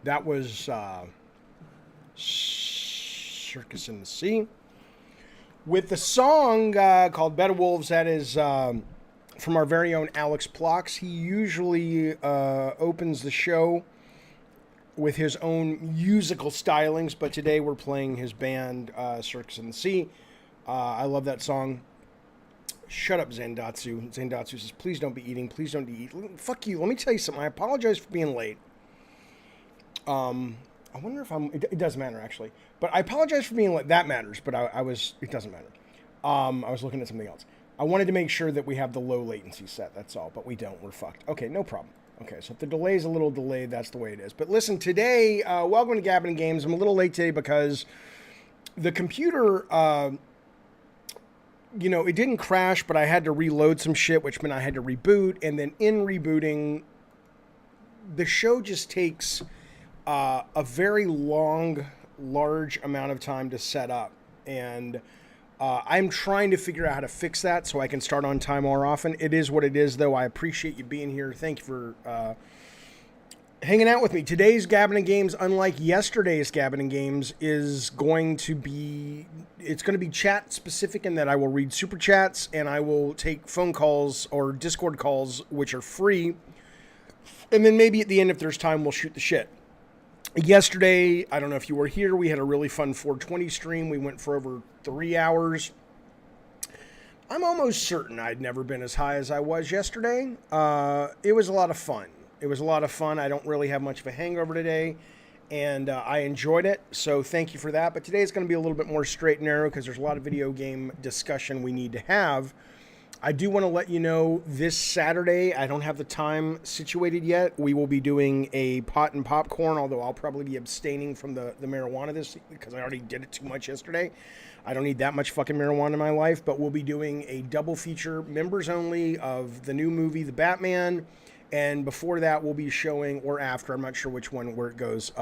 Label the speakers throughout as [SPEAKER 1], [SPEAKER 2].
[SPEAKER 1] That was Circus in the Sea with the song called Bed of Wolves. That is from our very own Alex Plox. He usually opens the show with his own musical stylings, but today we're playing his band Circus in the Sea. I love that song. Shut up, Zandatsu. Zandatsu says, please don't be eating. Please don't eat. Fuck you. Let me tell you something. I apologize for being late. I wonder if it doesn't matter actually, but I apologize for being late. That matters, but it doesn't matter. I was looking at something else. I wanted to make sure that we have the low latency set. That's all, but we don't. We're fucked. Okay, no problem. Okay, so if the delay is a little delayed, that's the way it is. But listen, today, welcome to Gabbin' Games. I'm a little late today because the computer, it didn't crash, but I had to reload some shit, which meant I had to reboot. And then in rebooting, the show just takes a very large amount of time to set up. And I'm trying to figure out how to fix that so I can start on time more often. It is what it is, though. I appreciate you being here. Thank you for hanging out with me. Today's Gabbin' Games, unlike yesterday's Gabbin' Games, is going to be... It's going to be chat specific in that I will read super chats and I will take phone calls or Discord calls, which are free. And then maybe at the end, if there's time, we'll shoot the shit. Yesterday, I don't know if you were here, we had a really fun 420 stream. We went for over 3 hours. I'm almost certain I'd never been as high as I was yesterday. It was a lot of fun. I don't really have much of a hangover today, and I enjoyed it, so thank you for that. But today is going to be a little bit more straight and narrow because there's a lot of video game discussion we need to have. I do want to let you know this Saturday, I don't have the time situated yet. We will be doing a pot and popcorn, although I'll probably be abstaining from the marijuana this because I already did it too much yesterday. I don't need that much fucking marijuana in my life, but we'll be doing a double feature, members only, of the new movie, The Batman. And before that, we'll be showing, or after, I'm not sure which one, where it goes,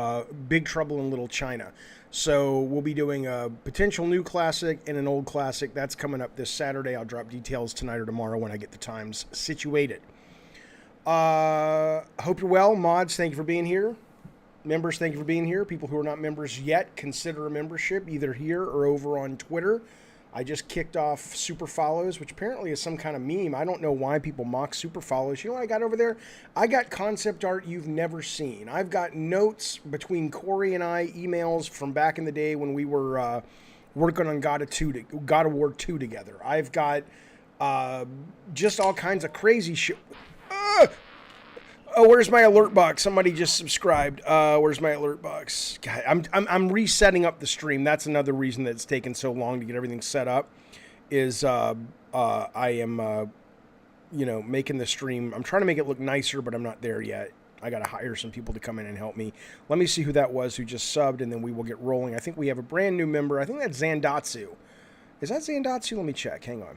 [SPEAKER 1] Big Trouble in Little China. So we'll be doing a potential new classic and an old classic. That's coming up this Saturday. I'll drop details tonight or tomorrow when I get the times situated. Hope you're well. Mods, thank you for being here. Members, thank you for being here. People who are not members yet, consider a membership either here or over on Twitter. I just kicked off super follows, which apparently is some kind of meme. I don't know why people mock super follows. You know what I got over there? I got concept art you've never seen. I've got notes between Cory and I, emails from back in the day when we were working on God of War 2 together. I've got just all kinds of crazy shit. Oh, where's my alert box? Somebody just subscribed. Where's my alert box? God, I'm resetting up the stream. That's another reason that it's taken so long to get everything set up. Is I am making the stream. I'm trying to make it look nicer, but I'm not there yet. I got to hire some people to come in and help me. Let me see who that was who just subbed, and then we will get rolling. I think we have a brand new member. I think that's Zandatsu. Is that Zandatsu? Let me check. Hang on.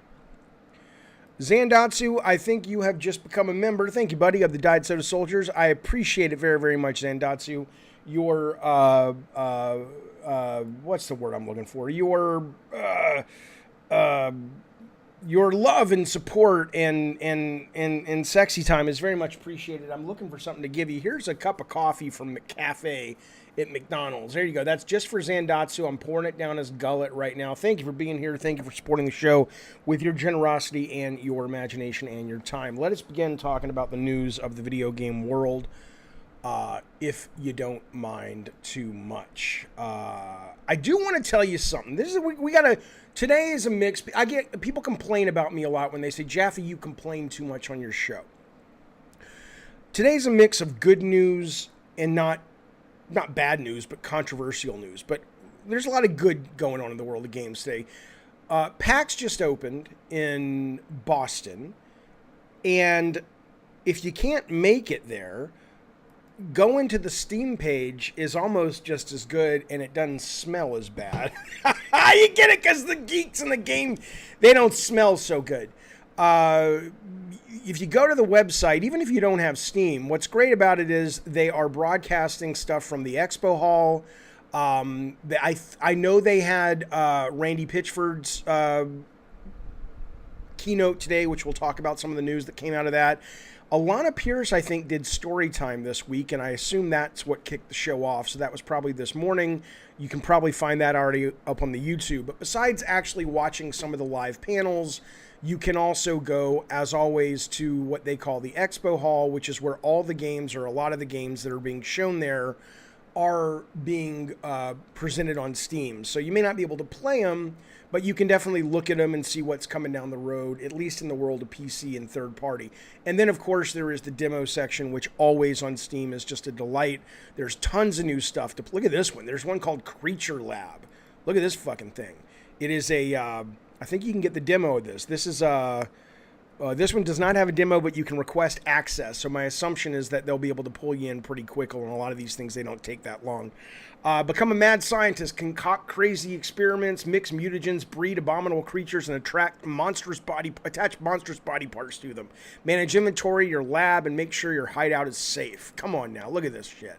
[SPEAKER 1] Zandatsu, I think you have just become a member. Thank you, buddy, of the Died Soda Soldiers. I appreciate it very, very much, Zandatsu. Your, what's the word I'm looking for? Your love and support and sexy time is very much appreciated. I'm looking for something to give you. Here's a cup of coffee from McCafe at McDonald's. There you go. That's just for Zandatsu. I'm pouring it down his gullet right now. Thank you for being here. Thank you for supporting the show with your generosity and your imagination and your time. Let us begin talking about the news of the video game world. if you don't mind too much. I do want to tell you something. This is we gotta. Today is a mix. I get people complain about me a lot when they say, Jaffe, you complain too much on your show. Today's a mix of good news and not bad news, but controversial news. But there's a lot of good going on in the world of games today. PAX just opened in Boston, and if you can't make it there, going to the Steam page is almost just as good, and it doesn't smell as bad. You get it? Because the geeks in the game, they don't smell so good. If you go to the website, even if you don't have Steam, what's great about it is they are broadcasting stuff from the expo hall. I know they had Randy Pitchford's keynote today, which we'll talk about some of the news that came out of that. Alana Pierce, I think, did story time this week, and I assume that's what kicked the show off. So that was probably this morning. You can probably find that already up on the YouTube. But besides actually watching some of the live panels, you can also go, as always, to what they call the Expo Hall, which is where all the games, or a lot of the games that are being shown there, are being presented on Steam. So you may not be able to play them, but you can definitely look at them and see what's coming down the road, at least in the world of PC and third party. And then, of course, there is the demo section, which always on Steam is just a delight. There's tons of new stuff. Look at this one. There's one called Creature Lab. Look at this fucking thing. It is a, I think you can get the demo of this. This is this one does not have a demo, but you can request access. So my assumption is that they'll be able to pull you in pretty quickly. And a lot of these things, they don't take that long. Become a mad scientist, concoct crazy experiments, mix mutagens, breed abominable creatures, and attach monstrous body parts to them. Manage inventory, your lab, and make sure your hideout is safe. Come on now, look at this shit.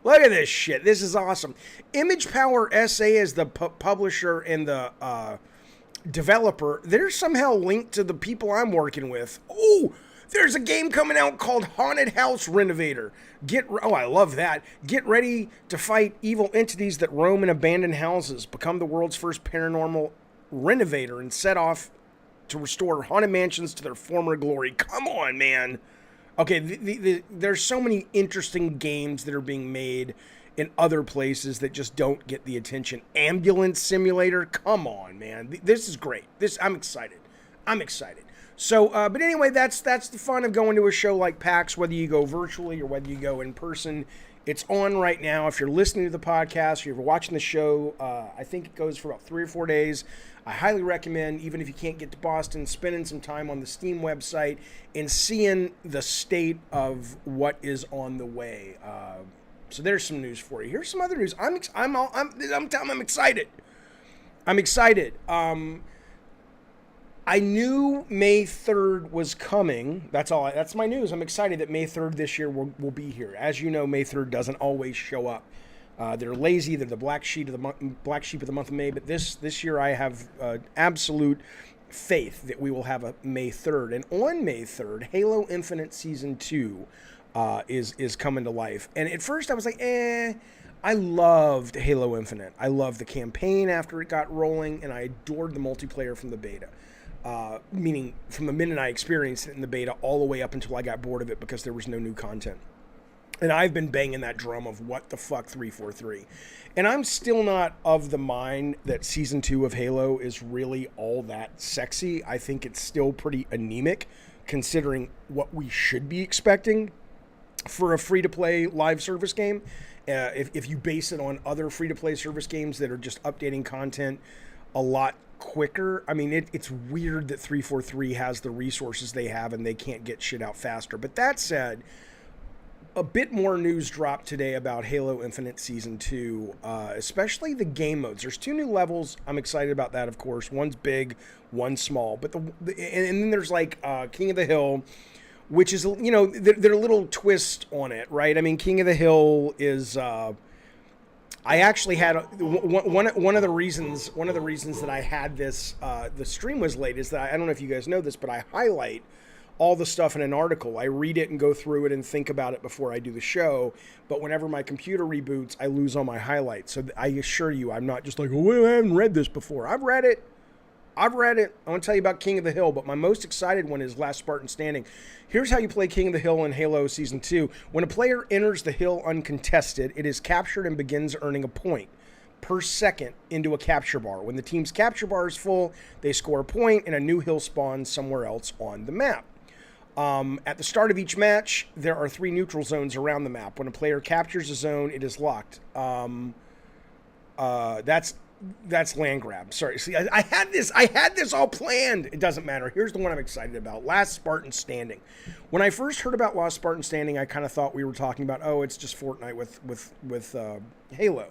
[SPEAKER 1] Look at this shit. This is awesome. Image Power SA is the publisher and the developer. They're somehow linked to the people I'm working with. Oh, there's a game coming out called Haunted House Renovator. I love that. Get ready to fight evil entities that roam in abandoned houses. Become the world's first paranormal renovator and set off to restore haunted mansions to their former glory. Come on, man. Okay, there's so many interesting games that are being made in other places that just don't get the attention. Ambulance Simulator, come on, man. This is great. I'm excited. So, but anyway, that's the fun of going to a show like PAX, whether you go virtually or whether you go in person. It's on right now. If you're listening to the podcast or you're watching the show, I think it goes for about 3 or 4 days. I highly recommend, even if you can't get to Boston, spending some time on the Steam website and seeing the state of what is on the way. So there's some news for you. Here's some other news. I'm excited. I'm excited. I knew May 3rd was coming. That's my news. I'm excited that May 3rd this year will be here. As you know, May 3rd doesn't always show up. They're lazy. They're the black sheep of the month of May. But this year, I have absolute faith that we will have a May 3rd. And on May 3rd, Halo Infinite Season 2 is coming to life. And at first, I was like, I loved Halo Infinite. I loved the campaign after it got rolling, and I adored the multiplayer from the beta. Meaning from the minute I experienced it in the beta all the way up until I got bored of it because there was no new content. And I've been banging that drum of what the fuck 343. And I'm still not of the mind that Season 2 of Halo is really all that sexy. I think it's still pretty anemic considering what we should be expecting for a free-to-play live service game. If you base it on other free-to-play service games that are just updating content a lot quicker. I mean, it's weird that 343 has the resources they have and they can't get shit out faster. But that said, a bit more news dropped today about Halo Infinite Season 2, especially the game modes. There's 2 new levels. I'm excited about that, of course. One's big, one's small. But and then there's like King of the Hill, which is, you know, they're a little twist on it, right? I mean, King of the Hill is... I actually had one of the reasons that I had this the stream was late is that I don't know if you guys know this, but I highlight all the stuff in an article. I read it and go through it and think about it before I do the show. But whenever my computer reboots, I lose all my highlights. So I assure you, I'm not just like, oh, I haven't read this before. I've read it. I've read it. I want to tell you about King of the Hill, but my most excited one is Last Spartan Standing. Here's how you play King of the Hill in Halo Season 2. When a player enters the hill uncontested, it is captured and begins earning a point per second into a capture bar. When the team's capture bar is full, they score a point and a new hill spawns somewhere else on the map. At the start of each match, there are 3 neutral zones around the map. When a player captures a zone, it is locked. That's land grab. Sorry. See, I had this all planned. It doesn't matter. Here's the one I'm excited about. Last Spartan Standing. When I first heard about Last Spartan Standing, I kind of thought we were talking about, oh, it's just Fortnite with Halo.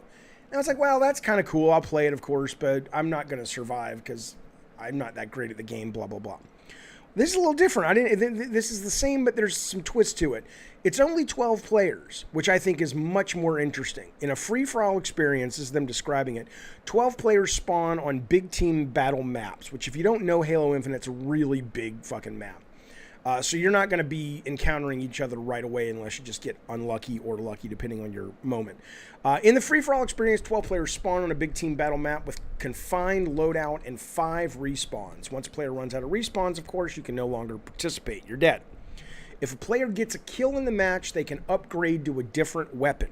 [SPEAKER 1] And I was like, well, that's kind of cool. I'll play it, of course, but I'm not going to survive because I'm not that great at the game, blah, blah, blah. This is a little different. This is the same, but there's some twist to it. It's only 12 players, which I think is much more interesting. In a free-for-all experience, this is them describing it, 12 players spawn on big team battle maps, which if you don't know Halo Infinite, it's a really big fucking map. So you're not going to be encountering each other right away unless you just get unlucky or lucky, depending on your moment. In the free-for-all experience, 12 players spawn on a big team battle map with confined loadout and 5 respawns. Once a player runs out of respawns, of course, you can no longer participate. You're dead. If a player gets a kill in the match, they can upgrade to a different weapon.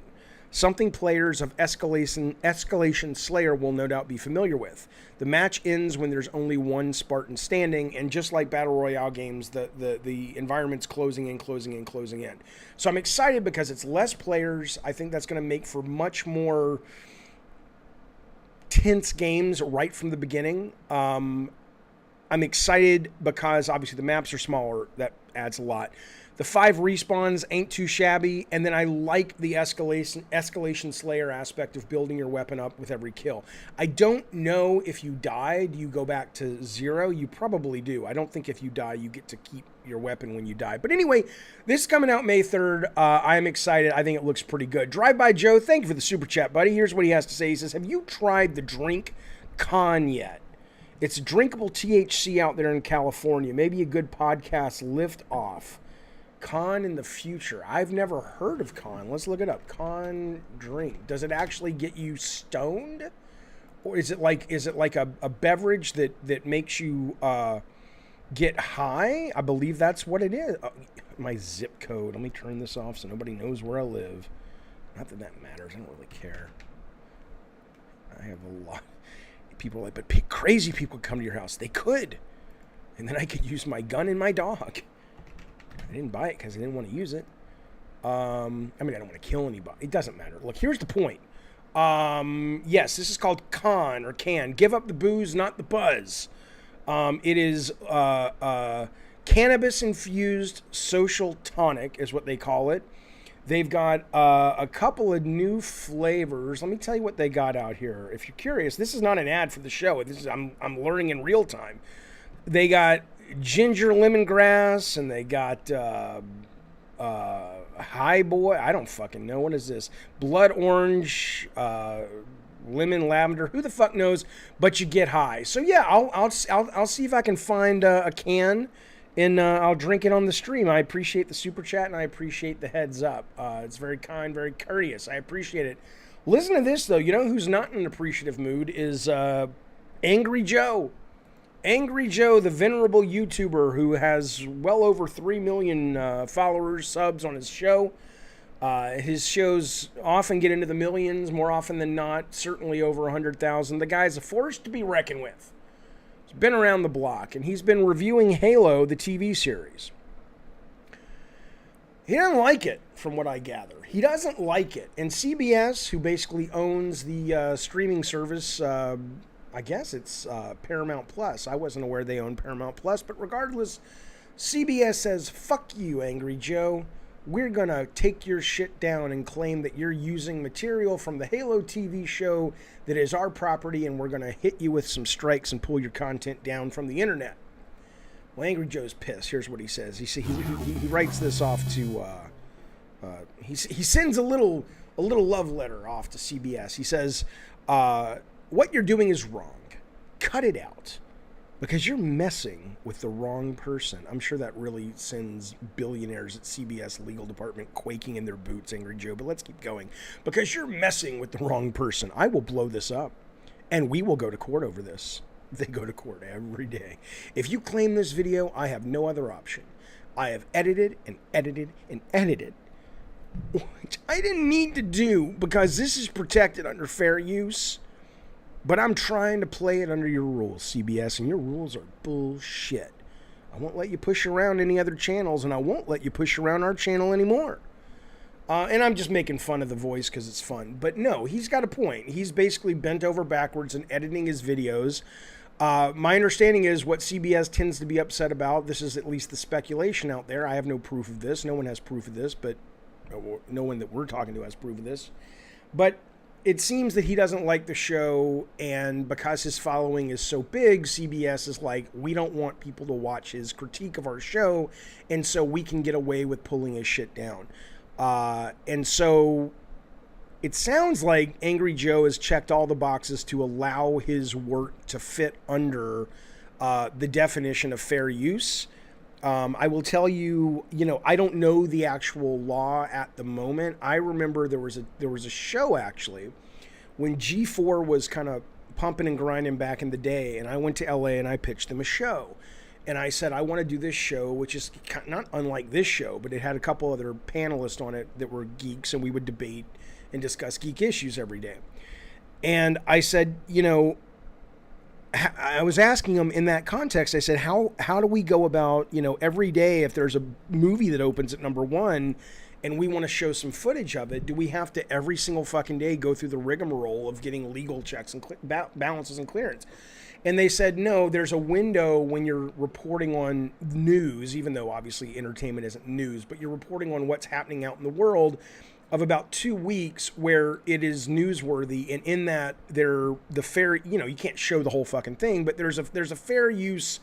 [SPEAKER 1] Something players of Escalation Slayer will no doubt be familiar with. The match ends when there's only one Spartan standing, and just like Battle Royale games, the environment's closing in. So I'm excited because it's less players. I think that's going to make for much more tense games right from the beginning. I'm excited because obviously the maps are smaller. That adds a lot. The 5 respawns ain't too shabby, and then I like the Escalation Slayer aspect of building your weapon up with every kill. I don't know if you die, do you go back to 0? You probably do. I don't think if you die, you get to keep your weapon when you die. But anyway, this is coming out May 3rd. I am excited. I think it looks pretty good. Drive By Joe, thank you for the super chat, buddy. Here's what he has to say. He says, have you tried the drink Con yet? It's drinkable THC out there in California. Maybe a good podcast lift off. Con in the future. I've never heard of Con. Let's look it up. Con drink. Does it actually get you stoned? Or is it like a beverage that makes you get high? I believe that's what it is. My zip code. Let me turn this off so nobody knows where I live. Not that that matters. I don't really care. I have a lot. People are like, but crazy people come to your house. They could. And then I could use my gun and my dog. I didn't buy it because I didn't want to use it. I mean, I don't want to kill anybody. It doesn't matter. Look, here's the point. Yes, this is called Con or Can. Give up the booze, not the buzz. It is cannabis-infused social tonic is what they call it. They've got a couple of new flavors. Let me tell you what they got out here. If you're curious, this is not an ad for the show. This is I'm learning in real time. They got ginger lemongrass, and they got high boy. I don't fucking know. What is this? Blood orange, lemon lavender. Who the fuck knows? But you get high. So yeah, I'll see if I can find a can. And I'll drink it on the stream. I appreciate the super chat, and I appreciate the heads up. It's very kind, very courteous. I appreciate it. Listen to this, though. You know who's not in an appreciative mood is Angry Joe. Angry Joe, the venerable YouTuber who has well over 3 million followers, subs on his show. His shows often get into the millions, more often than not, certainly over 100,000. The guy's a force to be reckoned with. He's been around the block, and he's been reviewing Halo, the TV series. He doesn't like it, from what I gather. He doesn't like it. And CBS, who basically owns the streaming service, I guess it's Paramount Plus. I wasn't aware they owned Paramount Plus, but regardless, CBS says, fuck you, Angry Joe. We're going to take your shit down and claim that you're using material from the Halo TV show that is our property, and we're going to hit you with some strikes and pull your content down from the internet. Well, Angry Joe's pissed. Here's what he says. He writes this off to... he sends a little love letter off to CBS. He says, what you're doing is wrong. Cut it out. Because you're messing with the wrong person. I'm sure that really sends billionaires at CBS legal department quaking in their boots, Angry Joe. But let's keep going. Because you're messing with the wrong person. I will blow this up. And we will go to court over this. they go to court every day. If you claim this video, I have no other option. I have edited and edited and edited, which I didn't need to do because this is protected under fair use. But I'm trying to play it under your rules, CBS, and your rules are bullshit. I won't let you push around any other channels, and I won't let you push around our channel anymore. And I'm just making fun of the voice because it's fun. But no, he's got a point. He's basically bent over backwards and editing his videos. My understanding is what CBS tends to be upset about, this is at least the speculation out there. I have no proof of this. No one has proof of this, but no one that we're talking to has proof of this. But it seems that he doesn't like the show, and because his following is so big, CBS is like, we don't want people to watch his critique of our show, and so we can get away with pulling his shit down. And so it sounds like Angry Joe has checked all the boxes to allow his work to fit under the definition of fair use. I will tell you, I don't know the actual law at the moment. I remember there was a show actually when G4 was kind of pumping and grinding back in the day, and I went to LA and I pitched them a show. And I said, I want to do this show, which is not unlike this show, but it had a couple other panelists on it that were geeks, and we would debate and discuss geek issues every day. And I said, I was asking them in that context, I said, how do we go about, every day if there's a movie that opens at #1 and we want to show some footage of it, do we have to every single fucking day go through the rigmarole of getting legal checks and balances and clearance? And they said, no, there's a window when you're reporting on news, even though obviously entertainment isn't news, but you're reporting on what's happening out in the world of about 2 weeks where it is newsworthy. And in that, the fair, you can't show the whole fucking thing, but there's a fair use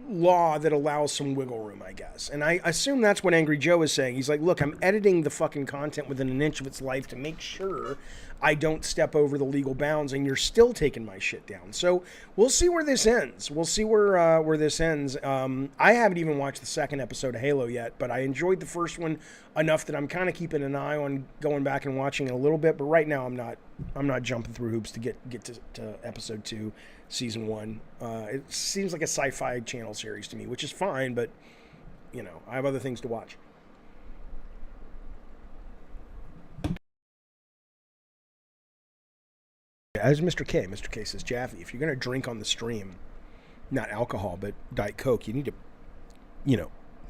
[SPEAKER 1] law that allows some wiggle room, I guess. And I assume that's what Angry Joe is saying. He's like, look, I'm editing the fucking content within an inch of its life to make sure I don't step over the legal bounds, and you're still taking my shit down. So we'll see where this ends. We'll see where this ends. I haven't even watched the second episode of Halo yet, but I enjoyed the first one enough that I'm kind of keeping an eye on going back and watching it a little bit. But right now, I'm not jumping through hoops to get to episode 2, season 1. It seems like a sci-fi channel series to me, which is fine, but I have other things to watch. As Mr. K says, Jaffe, if you're going to drink on the stream, not alcohol, but Diet Coke, you need to,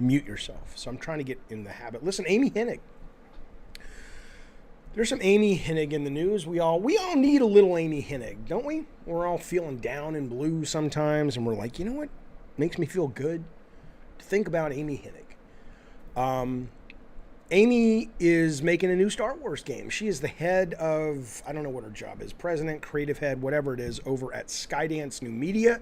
[SPEAKER 1] mute yourself. So I'm trying to get in the habit. Listen, Amy Hennig. There's some Amy Hennig in the news. We all need a little Amy Hennig, don't we? We're all feeling down and blue sometimes, and we're like, you know what makes me feel good? To think about Amy Hennig. Amy is making a new Star Wars game. She is the head of, I don't know what her job is, president, creative head, whatever it is, over at Skydance New Media.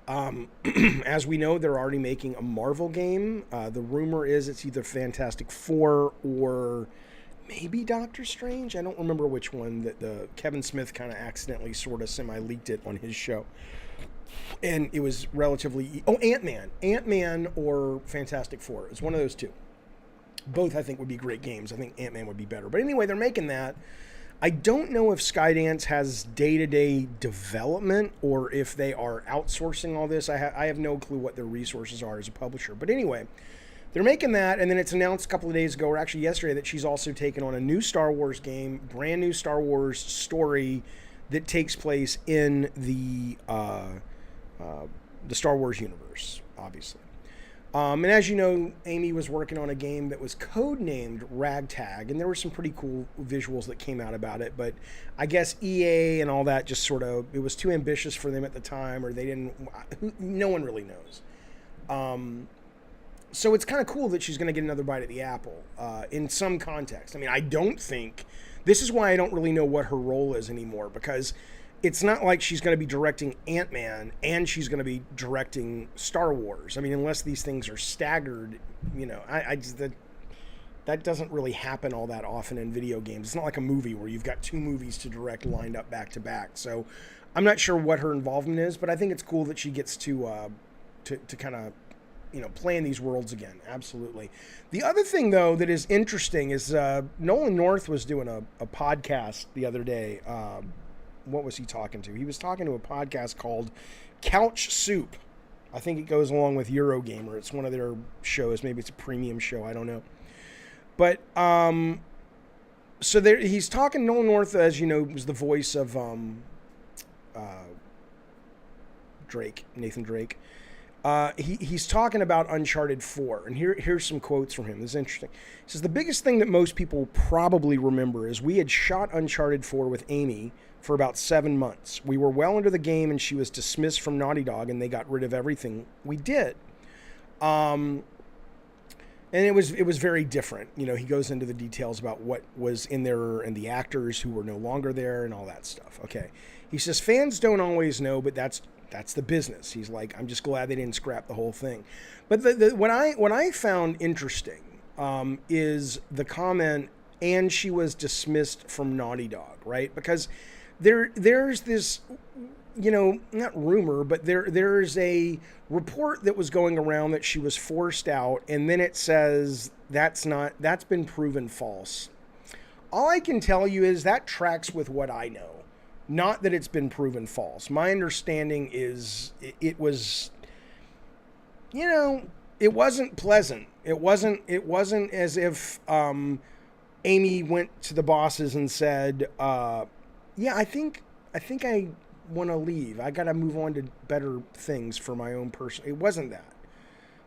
[SPEAKER 1] As we know, they're already making a Marvel game. The rumor is it's either Fantastic Four or maybe Doctor Strange. I don't remember which one. That the Kevin Smith kind of accidentally sort of semi-leaked it on his show. And it was relatively... Oh, Ant-Man or Fantastic Four. It's one of those two. Both, I think, would be great games. I think Ant-Man would be better. But anyway, they're making that. I don't know if Skydance has day-to-day development or if they are outsourcing all this. I have no clue what their resources are as a publisher. But anyway, they're making that, and then it's announced a couple of days ago, or actually yesterday, that she's also taken on a new Star Wars game, brand new Star Wars story that takes place in the Star Wars universe, obviously. And as you know, Amy was working on a game that was codenamed Ragtag, and there were some pretty cool visuals that came out about it, but I guess EA and all that just sort of, it was too ambitious for them at the time, or they didn't, no one really knows. So it's kind of cool that she's going to get another bite at the apple in some context. I mean, I don't think, this is why I don't really know what her role is anymore, because it's not like she's going to be directing Ant-Man and she's going to be directing Star Wars. I mean, unless these things are staggered, that doesn't really happen all that often in video games. It's not like a movie where you've got 2 movies to direct lined up back to back. So I'm not sure what her involvement is, but I think it's cool that she gets to kind of, play in these worlds again. Absolutely. The other thing, though, that is interesting is Nolan North was doing a podcast the other day, what was he talking to? He was talking to a podcast called Couch Soup. I think it goes along with Eurogamer. It's one of their shows. Maybe it's a premium show. I don't know. But so there, he's talking. Nolan North, as you know, was the voice of Drake, Nathan Drake. He's talking about Uncharted 4, and here's some quotes from him. This is interesting. He says, the biggest thing that most people probably remember is we had shot Uncharted 4 with Amy for about 7 months. We were well into the game, and she was dismissed from Naughty Dog, and they got rid of everything we did. And it was very different. You know, he goes into the details about what was in there and the actors who were no longer there and all that stuff. Okay. He says, fans don't always know, but that's the business. He's like, I'm just glad they didn't scrap the whole thing. But what I found interesting is the comment, and she was dismissed from Naughty Dog, right? Because there's this, you know, not rumor, but there's a report that was going around that she was forced out, and then it says that's been proven false. All I can tell you is that tracks with what I know. Not that it's been proven false. My understanding is it was, you know, it wasn't pleasant. It wasn't as if Amy went to the bosses and said, yeah, I think I want to leave. I got to move on to better things for my own person. It wasn't that.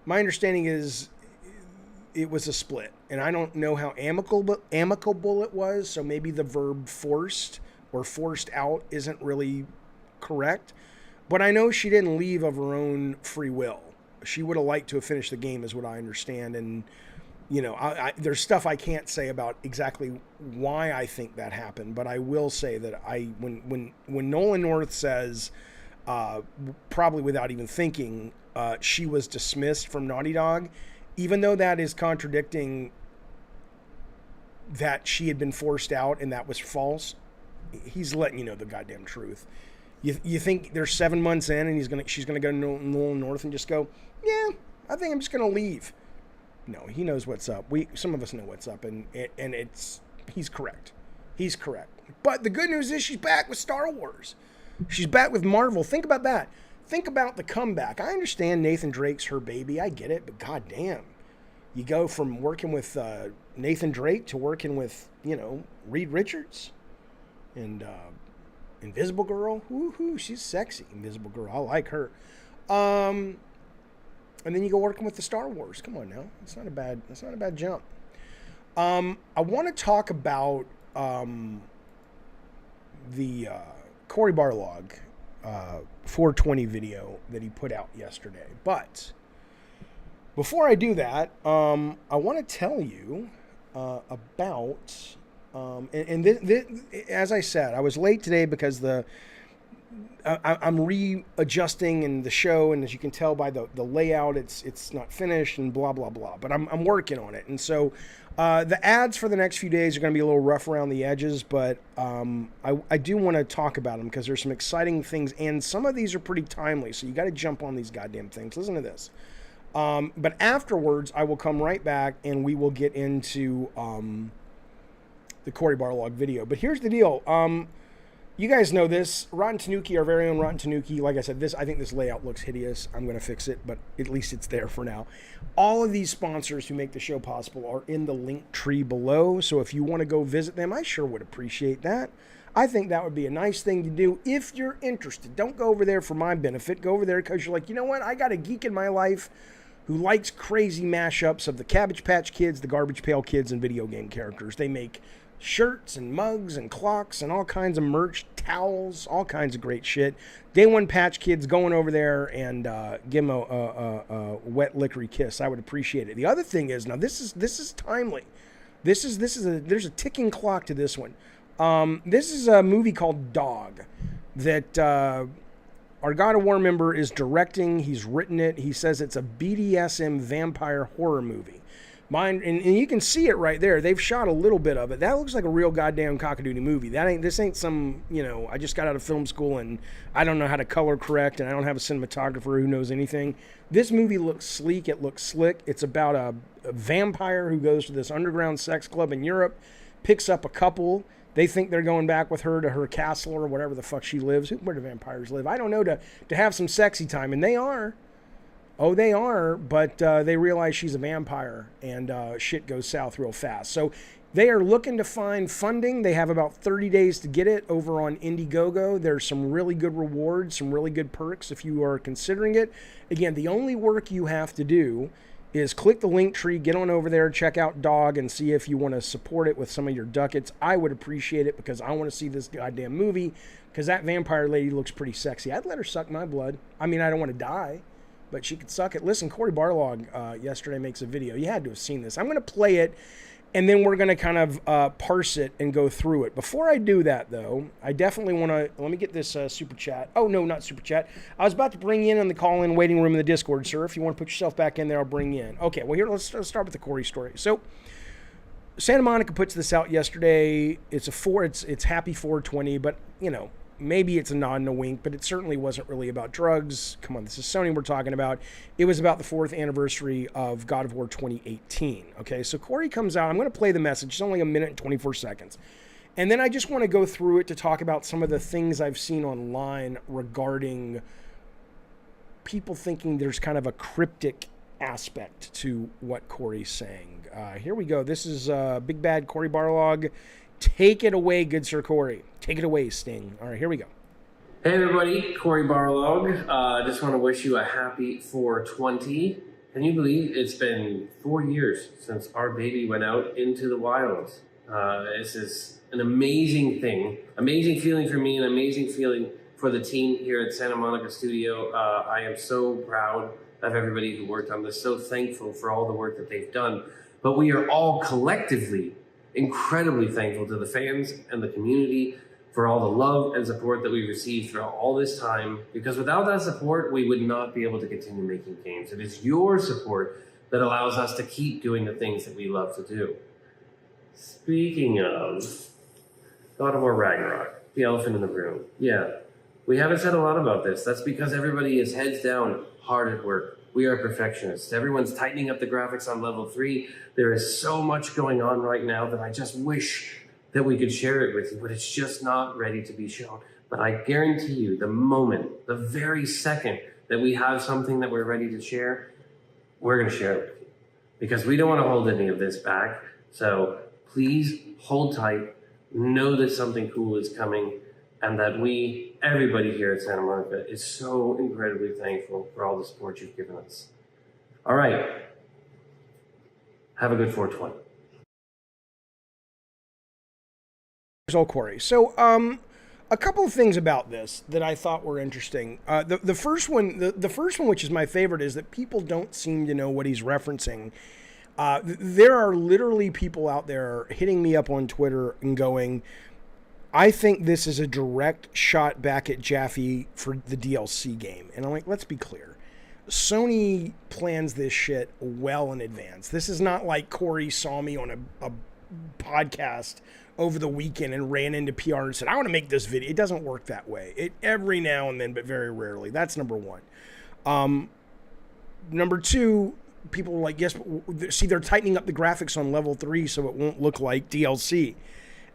[SPEAKER 1] My understanding is it was a split, and I don't know how amicable it was. So maybe the verb forced or forced out isn't really correct, but I know she didn't leave of her own free will. She would have liked to have finished the game, is what I understand. And, you know, there's stuff I can't say about exactly why I think that happened, but I will say that when Nolan North says, probably without even thinking, she was dismissed from Naughty Dog, even though that is contradicting that she had been forced out and that was false, he's letting you know the goddamn truth. You think they're 7 months in and she's gonna go to Nolan North and just go, yeah, I think I'm just gonna leave. No, he knows what's up. Some of us know what's up, and he's correct. He's correct. But the good news is she's back with Star Wars. She's back with Marvel. Think about that. Think about the comeback. I understand Nathan Drake's her baby. I get it, but goddamn, you go from working with Nathan Drake to working with, you know, Reed Richards. And Invisible Girl, woohoo, she's sexy. Invisible Girl, I like her. And then you go working with the Star Wars. Come on now, that's not a bad jump. I want to talk about the Cory Barlog 420 video that he put out yesterday. But before I do that, I want to tell you about. As I said, I was late today because I'm readjusting in the show, and as you can tell by the layout, it's not finished and blah blah blah. But I'm working on it, and so the ads for the next few days are going to be a little rough around the edges. But I do want to talk about them because there's some exciting things, and some of these are pretty timely. So you got to jump on these goddamn things. Listen to this. But afterwards, I will come right back and we will get into the Cory Barlog video. But here's the deal. You guys know this. Rotten Tanuki, our very own Rotten Tanuki. Like I said, I think this layout looks hideous. I'm going to fix it, but at least it's there for now. All of these sponsors who make the show possible are in the link tree below. So if you want to go visit them, I sure would appreciate that. I think that would be a nice thing to do if you're interested. Don't go over there for my benefit. Go over there because you're like, you know what? I got a geek in my life who likes crazy mashups of the Cabbage Patch Kids, the Garbage Pail Kids, and video game characters. They make shirts and mugs and clocks and all kinds of merch, towels, all kinds of great shit. Day One Patch Kids, going over there and give them a wet lickery kiss. I would appreciate it. The other thing is, now this is timely. There's a ticking clock to this one. This is a movie called Dog that our God of War member is directing. He's written it. He says it's a BDSM vampire horror movie. And you can see it right there. They've shot a little bit of it. That looks like a real goddamn cockadoodie movie. This ain't some, you know, I just got out of film school and I don't know how to color correct and I don't have a cinematographer who knows anything. This movie looks sleek. It looks slick. It's about a vampire who goes to this underground sex club in Europe, picks up a couple, They think they're going back with her to her castle or whatever the fuck she lives. Where do vampires live? I don't know, to have some sexy time. And they are. Oh, they are. But they realize she's a vampire and shit goes south real fast. So they are looking to find funding. They have about 30 days to get it over on Indiegogo. There's some really good rewards, some really good perks if you are considering it. Again, the only work you have to do is click the link tree, get on over there, check out Dog, and see if you want to support it with some of your ducats. I would appreciate it because I want to see this goddamn movie because that vampire lady looks pretty sexy. I'd let her suck my blood. I mean, I don't want to die, but she could suck it. Listen, Cory Barlog yesterday makes a video. You had to have seen this. I'm going to play it, and then we're going to kind of parse it and go through it. Before I do that, though, I definitely want to... Let me get this super chat. Oh, no, not super chat. I was about to bring you in the call-in waiting room in the Discord, sir. If you want to put yourself back in there, I'll bring you in. Okay, well, here, let's start with the Cory story. So, Santa Monica puts this out yesterday. It's happy 420, but, you know, maybe it's a nod and a wink, but it certainly wasn't really about drugs. Come on, this is Sony we're talking about. It was about the 4th anniversary of God of War 2018. Okay, so Cory comes out. I'm going to play the message. It's only a minute and 24 seconds. And then I just want to go through it to talk about some of the things I've seen online regarding people thinking there's kind of a cryptic aspect to what Cory's saying. Here we go. This is Big Bad Cory Barlog. Take it away, good Sir Cory. Take it away, Sting. All right, here we go.
[SPEAKER 2] Hey everybody, Cory Barlog. I just want to wish you a happy 420. Can you believe it's been 4 years since our baby went out into the wild? This is an amazing thing. Amazing feeling for me, an amazing feeling for the team here at Santa Monica Studio. I am so proud of everybody who worked on this, so thankful for all the work that they've done. But we are all collectively incredibly thankful to the fans and the community for all the love and support that we've received throughout all this time, because without that support, we would not be able to continue making games. It is your support that allows us to keep doing the things that we love to do. Speaking of God of War Ragnarok, the elephant in the room. Yeah, we haven't said a lot about this. That's because everybody is heads down, hard at work. We are perfectionists. Everyone's tightening up the graphics on level 3. There is so much going on right now that I just wish that we could share it with you, but it's just not ready to be shown. But I guarantee you, the moment, the very second that we have something that we're ready to share, we're going to share it with you. Because we don't want to hold any of this back. So please hold tight, know that something cool is coming, and that everybody here at Santa Monica is so incredibly thankful for all the support you've given us. All right. Have a good 420.
[SPEAKER 1] Old Cory. So, a couple of things about this that I thought were interesting. The first one, which is my favorite, is that people don't seem to know what he's referencing. There are literally people out there hitting me up on Twitter and going, I think this is a direct shot back at Jaffe for the DLC game. And I'm like, let's be clear. Sony plans this shit well in advance. This is not like Cory saw me on a podcast over the weekend and ran into PR and said, I want to make this video. It doesn't work that way. Every now and then, but very rarely. That's number one. Number two, people are like, yes, but see, they're tightening up the graphics on level 3 so it won't look like DLC.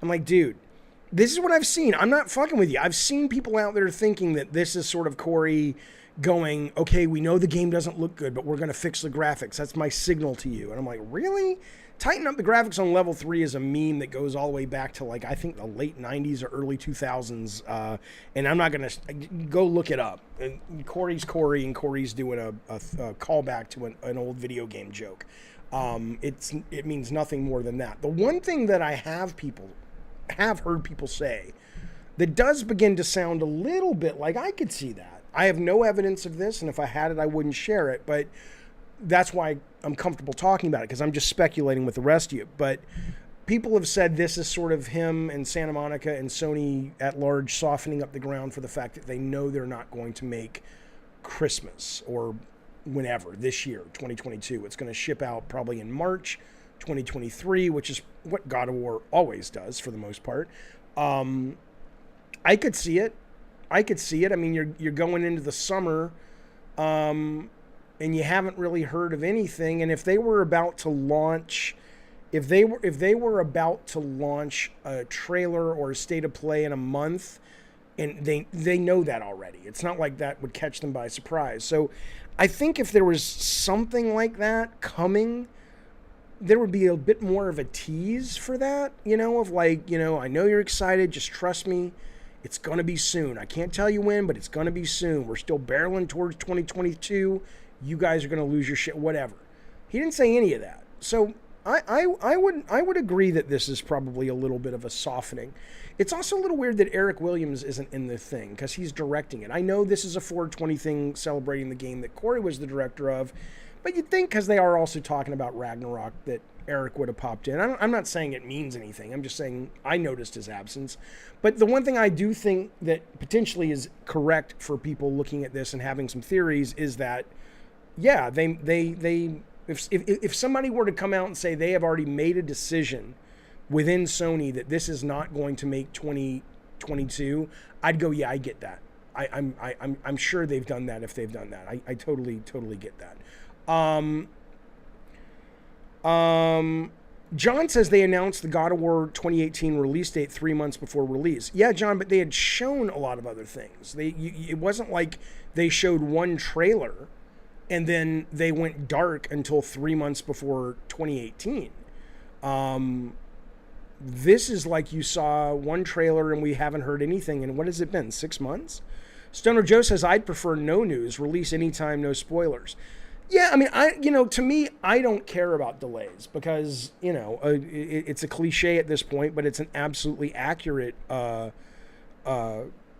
[SPEAKER 1] I'm like, dude, this is what I've seen. I'm not fucking with you. I've seen people out there thinking that this is sort of Cory going, okay, we know the game doesn't look good, but we're going to fix the graphics. That's my signal to you. And I'm like, really? Tighten up the graphics on level 3 is a meme that goes all the way back to, like, I think the late 90s or early 2000s. And I'm not going to go look it up. And Cory's Cory, and Cory's doing a callback to an old video game joke. It means nothing more than that. The one thing that I have heard people say that does begin to sound a little bit like I could see that. I have no evidence of this, and if I had it, I wouldn't share it, but that's why I'm comfortable talking about it, because I'm just speculating with the rest of you. But people have said this is sort of him and Santa Monica and Sony at large softening up the ground for the fact that they know they're not going to make Christmas or whenever, this year, 2022. It's going to ship out probably in March 2023, which is what God of War always does for the most part. I could see it. I mean, you're going into the summer, and you haven't really heard of anything. And if they were about to launch If they were about to launch a trailer or a state of play in a month, and they know that already. It's not like that would catch them by surprise. So I think if there was something like that coming, there would be a bit more of a tease for that, of like, I know you're excited, just trust me. It's going to be soon. I can't tell you when, but it's going to be soon. We're still barreling towards 2022. You guys are going to lose your shit, whatever. He didn't say any of that. So I would agree that this is probably a little bit of a softening. It's also a little weird that Eric Williams isn't in the thing because he's directing it. I know this is a 420 thing celebrating the game that Cory was the director of, but you'd think because they are also talking about Ragnarok that Eric would have popped in. I'm not saying it means anything. I'm just saying I noticed his absence. But the one thing I do think that potentially is correct for people looking at this and having some theories is that, yeah, if somebody were to come out and say they have already made a decision within Sony that this is not going to make 2022, I'd go, yeah, I get that. I'm sure they've done that if they've done that. I totally get that. John says they announced the God of War 2018 release date 3 months before release. Yeah, John, but they had shown a lot of other things. It wasn't like they showed one trailer and then they went dark until 3 months before 2018. This is like you saw one trailer and we haven't heard anything. And what has it been, 6 months? Stoner Joe says, I'd prefer no news, release anytime, no spoilers. Yeah, I mean, to me, I don't care about delays because, it's a cliche at this point, but it's an absolutely accurate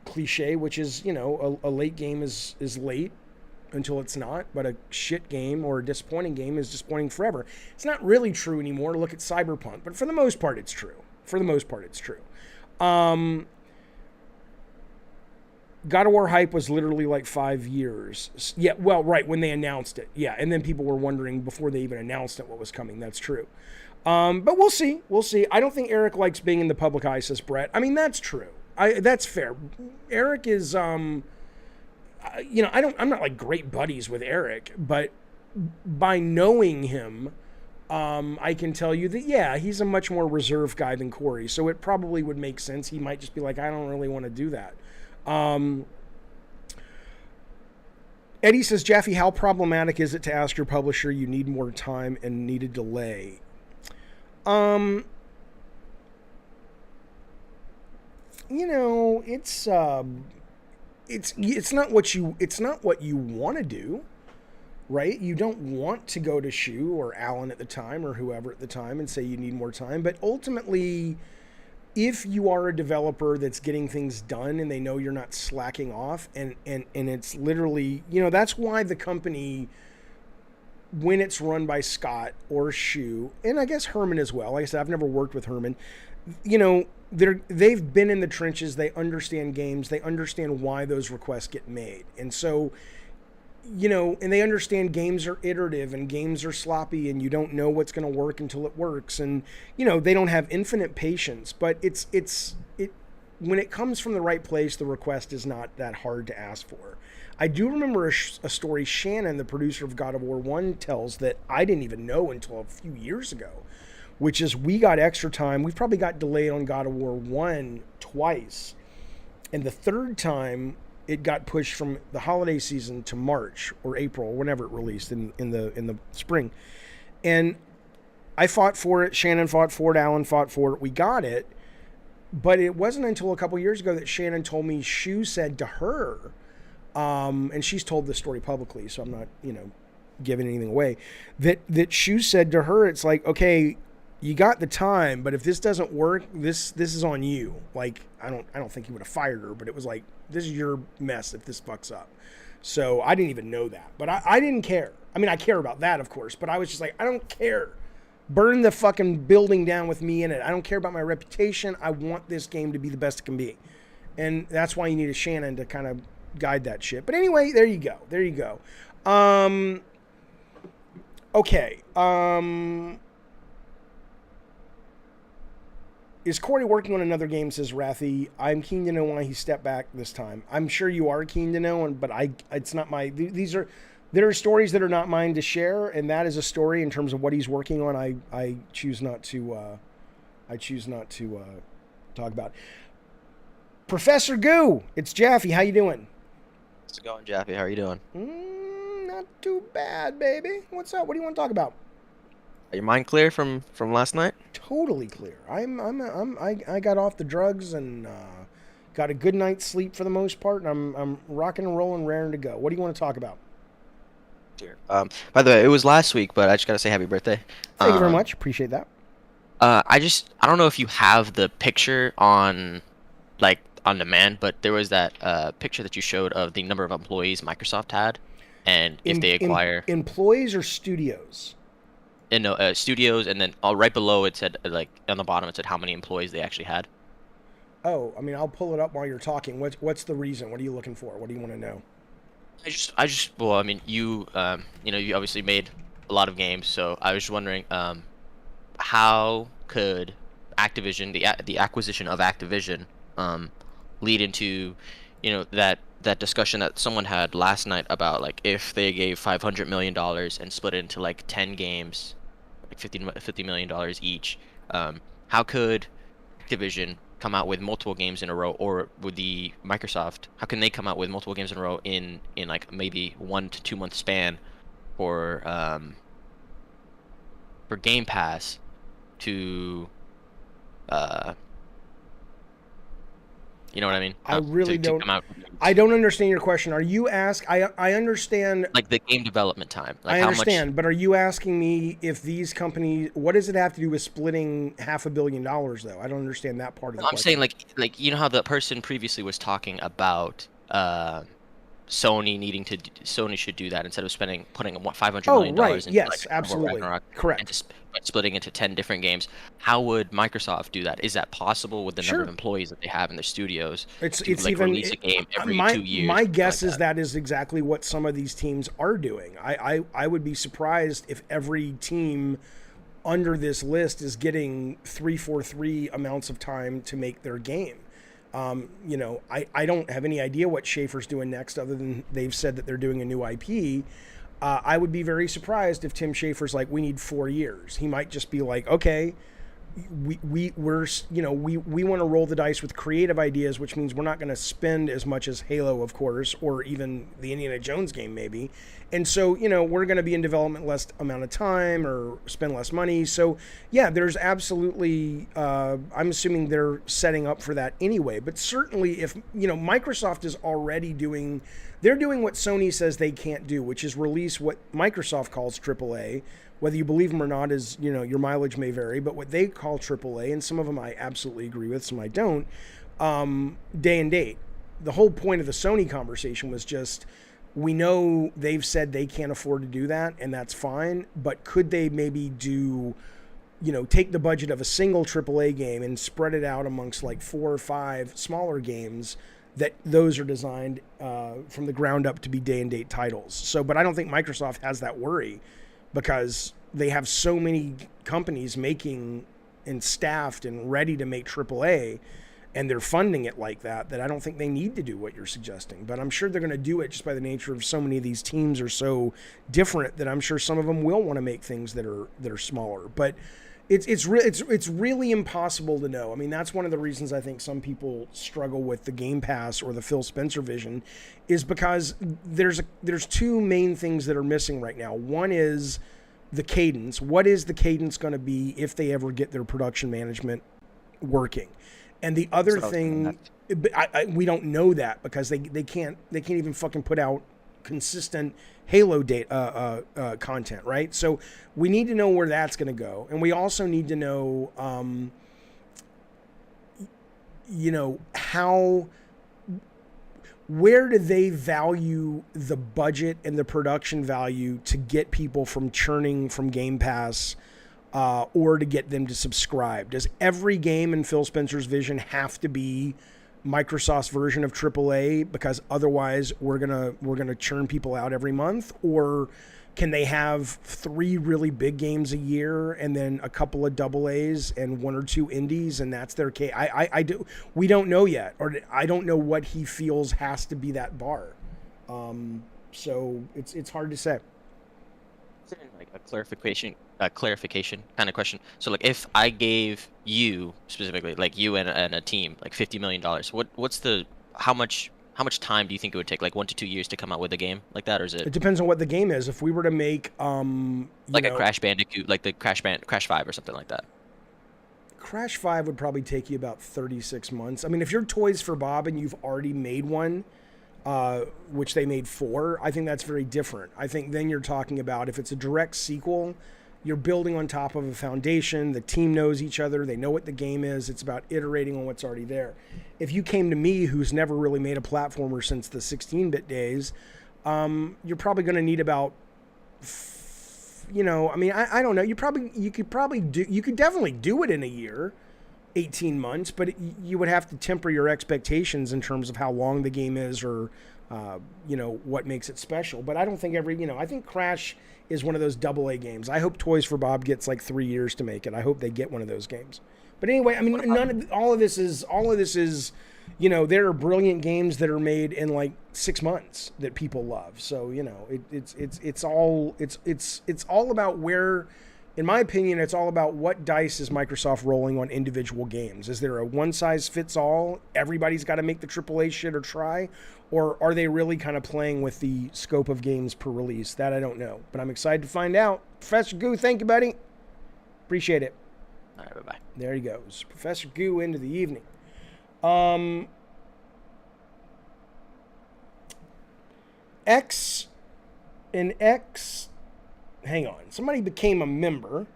[SPEAKER 1] cliche, which is, a late game is late until it's not, but a shit game or a disappointing game is disappointing forever. It's not really true anymore. Look at Cyberpunk, but for the most part, it's true. God of War hype was literally like 5 years. Yeah, well, right, when they announced it. Yeah, and then people were wondering before they even announced it what was coming. That's true. But we'll see. I don't think Eric likes being in the public eye, says Brett. I mean, that's true. That's fair. Eric is, I'm not like great buddies with Eric, but by knowing him, I can tell you that, yeah, he's a much more reserved guy than Cory. So it probably would make sense. He might just be like, I don't really want to do that. Eddie says, Jaffe, how problematic is it to ask your publisher you need more time and need a delay? It's not what you want to do, right? You don't want to go to Shu or Alan at the time or whoever at the time and say you need more time, but ultimately, if you are a developer that's getting things done and they know you're not slacking off and it's literally, that's why the company, when it's run by Scott or Shu, and I guess Herman as well, like I said, I've never worked with Herman, they've been in the trenches, they understand games, they understand why those requests get made. And so, and they understand games are iterative and games are sloppy and you don't know what's going to work until it works. And, they don't have infinite patience, but when it comes from the right place, the request is not that hard to ask for. I do remember a story Shannon, the producer of God of War 1, tells that I didn't even know until a few years ago, which is we got extra time. We probably got delayed on God of War 1 twice. And the third time, it got pushed from the holiday season to March or April, whenever it released in the spring. And I fought for it. Shannon fought for it. Alan fought for it. We got it. But it wasn't until a couple years ago that Shannon told me Shu said to her, and she's told this story publicly, so I'm not, giving anything away, that Shu said to her, it's like, okay, you got the time, but if this doesn't work, this is on you. Like, I don't think he would have fired her, but it was like, this is your mess if this fucks up. So I didn't even know that, but I didn't care. I mean, I care about that, of course, but I was just like, I don't care. Burn the fucking building down with me in it. I don't care about my reputation. I want this game to be the best it can be. And that's why you need a Shannon to kind of guide that shit. But anyway, there you go. Okay. Is Cory working on another game, says Rathy. I'm keen to know why he stepped back this time. I'm sure you are keen to know, but it's not my... These are... There are stories that are not mine to share, and that is a story in terms of what he's working on. I choose not to. I choose not to talk about. Professor Goo, it's Jaffe. How you doing?
[SPEAKER 3] How's it going, Jaffe? How are you doing?
[SPEAKER 1] Not too bad, baby. What's up? What do you want to talk about?
[SPEAKER 3] Are your mind clear from last night?
[SPEAKER 1] Totally clear. I got off the drugs and got a good night's sleep for the most part, and I'm rocking and rolling, raring to go. What do you want to talk about?
[SPEAKER 3] Dear. By the way, it was last week, but I just gotta say happy birthday.
[SPEAKER 1] Thank you very much. Appreciate that.
[SPEAKER 3] I don't know if you have the picture on, like, on demand, but there was that picture that you showed of the number of employees Microsoft had, and if they acquire
[SPEAKER 1] employees or studios.
[SPEAKER 3] Studios, and then right below it said, like, on the bottom it said how many employees they actually had.
[SPEAKER 1] Oh, I mean, I'll pull it up while you're talking. What's the reason? What are you looking for? What do you want to know?
[SPEAKER 3] Well, I mean, you you obviously made a lot of games, so I was just wondering, how could Activision, the acquisition of Activision, lead into, that discussion that someone had last night about, like, if they gave $500 million and split it into like 10 games, like $50 million each, how could Activision come out with multiple games in a row, or with the Microsoft, how can they come out with multiple games in a row in like maybe 1 to 2 month span for Game Pass to you know what I mean?
[SPEAKER 1] I really
[SPEAKER 3] to
[SPEAKER 1] don't.
[SPEAKER 3] Come out,
[SPEAKER 1] I don't understand your question. Are you I understand.
[SPEAKER 3] like the game development time. Like
[SPEAKER 1] I
[SPEAKER 3] how
[SPEAKER 1] understand,
[SPEAKER 3] much,
[SPEAKER 1] but are you asking me if these companies? What does it have to do with splitting $500 million, though? I don't understand that part of the
[SPEAKER 3] I'm
[SPEAKER 1] question.
[SPEAKER 3] saying, like you know how the person previously was talking about Sony should do that instead of putting $500 million
[SPEAKER 1] right.
[SPEAKER 3] into,
[SPEAKER 1] Yes,
[SPEAKER 3] like,
[SPEAKER 1] absolutely.
[SPEAKER 3] Ragnarok,
[SPEAKER 1] Correct.
[SPEAKER 3] and splitting into 10 different games. How would Microsoft do that? Is that possible with the number of employees that they have in their studios
[SPEAKER 1] It's
[SPEAKER 3] to like
[SPEAKER 1] even
[SPEAKER 3] release a game every
[SPEAKER 1] my
[SPEAKER 3] 2 years?
[SPEAKER 1] my guess
[SPEAKER 3] like
[SPEAKER 1] is that is exactly what some of these teams are doing. I would be surprised if every team under this list is getting 343 amounts of time to make their game. I don't have any idea what Schafer's doing next, other than they've said that they're doing a new IP. I would be very surprised if Tim Schafer's like, we need 4 years. He might just be like, okay, we want to roll the dice with creative ideas, which means we're not going to spend as much as Halo, of course, or even the Indiana Jones game, maybe. And so, we're going to be in development less amount of time or spend less money. So, yeah, there's absolutely, I'm assuming they're setting up for that anyway. But certainly if, Microsoft is already they're doing what Sony says they can't do, which is release what Microsoft calls AAA. Whether you believe them or not is, your mileage may vary, but what they call AAA, and some of them I absolutely agree with, some I don't, day and date. The whole point of the Sony conversation was just, we know they've said they can't afford to do that, and that's fine, but could they maybe do, take the budget of a single AAA game and spread it out amongst like 4 or 5 smaller games that those are designed from the ground up to be day and date titles. So, but I don't think Microsoft has that worry, because they have so many companies making and staffed and ready to make AAA, and they're funding it like that I don't think they need to do what you're suggesting. But I'm sure they're going to do it just by the nature of so many of these teams are so different that I'm sure some of them will want to make things that are smaller. But it's really impossible to know. I mean, that's one of the reasons I think some people struggle with the Game Pass or the Phil Spencer vision, is because there's 2 main things that are missing right now. One is the cadence. What is the cadence going to be if they ever get their production management working? And the other thing, we don't know that, because they can't even fucking put out consistent Halo content, right? So we need to know where that's going to go, and we also need to know, where do they value the budget and the production value to get people from churning from Game Pass, or to get them to subscribe? Does every game in Phil Spencer's vision have to be Microsoft's version of AAA, because otherwise we're gonna churn people out every month? Or can they have 3 really big games a year and then a couple of AA's and 1 or 2 indies, and that's their case? We don't know yet, or I don't know what he feels has to be that bar. So it's hard to say.
[SPEAKER 3] Like a clarification kind of question. So like if I gave you specifically, like you and a team, like $50 million, what's the how much time do you think it would take? Like 1 to 2 years to come out with a game like that, or is it
[SPEAKER 1] It depends on what the game is. If we were to make,
[SPEAKER 3] like a Crash Bandicoot, like the Crash 5 or something like that?
[SPEAKER 1] Crash 5 would probably take you about 36 months. I mean, if you're Toys for Bob and you've already made one, which they made 4, I think that's very different. I think then you're talking about if it's a direct sequel, you're building on top of a foundation. The team knows each other. They know what the game is. It's about iterating on what's already there. If you came to me, who's never really made a platformer since the 16-bit days, you're probably going to need about, I mean, I don't know. You could definitely do it in a year, 18 months, but you would have to temper your expectations in terms of how long the game is or, what makes it special. But I don't think I think Crash is one of those AA games. I hope Toys for Bob gets like 3 years to make it. I hope they get one of those games. But anyway, I mean, all of this is, there are brilliant games that are made in like 6 months that people love. So, it's all about where, in my opinion, it's all about what dice is Microsoft rolling on individual games. Is there a one size fits all? Everybody's got to make the AAA shit or try, or are they really kind of playing with the scope of games per release? That I don't know, but I'm excited to find out. Professor Goo, thank you, buddy. Appreciate it.
[SPEAKER 3] All right, bye-bye.
[SPEAKER 1] There he goes. Professor Goo into the evening. Hang on. Somebody became a member,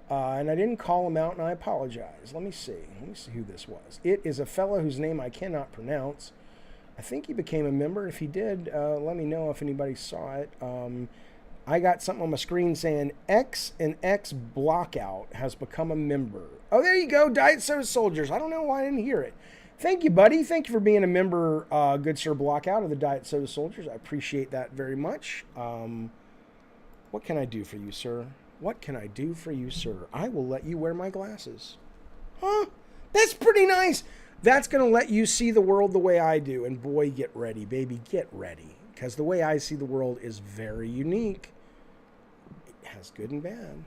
[SPEAKER 1] and I didn't call him out, and I apologize. Let me see who this was. It is a fellow whose name I cannot pronounce. I think he became a member. If he did, let me know if anybody saw it. I got something on my screen saying X and X Blockout has become a member. Oh, there you go, Diet Soda Soldiers. I don't know why I didn't hear it. Thank you, buddy. Thank you for being a member, good sir Blockout of the Diet Soda Soldiers. I appreciate that very much. What can I do for you, sir? What can I do for you, sir? I will let you wear my glasses. Huh? That's pretty nice. That's going to let you see the world the way I do. And boy, get ready, baby. Get ready. Because the way I see the world is very unique. It has good and bad.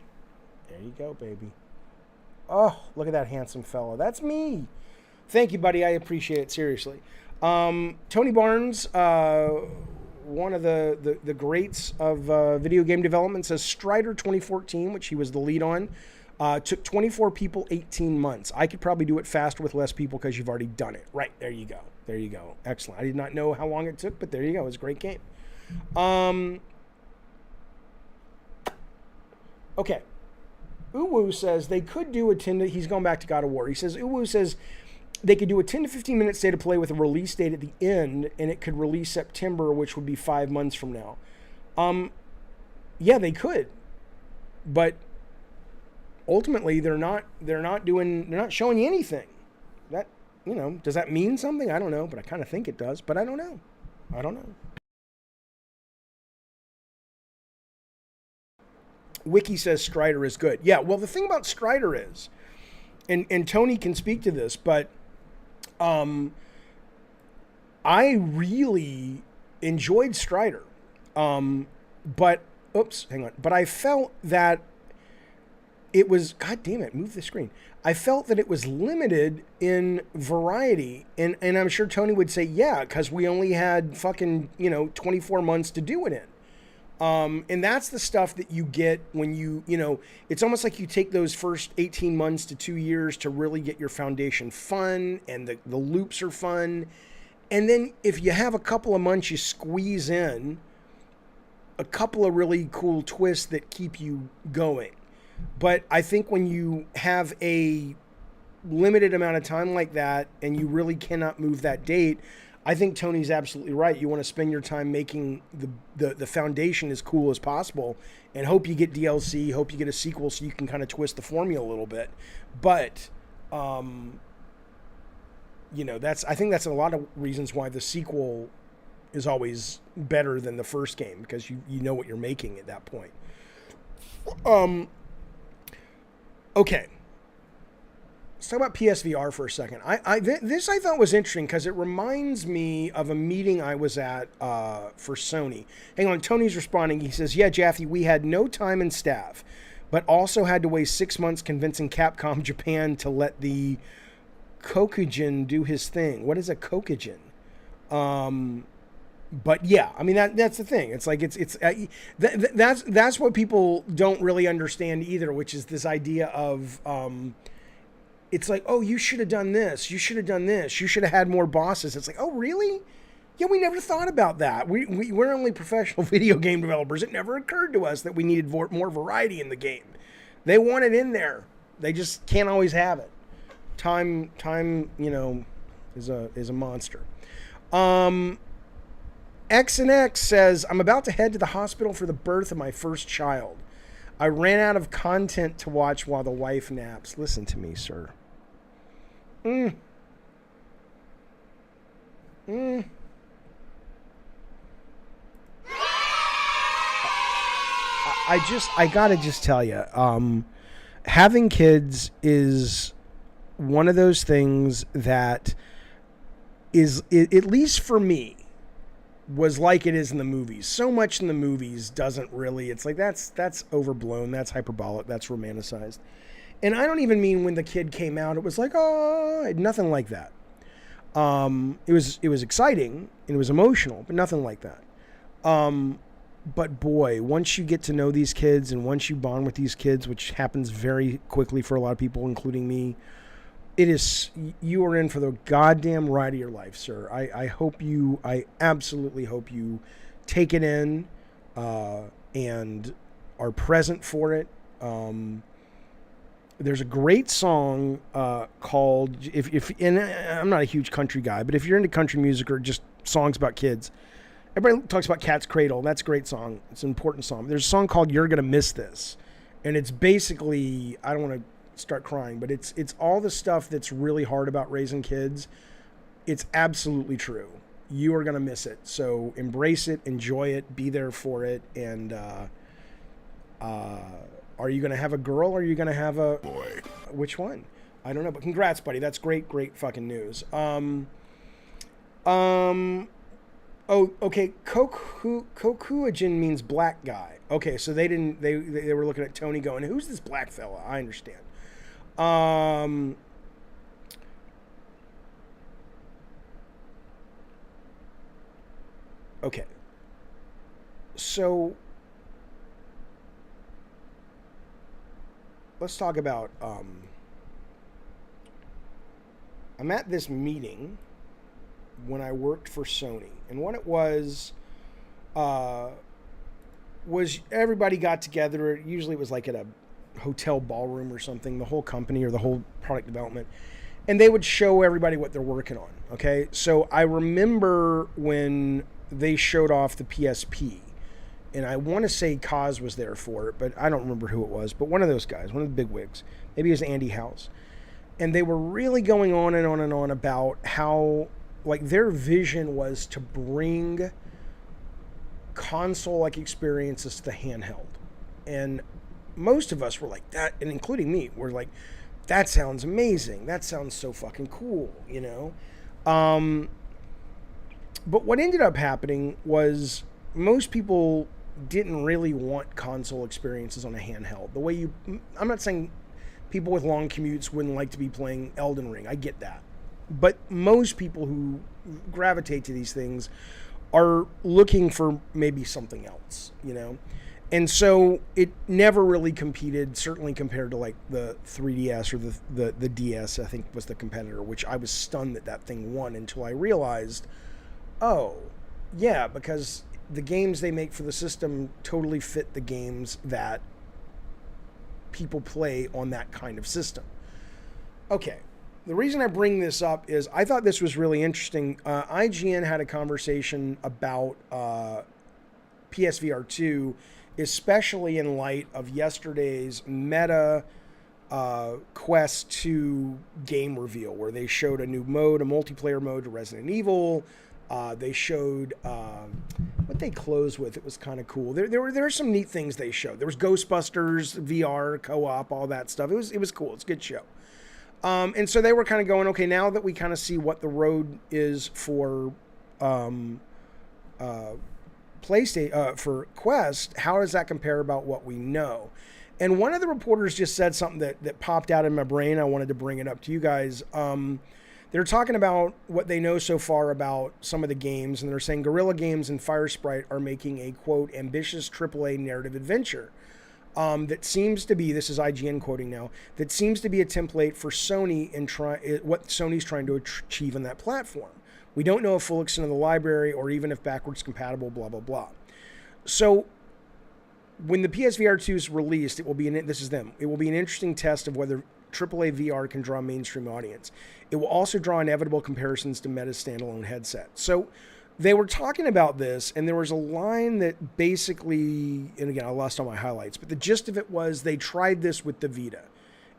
[SPEAKER 1] There you go, baby. Oh, look at that handsome fella. That's me. Thank you, buddy. I appreciate it. Seriously. Tony Barnes, one of the greats of video game development, says Strider 2014, which he was the lead on, took 24 people, 18 months. I could probably do it faster with less people because you've already done it. Right, there you go. There you go. Excellent. I did not know how long it took, but there you go. It was a great game. Okay. Uwu says they could do a 10 to... He's going back to God of War. He says, Uwu says they could do a 10 to 15 minute state of play with a release date at the end, and it could release September, which would be 5 months from now. Yeah, they could. But ultimately, they're not showing you anything. That, does that mean something? I don't know, but I kind of think it does, but I don't know. I don't know. Wiki says Strider is good. Yeah, well, the thing about Strider is, and Tony can speak to this, but I really enjoyed Strider. But I felt that it was, God damn it, move the screen. I felt that it was limited in variety. And I'm sure Tony would say, yeah, because we only had fucking, 24 months to do it in. And that's the stuff that you get when it's almost like you take those first 18 months to 2 years to really get your foundation fun, and the loops are fun. And then if you have a couple of months, you squeeze in a couple of really cool twists that keep you going. But I think when you have a limited amount of time like that and you really cannot move that date, I think Tony's absolutely right. You want to spend your time making the foundation as cool as possible and hope you get DLC, hope you get a sequel so you can kind of twist the formula a little bit. But, I think that's a lot of reasons why the sequel is always better than the first game, because you know what you're making at that point. Okay. Let's talk about PSVR for a second. This I thought was interesting because it reminds me of a meeting I was at for Sony. Hang on, Tony's responding. He says, yeah, Jaffe, we had no time and staff, but also had to waste 6 months convincing Capcom Japan to let the Kokujin do his thing. What is a Kokujin? But yeah, I mean, that's the thing. It's like, that's what people don't really understand either, which is this idea of, it's like, oh, you should have done this. You should have done this. You should have had more bosses. It's like, oh, really? Yeah, we never thought about that. We're only professional video game developers. It never occurred to us that we needed more variety in the game. They want it in there. They just can't always have it. Time, you know, is a monster. X and X says, I'm about to head to the hospital for the birth of my first child. I ran out of content to watch while the wife naps. Listen to me, sir. I gotta just tell you, having kids is one of those things that is, at least for me, was like it is in the movies. So much in the movies doesn't really, it's like, that's overblown, that's hyperbolic, that's romanticized. And I don't even mean when the kid came out, it was like, oh, nothing like that. It was exciting and it was emotional, but nothing like that. But boy, once you get to know these kids and once you bond with these kids, which happens very quickly for a lot of people, including me, you are in for the goddamn ride of your life, sir. I absolutely hope you take it in, and are present for it. There's a great song called, and I'm not a huge country guy, but if you're into country music or just songs about kids, everybody talks about Cat's Cradle. That's a great song. It's an important song. There's a song called You're Gonna Miss This. And it's basically, I don't want to start crying, but it's all the stuff that's really hard about raising kids. It's absolutely true. You are going to miss it. So embrace it, enjoy it, be there for it. And are you going to have a girl or are you going to have a boy? Which one? I don't know, but congrats, buddy. That's great fucking news. Oh, okay. Kokuajin means black guy. Okay, so they were looking at Tony going, who's this black fella? I understand. Okay. So let's talk about, I'm at this meeting when I worked for Sony, and what it was everybody got together. Usually it was like at a hotel ballroom or something, the whole company or the whole product development, and they would show everybody what they're working on. Okay, so I remember when they showed off the PSP, and I want to say Kaz was there for it, but I don't remember who it was, but one of those guys, one of the big wigs, maybe it was Andy House, and they were really going on and on and on about how, like, their vision was to bring console-like experiences to the handheld. And most of us were like that, and including me, were like, that sounds amazing. That sounds so fucking cool, you know? But what ended up happening was most people didn't really want console experiences on a handheld. I'm not saying people with long commutes wouldn't like to be playing Elden Ring. I get that. But most people who gravitate to these things are looking for maybe something else, you know? And so it never really competed, certainly compared to like the 3DS or the DS, I think was the competitor, which I was stunned that thing won until I realized, oh, yeah, because the games they make for the system totally fit the games that people play on that kind of system. Okay. The reason I bring this up is I thought this was really interesting. IGN had a conversation about PSVR 2, especially in light of yesterday's Meta Quest 2 game reveal, where they showed a new mode, a multiplayer mode to Resident Evil. They showed what they closed with. It was kind of cool. There were some neat things they showed. There was Ghostbusters, VR, co-op, all that stuff. It was cool. It's a good show. And so they were kind of going, okay, now that we kind of see what the road is for PlayStation, for Quest, how does that compare about what we know? And one of the reporters just said something that popped out in my brain. I wanted to bring it up to you guys. They're talking about what they know so far about some of the games, and they're saying Guerrilla Games and Firesprite are making a, quote, ambitious AAA narrative adventure that seems to be, this is IGN quoting now, that seems to be a template for Sony and what Sony's trying to achieve on that platform. We don't know a full extent of the library or even if backwards compatible, blah, blah, blah. So when the PSVR 2 is released, it will be it will be an interesting test of whether AAA VR can draw a mainstream audience. It will also draw inevitable comparisons to Meta's standalone headset. So they were talking about this, and there was a line that basically, and again, I lost all my highlights, but the gist of it was they tried this with the Vita.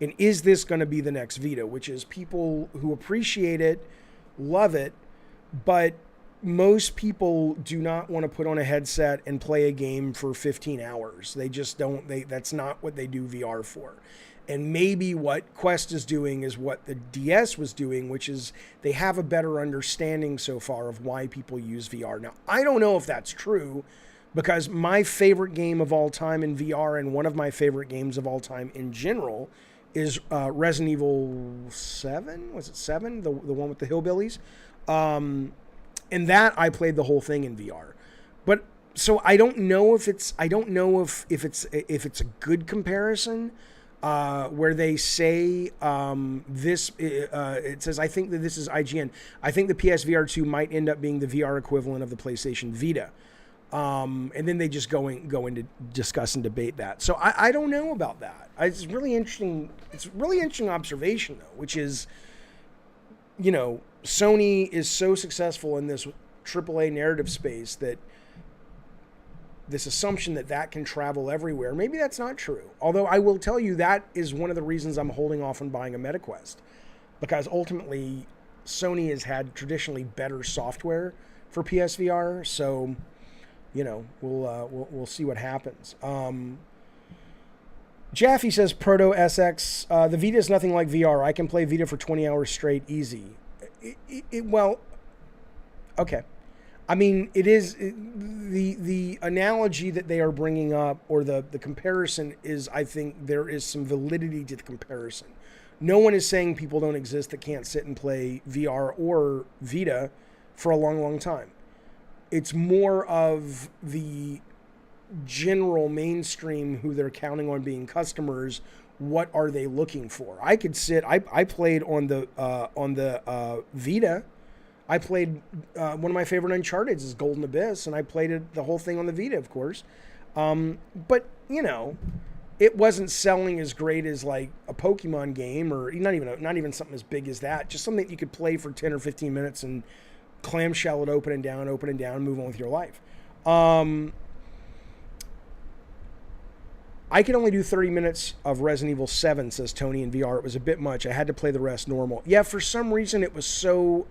[SPEAKER 1] And is this going to be the next Vita? Which is people who appreciate it, love it, but most people do not want to put on a headset and play a game for 15 hours. They just don't. That's not what they do VR for. And maybe what Quest is doing is what the DS was doing, which is they have a better understanding so far of why people use VR. Now, I don't know if that's true, because my favorite game of all time in VR and one of my favorite games of all time in general is Resident Evil 7. Was it 7? The one with the hillbillies? And that I played the whole thing in VR. But so I don't know if it's a good comparison. Where they say it says, I think that this is IGN. I think the PSVR 2 might end up being the VR equivalent of the PlayStation Vita. And then they just go into discuss and debate that. So I don't know about that. It's really interesting. It's a really interesting observation, though, which is, Sony is so successful in this AAA narrative space that this assumption that can travel everywhere, maybe that's not true. Although I will tell you that is one of the reasons I'm holding off on buying a MetaQuest, because ultimately Sony has had traditionally better software for PSVR. So, we'll see what happens. Jaffe says Proto SX, the Vita is nothing like VR. I can play Vita for 20 hours straight, easy. Well, okay. I mean, it is the analogy that they are bringing up, or the comparison is, I think there is some validity to the comparison. No one is saying people don't exist that can't sit and play VR or Vita for a long, long time. It's more of the general mainstream who they're counting on being customers. What are they looking for? I could sit. I played on the Vita. I played one of my favorite Uncharted is Golden Abyss, and I played the whole thing on the Vita, of course. But it wasn't selling as great as like a Pokemon game, or not even something as big as that. Just something that you could play for 10 or 15 minutes and clamshell it open and down, move on with your life. I could only do 30 minutes of Resident Evil 7, says Tony, in VR. It was a bit much. I had to play the rest normal. Yeah, for some reason it was so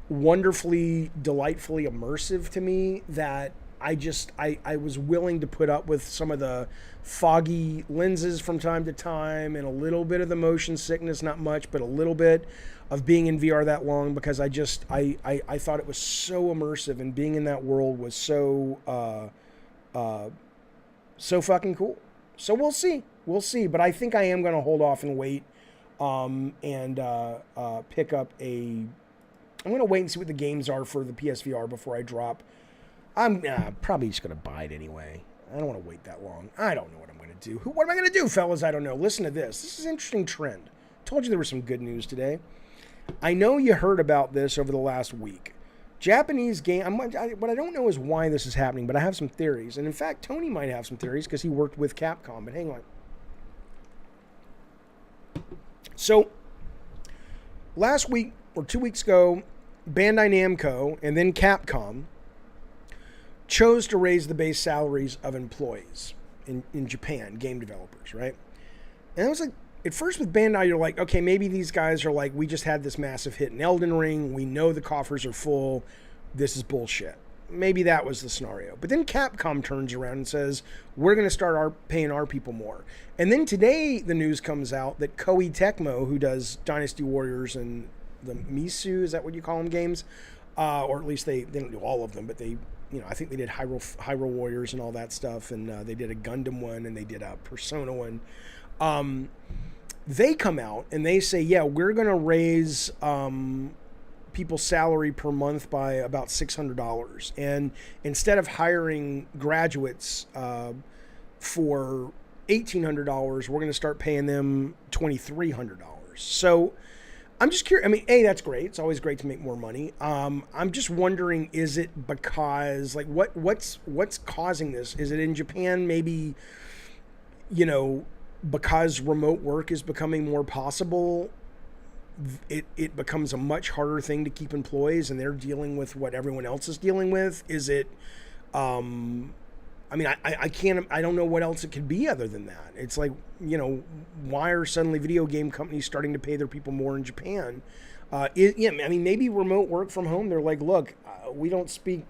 [SPEAKER 1] wonderfully, delightfully immersive to me that I was willing to put up with some of the foggy lenses from time to time and a little bit of the motion sickness, not much, but a little bit of being in VR that long, because I thought it was so immersive, and being in that world was so fucking cool. So we'll see. But I think I am going to hold off and wait and pick up I'm going to wait and see what the games are for the PSVR before I drop. I'm probably just going to buy it anyway. I don't want to wait that long. I don't know what I'm going to do. What am I going to do, fellas? I don't know. Listen to this. This is an interesting trend. Told you there was some good news today. I know you heard about this over the last week. Japanese game. What I don't know is why this is happening, but I have some theories. And in fact, Tony might have some theories because he worked with Capcom. But hang on. So, last week or 2 weeks ago, Bandai Namco and then Capcom chose to raise the base salaries of employees in Japan, game developers, right? And it was like, at first with Bandai, you're like, okay, maybe these guys are like, we just had this massive hit in Elden Ring. We know the coffers are full. This is bullshit. maybe that was the scenario. But then Capcom turns around and says, we're going to start paying our people more. And then today the news comes out that Koei Tecmo, who does Dynasty Warriors and the Misu, is that what you call them, games? Or at least they don't do all of them, but they, I think they did Hyrule Warriors and all that stuff. And they did a Gundam one and they did a Persona one. They come out and they say, yeah, we're going to raise people's salary per month by about $600. And instead of hiring graduates for $1,800, we're going to start paying them $2,300. So I'm just curious. I mean, that's great. It's always great to make more money. I'm just wondering, is it because, like, what's causing this? Is it in Japan maybe, because remote work is becoming more possible, it becomes a much harder thing to keep employees and they're dealing with what everyone else is dealing with? Is it, I don't know what else it could be other than that. It's like, why are suddenly video game companies starting to pay their people more in Japan? Maybe remote work from home, they're like, look, we don't speak,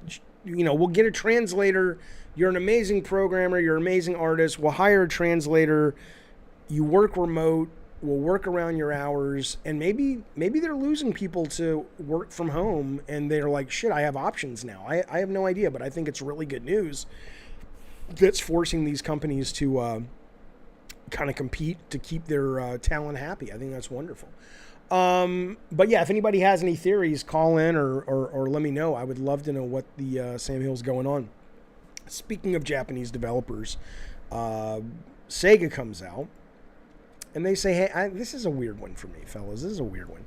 [SPEAKER 1] we'll get a translator. You're an amazing programmer. You're an amazing artist. We'll hire a translator. You work remote. We'll work around your hours. And maybe they're losing people to work from home and they're like, shit, I have options now. I have no idea, but I think it's really good news that's forcing these companies to kind of compete to keep their talent happy. I think that's wonderful. But yeah, if anybody has any theories, call in or let me know. I would love to know what the Sam Hill's going on. Speaking of Japanese developers, SEGA comes out and they say, hey, this is a weird one for me, fellas. This is a weird one.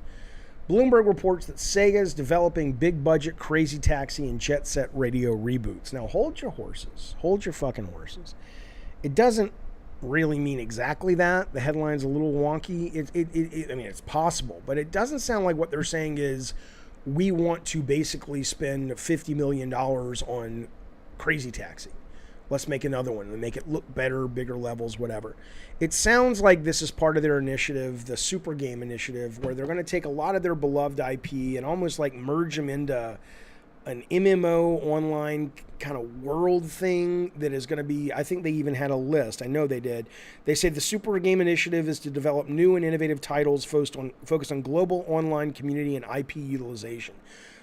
[SPEAKER 1] Bloomberg reports that SEGA is developing big budget Crazy Taxi and Jet Set Radio reboots. Now, hold your horses. Hold your fucking horses. It doesn't really mean exactly that. The headline's a little wonky. It's possible, but it doesn't sound like what they're saying is we want to basically spend $50 million on Crazy Taxi. Let's make another one and make it look better, bigger levels, whatever. It sounds like this is part of their initiative, the Super Game initiative, where they're going to take a lot of their beloved IP and almost like merge them into an MMO online kind of world thing that is going to be, I think they even had a list. I know they did. They said the Super Game initiative is to develop new and innovative titles focused on global online community and IP utilization.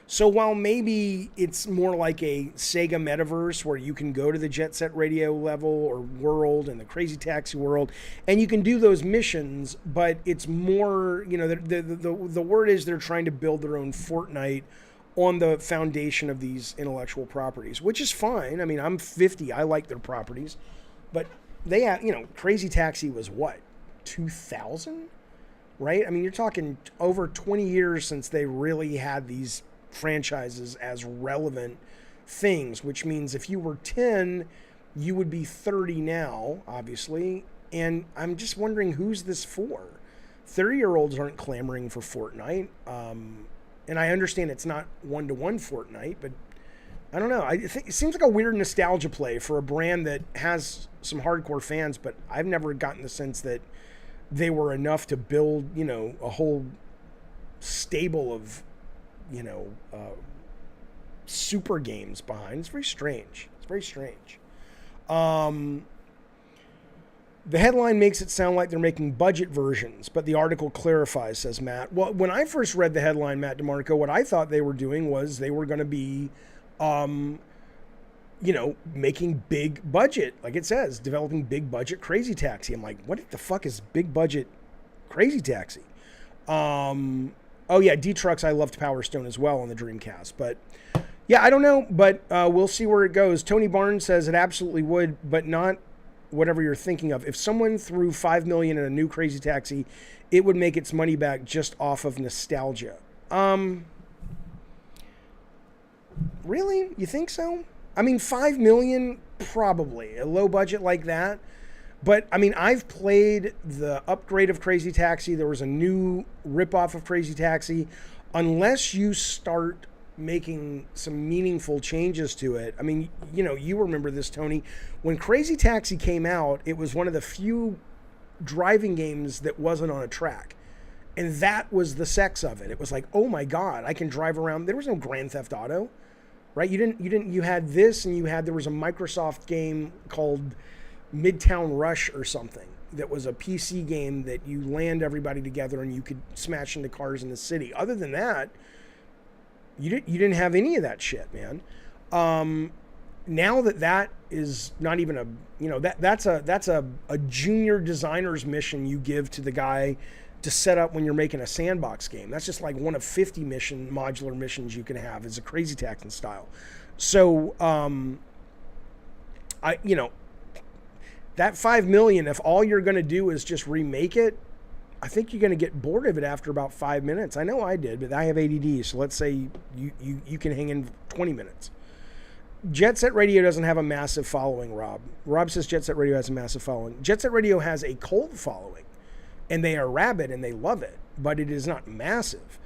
[SPEAKER 1] So while maybe it's more like a Sega metaverse where you can go to the Jet Set Radio level or world and the Crazy Taxi world and you can do those missions, but it's more, the word is they're trying to build their own Fortnite on the foundation of these intellectual properties, which is fine. I mean, I'm 50. I like their properties, but they have, Crazy Taxi was what, 2000, right? I mean, you're talking over 20 years since they really had these franchises as relevant things, which means if you were 10, you would be 30 now, obviously. And I'm just wondering, who's this for? 30-year-olds aren't clamoring for Fortnite. And I understand it's not one-to-one Fortnite, but I don't know. It seems like a weird nostalgia play for a brand that has some hardcore fans, but I've never gotten the sense that they were enough to build, a whole stable of super games behind. It's very strange. The headline makes it sound like they're making budget versions, but the article clarifies, says Matt. Well, when I first read the headline, Matt DeMarco, what I thought they were doing was they were going to be, making big budget, like it says, developing big budget Crazy Taxi. I'm like, what the fuck is big budget Crazy Taxi? Oh yeah, D-Trucks, I loved Power Stone as well on the Dreamcast. But yeah, I don't know, but we'll see where it goes. Tony Barnes says it absolutely would, but not whatever you're thinking of. If someone threw $5 million in a new Crazy Taxi, it would make its money back just off of nostalgia. Really? You think so? I mean, $5 million, probably. A low budget like that. But, I mean, I've played the upgrade of Crazy Taxi. There was a new ripoff of Crazy Taxi. Unless you start making some meaningful changes to it. I mean, you remember this, Tony. When Crazy Taxi came out, it was one of the few driving games that wasn't on a track. And that was the sex of it. It was like, oh my God, I can drive around. There was no Grand Theft Auto. right? You had this, and there was a Microsoft game called Midtown Rush or something that was a PC game that you land everybody together and you could smash into cars in the city. Other than that, you didn't have any of that shit, man. Now that is not even a, that's a junior designer's mission you give to the guy to set up when you're making a sandbox game. That's just like one of 50 modular missions you can have as a Crazy Taxi style. So, that $5 million, if all you're going to do is just remake it, I think you're going to get bored of it after about 5 minutes. I know I did, but I have ADD, so let's say you can hang in 20 minutes. Jet Set Radio doesn't have a massive following, Rob. Rob says Jet Set Radio has a massive following. Jet Set Radio has a cult following, and they are rabid and they love it, but it is not massive.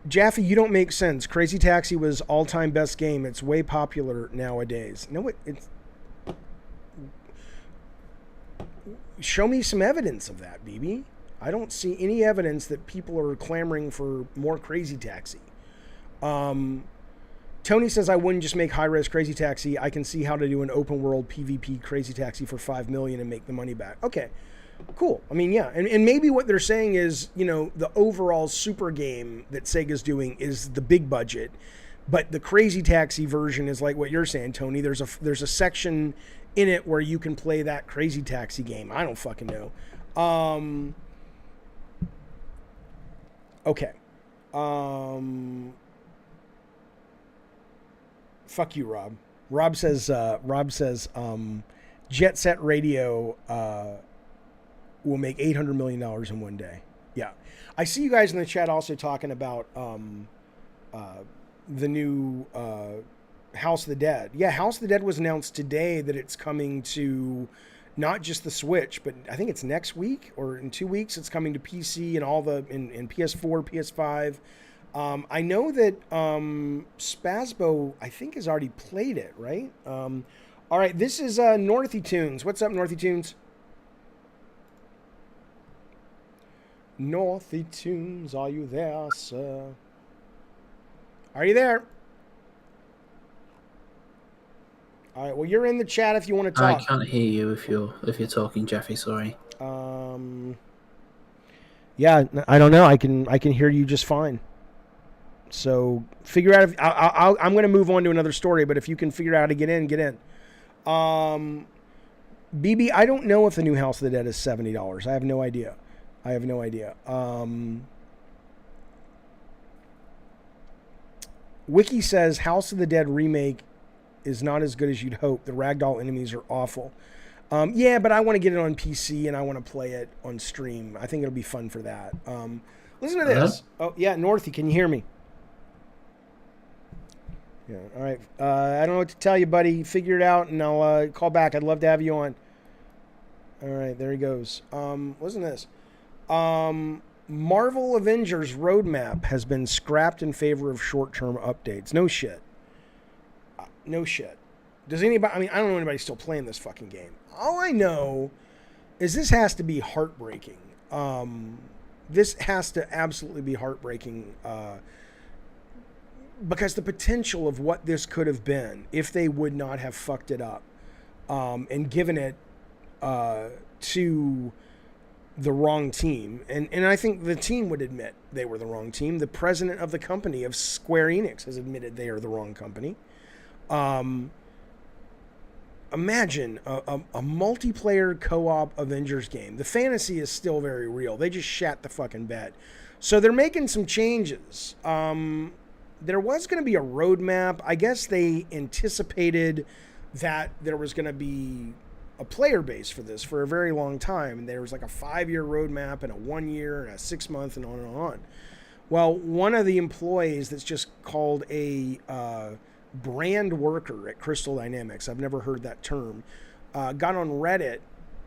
[SPEAKER 1] Jaffe, you don't make sense. Crazy Taxi was all-time best game. It's way popular nowadays. No, it's... Show me some evidence of that, BB. I don't see any evidence that people are clamoring for more Crazy Taxi. Tony says, I wouldn't just make high-res Crazy Taxi. I can see how to do an open-world PvP Crazy Taxi for $5 million and make the money back. Okay, cool. I mean, yeah. And maybe what they're saying is, the overall super game that Sega's doing is the big budget. But the Crazy Taxi version is like what you're saying, Tony. There's a section in it where you can play that Crazy Taxi game. I don't fucking know. Okay. Fuck you, Rob. Rob says, Jet Set Radio will make $800 million in one day. Yeah. I see you guys in the chat also talking about the new House of the Dead. Yeah, House of the Dead was announced today that it's coming to not just the Switch, but I think it's next week or in 2 weeks. It's coming to PC and all in PS4, PS5. I know that Spazbo, I think, has already played it, right? All right, this is Northy Tunes. What's up, Northy Tunes? Northy Tunes, are you there, sir? Are you there? All right, well, you're in the chat if you want to talk.
[SPEAKER 4] I can't hear you if you're talking, Jeffy, sorry.
[SPEAKER 1] Yeah, I don't know. I can hear you just fine. So figure out if I'm going to move on to another story, but if you can figure out how to get in, get in. BB, I don't know if the new House of the Dead is $70. I have no idea. Wiki says House of the Dead remake is not as good as you'd hope. The ragdoll enemies are awful. Yeah, but I want to get it on PC and I want to play it on stream. I think it'll be fun for that. Listen to this. Oh, yeah, Northy, can you hear me? Yeah, all right. I don't know what to tell you, buddy. Figure it out, and I'll call back. I'd love to have you on. All right, there he goes. Listen to this. Marvel Avengers roadmap has been scrapped in favor of short-term updates. No shit. No shit. Does anybody... I mean, I don't know anybody still playing this fucking game. All I know is this has to be heartbreaking. This has to absolutely be heartbreaking, because the potential of what this could have been if they would not have fucked it up and given it to the wrong team. And I think the team would admit they were the wrong team. The president of the company of Square Enix has admitted they are the wrong company. Imagine a multiplayer co-op Avengers game. The fantasy is still very real. They just shat the fucking bed. So they're making some changes. There was going to be a roadmap. I guess they anticipated that there was going to be a player base for this for a very long time. And there was like a 5-year roadmap and a 1 year and a 6 month and on and on. Well, one of the employees that's just called a brand worker at Crystal Dynamics, I've never heard that term, got on Reddit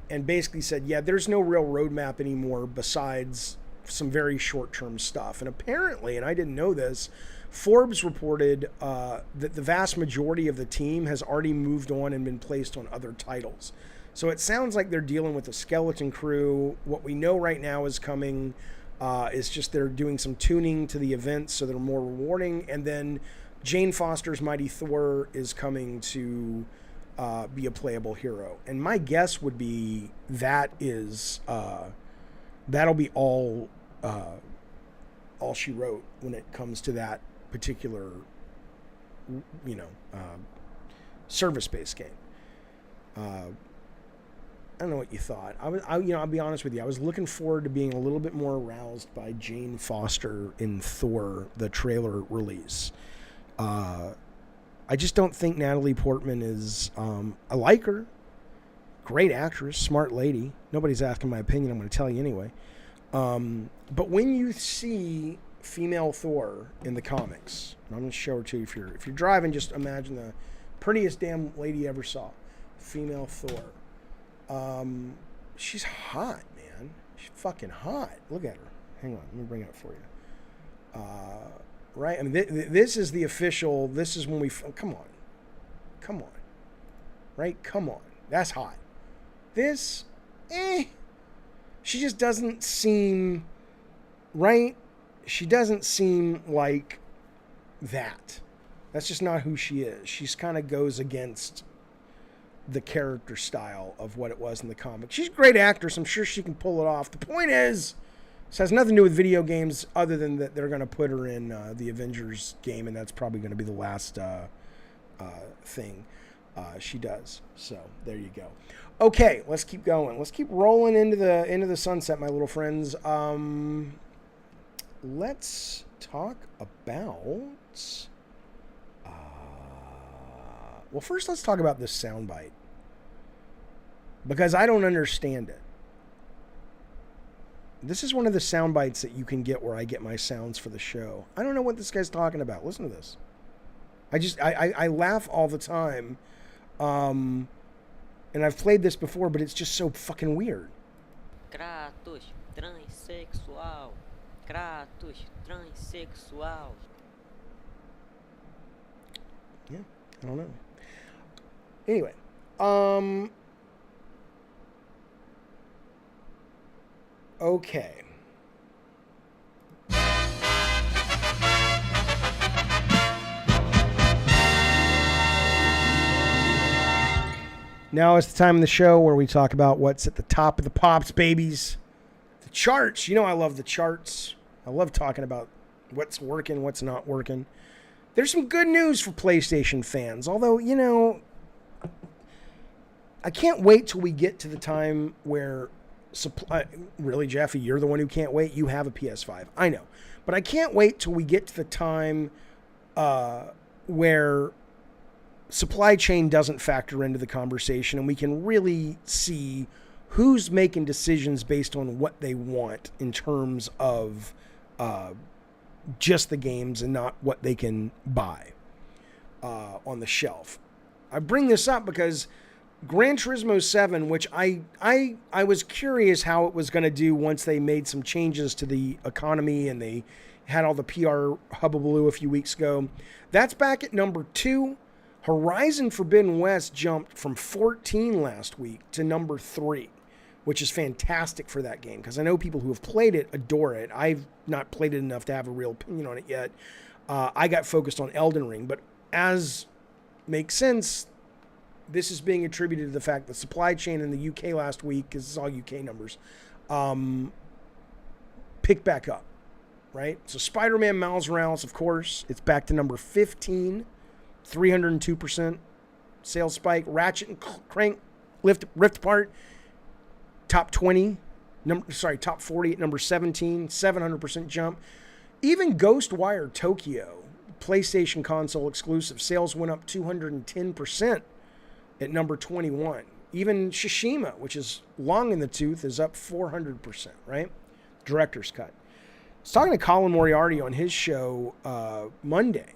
[SPEAKER 1] and basically said, yeah, there's no real roadmap anymore besides some very short-term stuff. And apparently, and I didn't know this, Forbes reported that the vast majority of the team has already moved on and been placed on other titles. So it sounds like they're dealing with a skeleton crew. What we know right now is coming It's just they're doing some tuning to the events so they're more rewarding. And then Jane Foster's Mighty Thor is coming to be a playable hero. And my guess would be that is that'll be all she wrote when it comes to that particular, service-based game. I don't know what you thought. I'll be honest with you. I was looking forward to being a little bit more aroused by Jane Foster in Thor, the trailer release. I just don't think Natalie Portman is. I like her. Great actress, smart lady. Nobody's asking my opinion. I'm going to tell you anyway. But when you see female Thor in the comics, and I'm going to show her to you. If you're driving, just imagine the prettiest damn lady you ever saw. Female Thor. She's hot, man. She's fucking hot. Look at her. Hang on, let me bring it up for you. Right? I mean, this is the official. This is when we. Come on. Right? Come on. That's hot. This, she just doesn't seem. Right? She doesn't seem like that. That's just not who she is. She's kind of goes against the character style of what it was in the comic. She's a great actress. I'm sure she can pull it off. The point is, this has nothing to do with video games other than that they're going to put her in the Avengers game, and that's probably going to be the last thing she does. So there you go. Okay, let's keep going. Let's keep rolling into the sunset, my little friends. Let's talk about. Well, first let's talk about this soundbite. Because I don't understand it. This is one of the sound bites that you can get where I get my sounds for the show. I don't know what this guy's talking about. Listen to this. I laugh all the time. And I've played this before, but it's just so fucking weird.
[SPEAKER 5] Kratos, transexual. Kratos, transexual.
[SPEAKER 1] Yeah, I don't know. Anyway, okay. Now it's the time of the show where we talk about what's at the top of the pops, babies. The charts. You know I love the charts. I love talking about what's working, what's not working. There's some good news for PlayStation fans. Although, I can't wait till we get to the time where really, Jeffy, you're the one who can't wait. You have a PS5. I know. But I can't wait till we get to the time where supply chain doesn't factor into the conversation and we can really see who's making decisions based on what they want in terms of just the games and not what they can buy on the shelf. I bring this up because Gran Turismo 7, which I was curious how it was going to do once they made some changes to the economy and they had all the PR hubbubaloo a few weeks ago. That's back at number 2. Horizon Forbidden West jumped from 14 last week to number 3, which is fantastic for that game because I know people who have played it adore it. I've not played it enough to have a real opinion on it yet. I got focused on Elden Ring, but as makes sense, this is being attributed to the fact that supply chain in the UK last week, because it's all UK numbers, picked back up, right? So Spider-Man Miles Morales, of course, it's back to number 15, 302% sales spike. Ratchet and Clank Rift Apart, top 40 at number 17, 700% jump. Even Ghostwire Tokyo, PlayStation console exclusive, sales went up 210% at number 21. Even Tsushima, which is long in the tooth, is up 400%, right? Director's cut. I was talking to Colin Moriarty on his show Monday,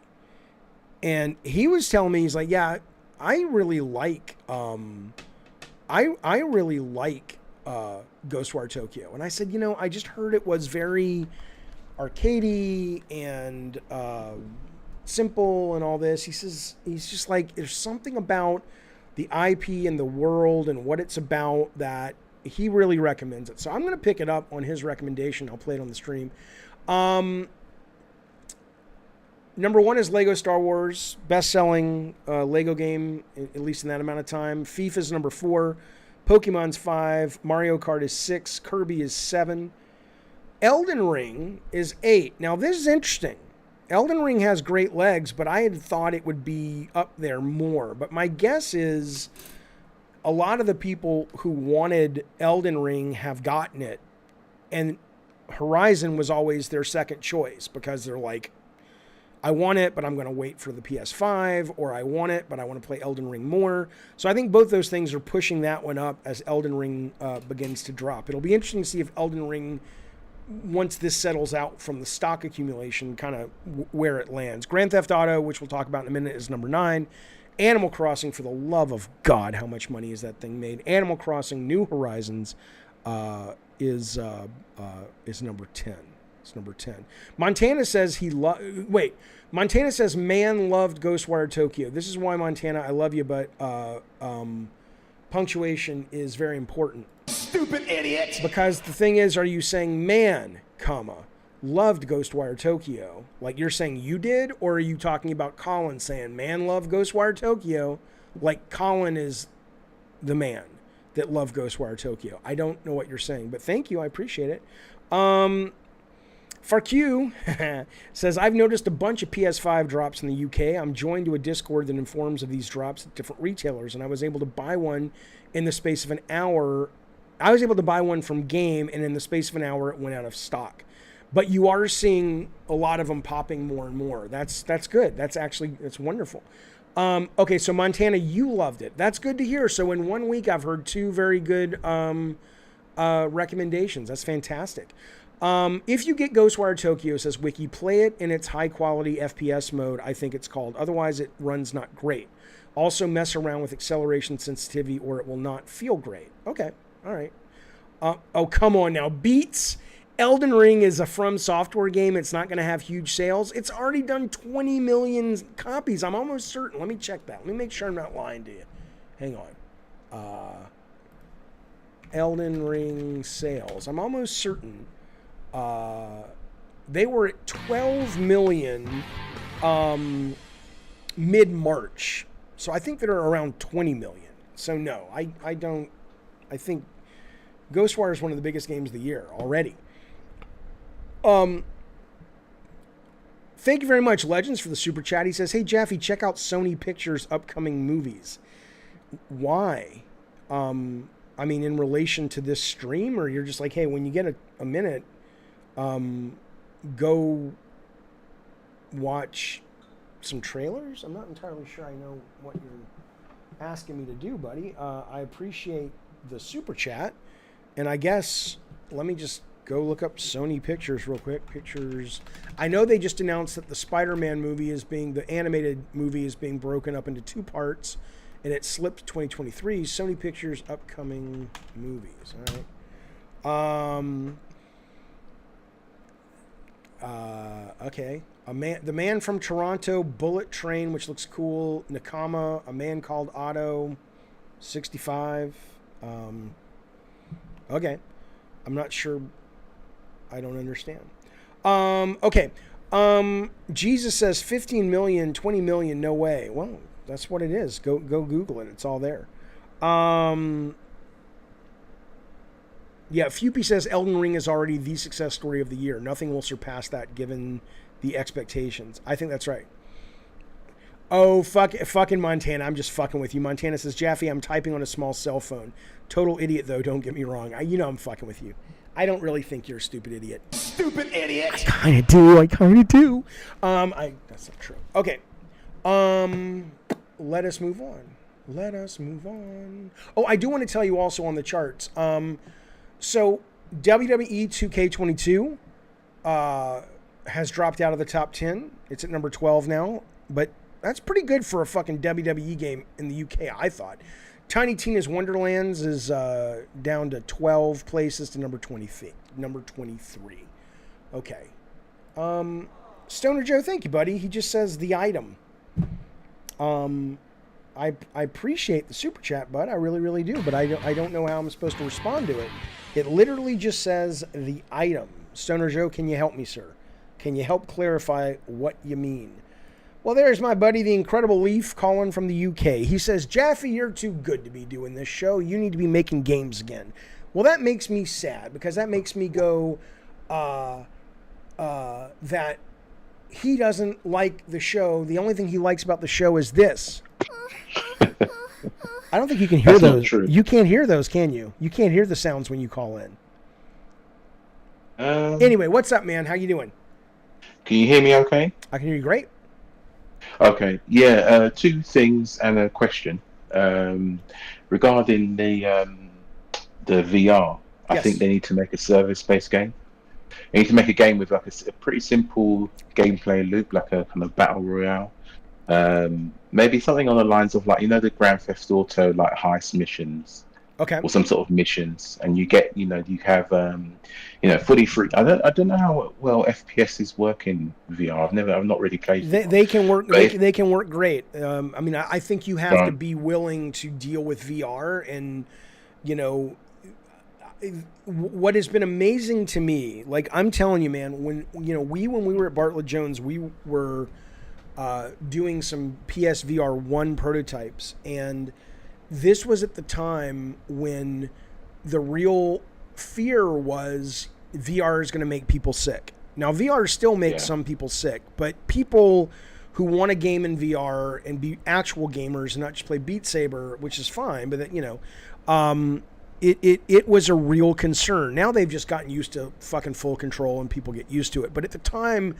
[SPEAKER 1] and he was telling me, he's like, yeah, I really like Ghostwire Tokyo. And I said, I just heard it was very arcadey and simple and all this. He says, he's just like, there's something about the IP and the world and what it's about that he really recommends it. So I'm going to pick it up on his recommendation. I'll play it on the stream. Number 1 is Lego Star Wars, best-selling Lego game, at least in that amount of time. FIFA's number 4. Pokemon's 5. Mario Kart is 6. Kirby is 7. Elden Ring is 8. Now, this is interesting. Elden Ring has great legs, but I had thought it would be up there more. But my guess is a lot of the people who wanted Elden Ring have gotten it. And Horizon was always their second choice because they're like, I want it, but I'm going to wait for the PS5, or I want it, but I want to play Elden Ring more. So I think both those things are pushing that one up as Elden Ring begins to drop. It'll be interesting to see if Elden Ring, once this settles out from the stock accumulation, kind of where it lands. Grand Theft Auto, which we'll talk about in a minute, is number 9. Animal Crossing, for the love of God, how much money has that thing made? Animal Crossing New Horizons is number 10. It's number 10. Montana says Montana says man loved Ghostwire Tokyo. This is why, Montana, I love you, but punctuation is very important.
[SPEAKER 6] Stupid idiot.
[SPEAKER 1] Because the thing is, are you saying man, comma, loved Ghostwire Tokyo, like you're saying you did, or are you talking about Colin saying man loved Ghostwire Tokyo, like Colin is the man that loved Ghostwire Tokyo? I don't know what you're saying, but thank you, I appreciate it. Farq says, I've noticed a bunch of PS5 drops in the UK. I'm joined to a Discord that informs of these drops at different retailers, and I was able to buy one in the space of an hour. I was able to buy one from Game, and in the space of an hour, it went out of stock. But you are seeing a lot of them popping more and more. That's good. That's wonderful. Okay, so Montana, you loved it. That's good to hear. So in 1 week, I've heard 2 very good recommendations. That's fantastic. If you get Ghostwire Tokyo, says Wiki, play it in its high-quality FPS mode, I think it's called. Otherwise, it runs not great. Also, mess around with acceleration sensitivity or it will not feel great. Okay, all right. Oh, come on now. Beats. Elden Ring is a From Software game. It's not going to have huge sales. It's already done 20 million copies. I'm almost certain. Let me check that. Let me make sure I'm not lying to you. Hang on. Elden Ring sales. I'm almost certain. They were at 12 million mid-March. So I think they're around 20 million. So no, I think Ghostwire is one of the biggest games of the year already. Thank you very much, Legends, for the super chat. He says, hey, Jaffe, check out Sony Pictures' upcoming movies. Why? I mean, in relation to this stream, or you're just like, hey, when you get a minute, go watch some trailers? I'm not entirely sure I know what you're asking me to do, buddy. I appreciate the super chat. And I guess, let me just go look up Sony Pictures real quick. Pictures. I know they just announced that the Spider-Man movie the animated movie is being broken up into 2 parts, and it slipped to 2023. Sony Pictures upcoming movies. All right. Okay. The Man from Toronto, Bullet Train, which looks cool. Nakama, A Man Called Otto, 65. Okay. I'm not sure. I don't understand. Okay. Jesus says 15 million, 20 million, no way. Well, that's what it is. Go Google it. It's all there. Yeah, Fupy says Elden Ring is already the success story of the year. Nothing will surpass that given the expectations. I think that's right. Oh, fucking Montana. I'm just fucking with you. Montana says, Jaffe, I'm typing on a small cell phone. Total idiot, though. Don't get me wrong. You know I'm fucking with you. I don't really think you're a stupid idiot.
[SPEAKER 6] Stupid idiot.
[SPEAKER 1] I kind of do. That's not true. Okay. Let us move on. Oh, I do want to tell you also on the charts. So WWE 2K22 has dropped out of the top 10. It's at number 12 now, but that's pretty good for a fucking WWE game in the UK, I thought. Tiny Tina's Wonderlands is down to 12 places to number 23. Okay. Stoner Joe, thank you, buddy. He just says the item. I appreciate the super chat, bud. I really do, but I don't know how I'm supposed to respond to it. It literally just says the item. Stoner Joe, can you help me, sir? Can you help clarify what you mean? Well, there's my buddy, the Incredible Leaf, calling from the UK. He says, Jaffe, you're too good to be doing this show. You need to be making games again. Well, that makes me sad, because that makes me go that he doesn't like the show. The only thing he likes about the show is this. I don't think you can hear those. You can't hear those, can you? You can't hear the sounds when you call in. Anyway, what's up, man? How you doing?
[SPEAKER 7] Can you hear me okay?
[SPEAKER 1] I can hear you great.
[SPEAKER 7] Okay. Yeah, two things and a question. Regarding the VR, I think they need to make a service-based game. They need to make a game with like a pretty simple gameplay loop, like a kind of battle royale. Maybe something on the lines of, like, you know, the Grand Theft Auto like heist missions, or some sort of missions, and you get, you have fully free. I don't know how well FPSs work in VR. I've not really played.
[SPEAKER 1] They can work. They can work great. I mean, I think you have to be willing to deal with VR, and what has been amazing to me, like, I'm telling you, man, when we were at Bartlett Jones, we were doing some PSVR 1 prototypes, and this was at the time when the real fear was VR is going to make people sick. Now, VR still makes some people sick, but people who want to game in VR and be actual gamers and not just play Beat Saber, which is fine, but that, it was a real concern. Now they've just gotten used to fucking full control and people get used to it. But at the time,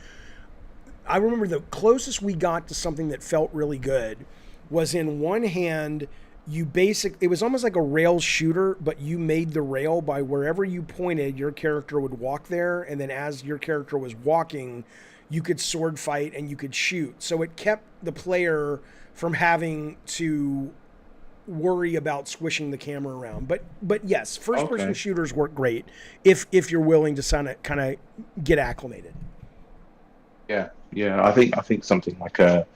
[SPEAKER 1] I remember the closest we got to something that felt really good was, in one hand, it was almost like a rail shooter, but you made the rail by wherever you pointed, your character would walk there. And then as your character was walking, you could sword fight and you could shoot. So it kept the player from having to worry about squishing the camera around. But yes, first person shooters work great if you're willing to kind of get acclimated.
[SPEAKER 7] Yeah, I think something like quite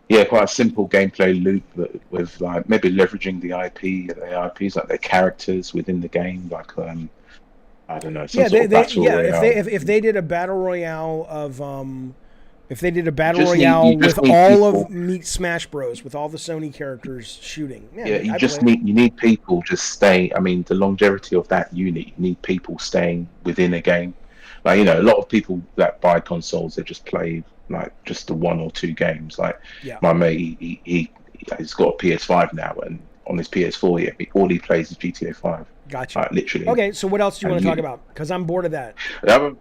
[SPEAKER 7] a simple gameplay loop, but with like maybe leveraging the IPs, like their characters within the game, like I don't know, some sort of battle royale.
[SPEAKER 1] If they did a battle royale of with all of Meet Smash Bros, with all the Sony characters shooting.
[SPEAKER 7] You need people just staying. I mean, the longevity of that unit, you need people staying within a game. Like, a lot of people that buy consoles, they just play like just the 1 or 2 games. Like my mate, he's got a PS5 now, and on his PS4, all he plays is GTA5.
[SPEAKER 1] Gotcha.
[SPEAKER 7] Like, literally.
[SPEAKER 1] Okay, so what else do you want to talk about? Because I'm bored of that.
[SPEAKER 7] The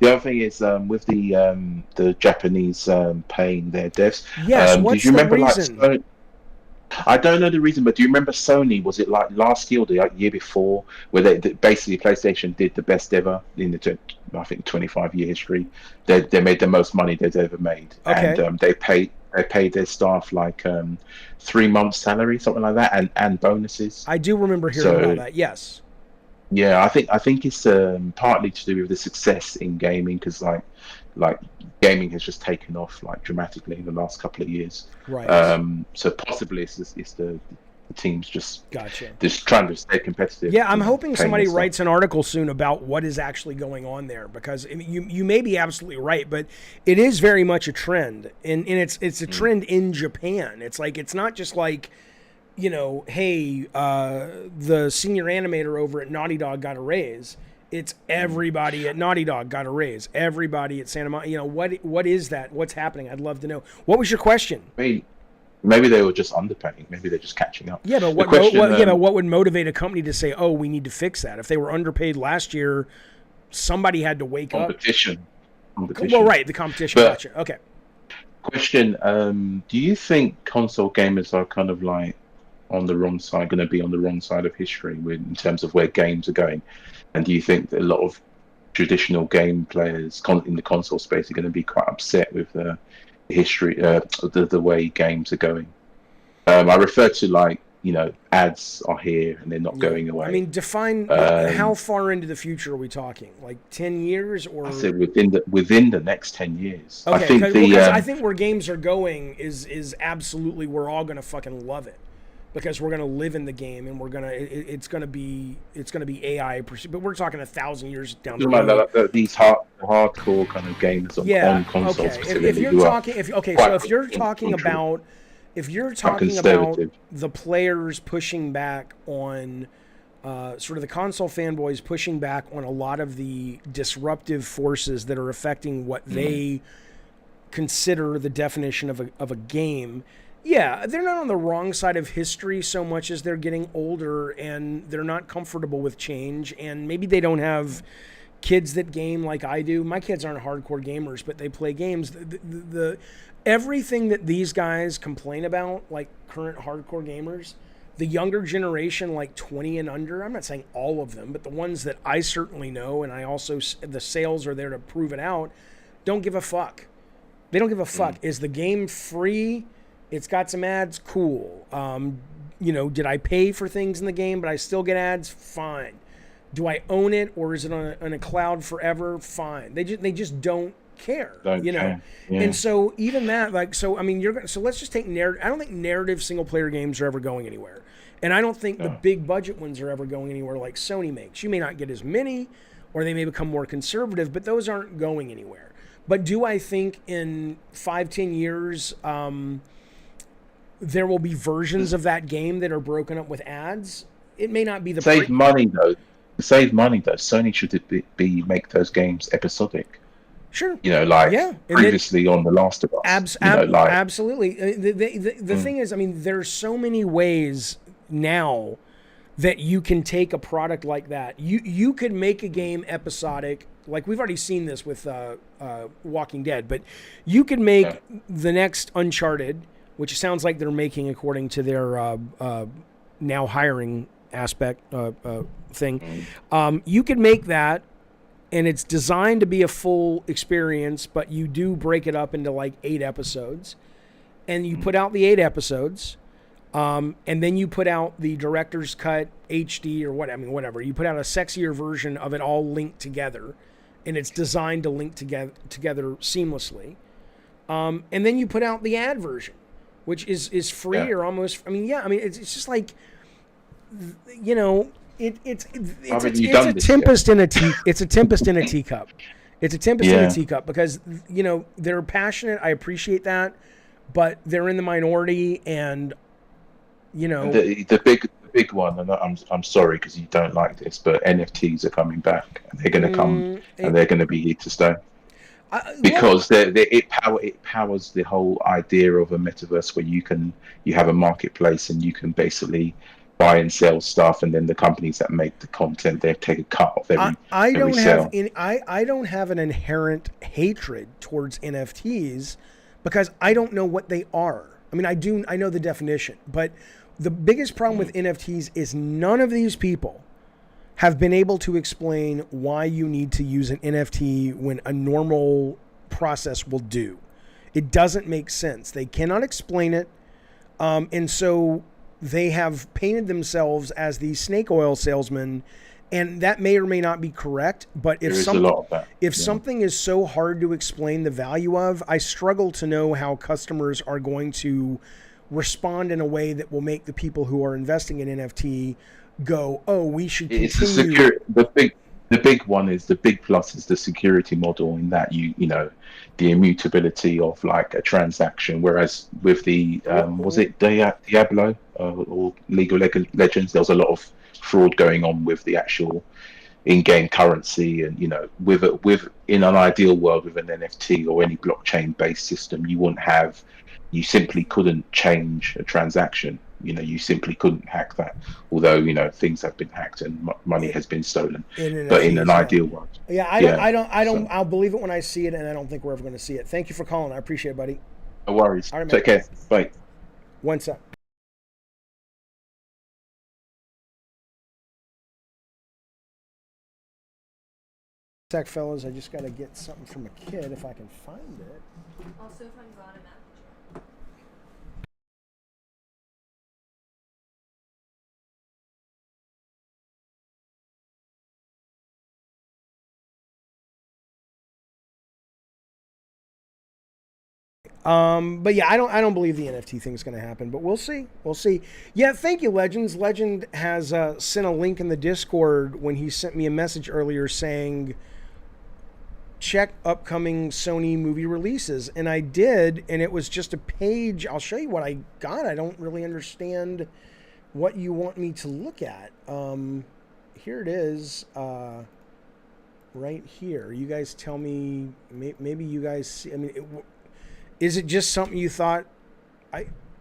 [SPEAKER 7] other thing is with the Japanese paying their devs.
[SPEAKER 1] Yes, what's the reason?
[SPEAKER 7] I don't know the reason, but do you remember Sony? Was it like last year or the year before, where they basically PlayStation did the best ever in the 25-year history? They made the most money they've ever made, and they paid their staff like 3 months' salary, something like that, and bonuses.
[SPEAKER 1] I do remember hearing about that. Yes.
[SPEAKER 7] Yeah, I think it's partly to do with the success in gaming, because like gaming has just taken off like dramatically in the last couple of years.
[SPEAKER 1] Right.
[SPEAKER 7] So possibly it's the teams just
[SPEAKER 1] Gotcha.
[SPEAKER 7] Just trying to stay competitive.
[SPEAKER 1] Yeah, I'm hoping somebody writes an article soon about what is actually going on there, because I mean, you may be absolutely right, but it is very much a trend, and it's a trend in Japan. It's like, it's not just like, hey, the senior animator over at Naughty Dog got a raise. It's everybody at Naughty Dog got a raise. Everybody at Santa Monica. What is that? What's happening? I'd love to know. What was your question?
[SPEAKER 7] Maybe they were just underpaying. Maybe they're just catching up.
[SPEAKER 1] Yeah, but what would motivate a company to say, "Oh, we need to fix that"? If they were underpaid last year, somebody had to wake up.
[SPEAKER 7] Competition.
[SPEAKER 1] Well, right, the competition. Gotcha. Okay.
[SPEAKER 7] Question: do you think console gamers are kind of like going to be on the wrong side of history in terms of where games are going? And do you think that a lot of traditional game players in the console space are going to be quite upset with the history, the way games are going? I refer to like ads are here and they're not going away.
[SPEAKER 1] I mean, define how far into the future are we talking? Like 10 years, or
[SPEAKER 7] I said within the next 10 years.
[SPEAKER 1] Okay,
[SPEAKER 7] I think
[SPEAKER 1] I think where games are going is absolutely, we're all gonna fucking love it, because we're gonna live in the game and we're gonna it's gonna be AI, but we're talking 1,000 years down the road.
[SPEAKER 7] Like these hardcore kind of games on consoles.
[SPEAKER 1] Okay. If you're talking, if you're talking about the players pushing back on sort of the console fanboys pushing back on a lot of the disruptive forces that are affecting what they consider the definition of a game. Yeah, they're not on the wrong side of history so much as they're getting older and they're not comfortable with change, and maybe they don't have kids that game like I do. My kids aren't hardcore gamers, but they play games. The everything that these guys complain about, like current hardcore gamers, the younger generation, like 20 and under, I'm not saying all of them, but the ones that I certainly know, and I also, the sales are there to prove it out, don't give a fuck. They don't give a fuck. Is the game free? It's got some ads? Cool. Did I pay for things in the game, but I still get ads? Fine. Do I own it, or is it on a cloud forever? Fine. They just don't care. Yeah. And so even that, so let's just take narrative. I don't think narrative single player games are ever going anywhere. And I don't think the big budget ones are ever going anywhere like Sony makes. You may not get as many, or they may become more conservative, but those aren't going anywhere. But do I think in 5-10 years, there will be versions of that game that are broken up with ads? It may not be the
[SPEAKER 7] save money though. Sony should make those games episodic.
[SPEAKER 1] Sure.
[SPEAKER 7] Previously on The Last of Us.
[SPEAKER 1] Absolutely. The thing is, I mean, there's so many ways now that you can take a product like that. You could make a game episodic. Like we've already seen this with Walking Dead, but you could make the next Uncharted, which sounds like they're making according to their now hiring aspect thing. You could make that, and it's designed to be a full experience, but you do break it up into like 8 episodes, and you put out the 8 episodes, and then you put out the director's cut HD or whatever. You put out a sexier version of it all linked together, and it's designed to link together seamlessly. And then you put out the ad version, which is free or almost. It's just like, it's a tempest in a teacup. It's a tempest in a teacup. It's a tempest in a teacup because they're passionate. I appreciate that, but they're in the minority, and
[SPEAKER 7] the big one. And I'm sorry because you don't like this, but NFTs are coming back, and they're going to come, and they're going to be here to stay. Because it powers the whole idea of a metaverse where you have a marketplace and you can basically buy and sell stuff, and then the companies that make the content, they take a cut of every sale.
[SPEAKER 1] I don't have an inherent hatred towards NFTs because I don't know what they are. I mean, I know the definition, but the biggest problem with NFTs is none of these people have been able to explain why you need to use an NFT when a normal process will do. It doesn't make sense. They cannot explain it. And so they have painted themselves as the snake oil salesman, and that may or may not be correct. But if something is so hard to explain the value of, I struggle to know how customers are going to respond in a way that will make the people who are investing in NFT go, oh, we should continue.
[SPEAKER 7] The big one is the big plus is the security model, in that the immutability of like a transaction, whereas with the was it Diablo or League of Legends, there was a lot of fraud going on with the actual in-game currency, and with in an ideal world with an NFT or any blockchain based system, you simply couldn't change a transaction. You simply couldn't hack that, although things have been hacked and money has been stolen. But in an ideal world,
[SPEAKER 1] I'll believe it when I see it, and I don't think we're ever going to see it. Thank you for calling. I appreciate it, buddy.
[SPEAKER 7] No worries.
[SPEAKER 1] All right,
[SPEAKER 7] take care. Bye.
[SPEAKER 1] One sec. Sec, fellas, I just got to get something from a kid if I can find it.
[SPEAKER 8] Also, if I'm gone, I'm at
[SPEAKER 1] But yeah, I don't believe the NFT thing's going to happen, but we'll see. We'll see. Yeah, thank you, Legends. Legend has sent a link in the Discord when he sent me a message earlier saying, check upcoming Sony movie releases. And I did, and it was just a page. I'll show you what I got. I don't really understand what you want me to look at. Here it is. Right here. You guys tell me, maybe you guys see, I mean, is it just something you thought,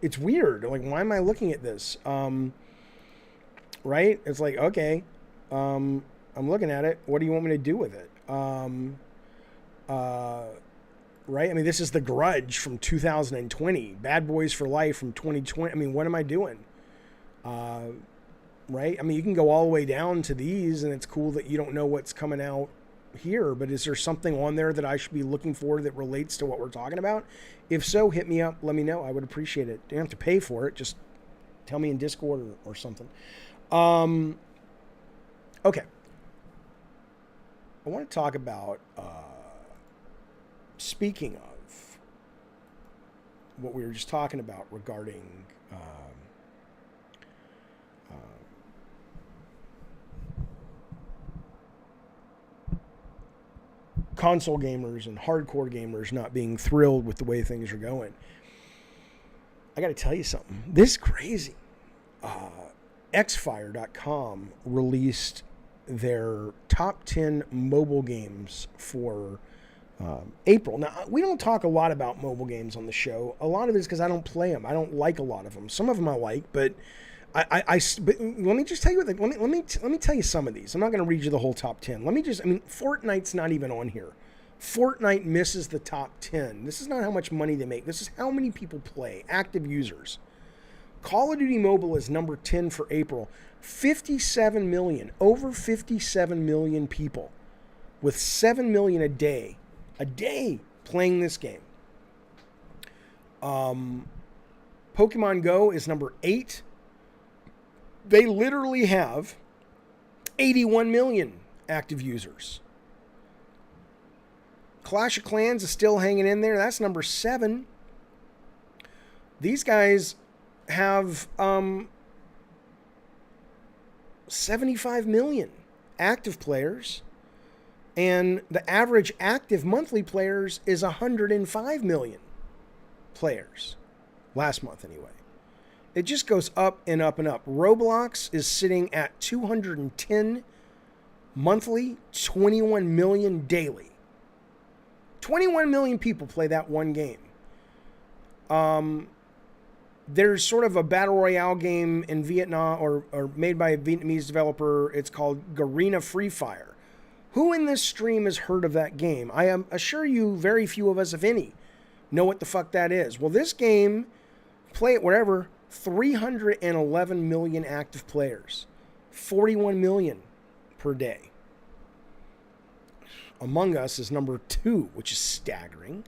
[SPEAKER 1] it's weird. Like, why am I looking at this? Right? It's like, okay, I'm looking at it. What do you want me to do with it? Right? I mean, this is The Grudge from 2020, Bad Boys for Life from 2020. I mean, what am I doing? Right? I mean, you can go all the way down to these, and it's cool that you don't know what's coming out here, but is there something on there that I should be looking for that relates to what we're talking about? If so, hit me up. Let me know. I would appreciate it. You don't have to pay for it. Just tell me in Discord or something. Okay. I want to talk about, speaking of what we were just talking about regarding console gamers and hardcore gamers not being thrilled with the way things are going. I got to tell you something. This is crazy. Xfire.com released their top 10 mobile games for April. Now, we don't talk a lot about mobile games on the show. A lot of it is because I don't play them. I don't like a lot of them. Some of them I like, but but let me just tell you what. Let me tell you some of these. I'm not going to read you the whole top 10. I mean, Fortnite's not even on here. Fortnite misses the top 10. This is not how much money they make. This is how many people play, active users. Call of Duty Mobile is number 10 for April. 57 million, over 57 million people with 7 million a day playing this game. Pokemon Go is number 8. They literally have 81 million active users. Clash of Clans is still hanging in there. That's number 7. These guys have 75 million active players, and the average active monthly players is 105 million players last month anyway. It just goes up and up and up. Roblox is sitting at 210 monthly, 21 million daily. 21 million people play that one game. There's sort of a battle royale game in Vietnam, or made by a Vietnamese developer. It's called Garena Free Fire. Who in this stream has heard of that game? I am assure you very few of us, if any, know what the fuck that is. Well, this game, play it wherever, 311 million active players. 41 million per day. Among Us is number 2, which is staggering.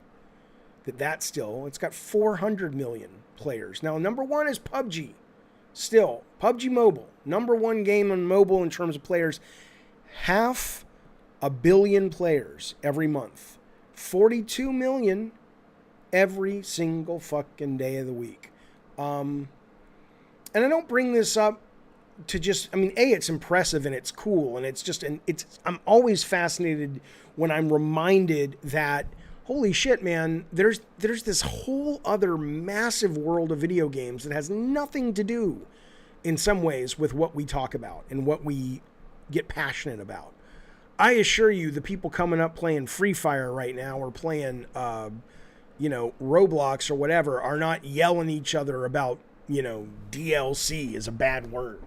[SPEAKER 1] It's got 400 million players. Now, number 1 is PUBG. Still, PUBG Mobile, number 1 game on mobile in terms of players. 500 million players every month. 42 million every single fucking day of the week. And I don't bring this up to just, I mean, it's impressive and it's cool, and I'm always fascinated when I'm reminded that, holy shit, man, there's this whole other massive world of video games that has nothing to do in some ways with what we talk about and what we get passionate about. I assure you, the people coming up playing Free Fire right now or playing, Roblox or whatever are not yelling at each other about, DLC is a bad word.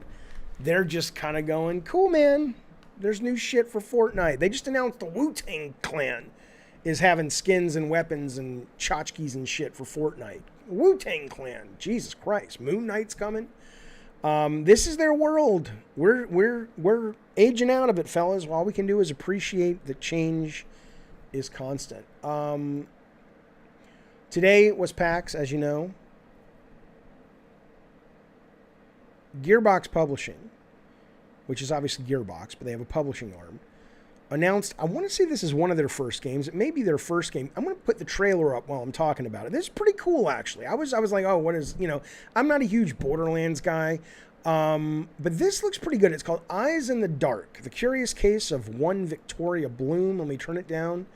[SPEAKER 1] They're just kind of going, cool, man. There's new shit for Fortnite. They just announced the Wu-Tang Clan is having skins and weapons and tchotchkes and shit for Fortnite. Wu-Tang Clan. Jesus Christ. Moon Knight's coming. This is their world. We're aging out of it, fellas. All we can do is appreciate that change is constant. Today was PAX, as you know. Gearbox Publishing, which is obviously Gearbox, but they have a publishing arm, announced. I want to say this is one of their first games. It may be their first game. I'm going to put the trailer up while I'm talking about it. This is pretty cool, actually. I was like, oh, what is, I'm not a huge Borderlands guy, but this looks pretty good. It's called Eyes in the Dark, The Curious Case of One Victoria Bloom. Let me turn it down.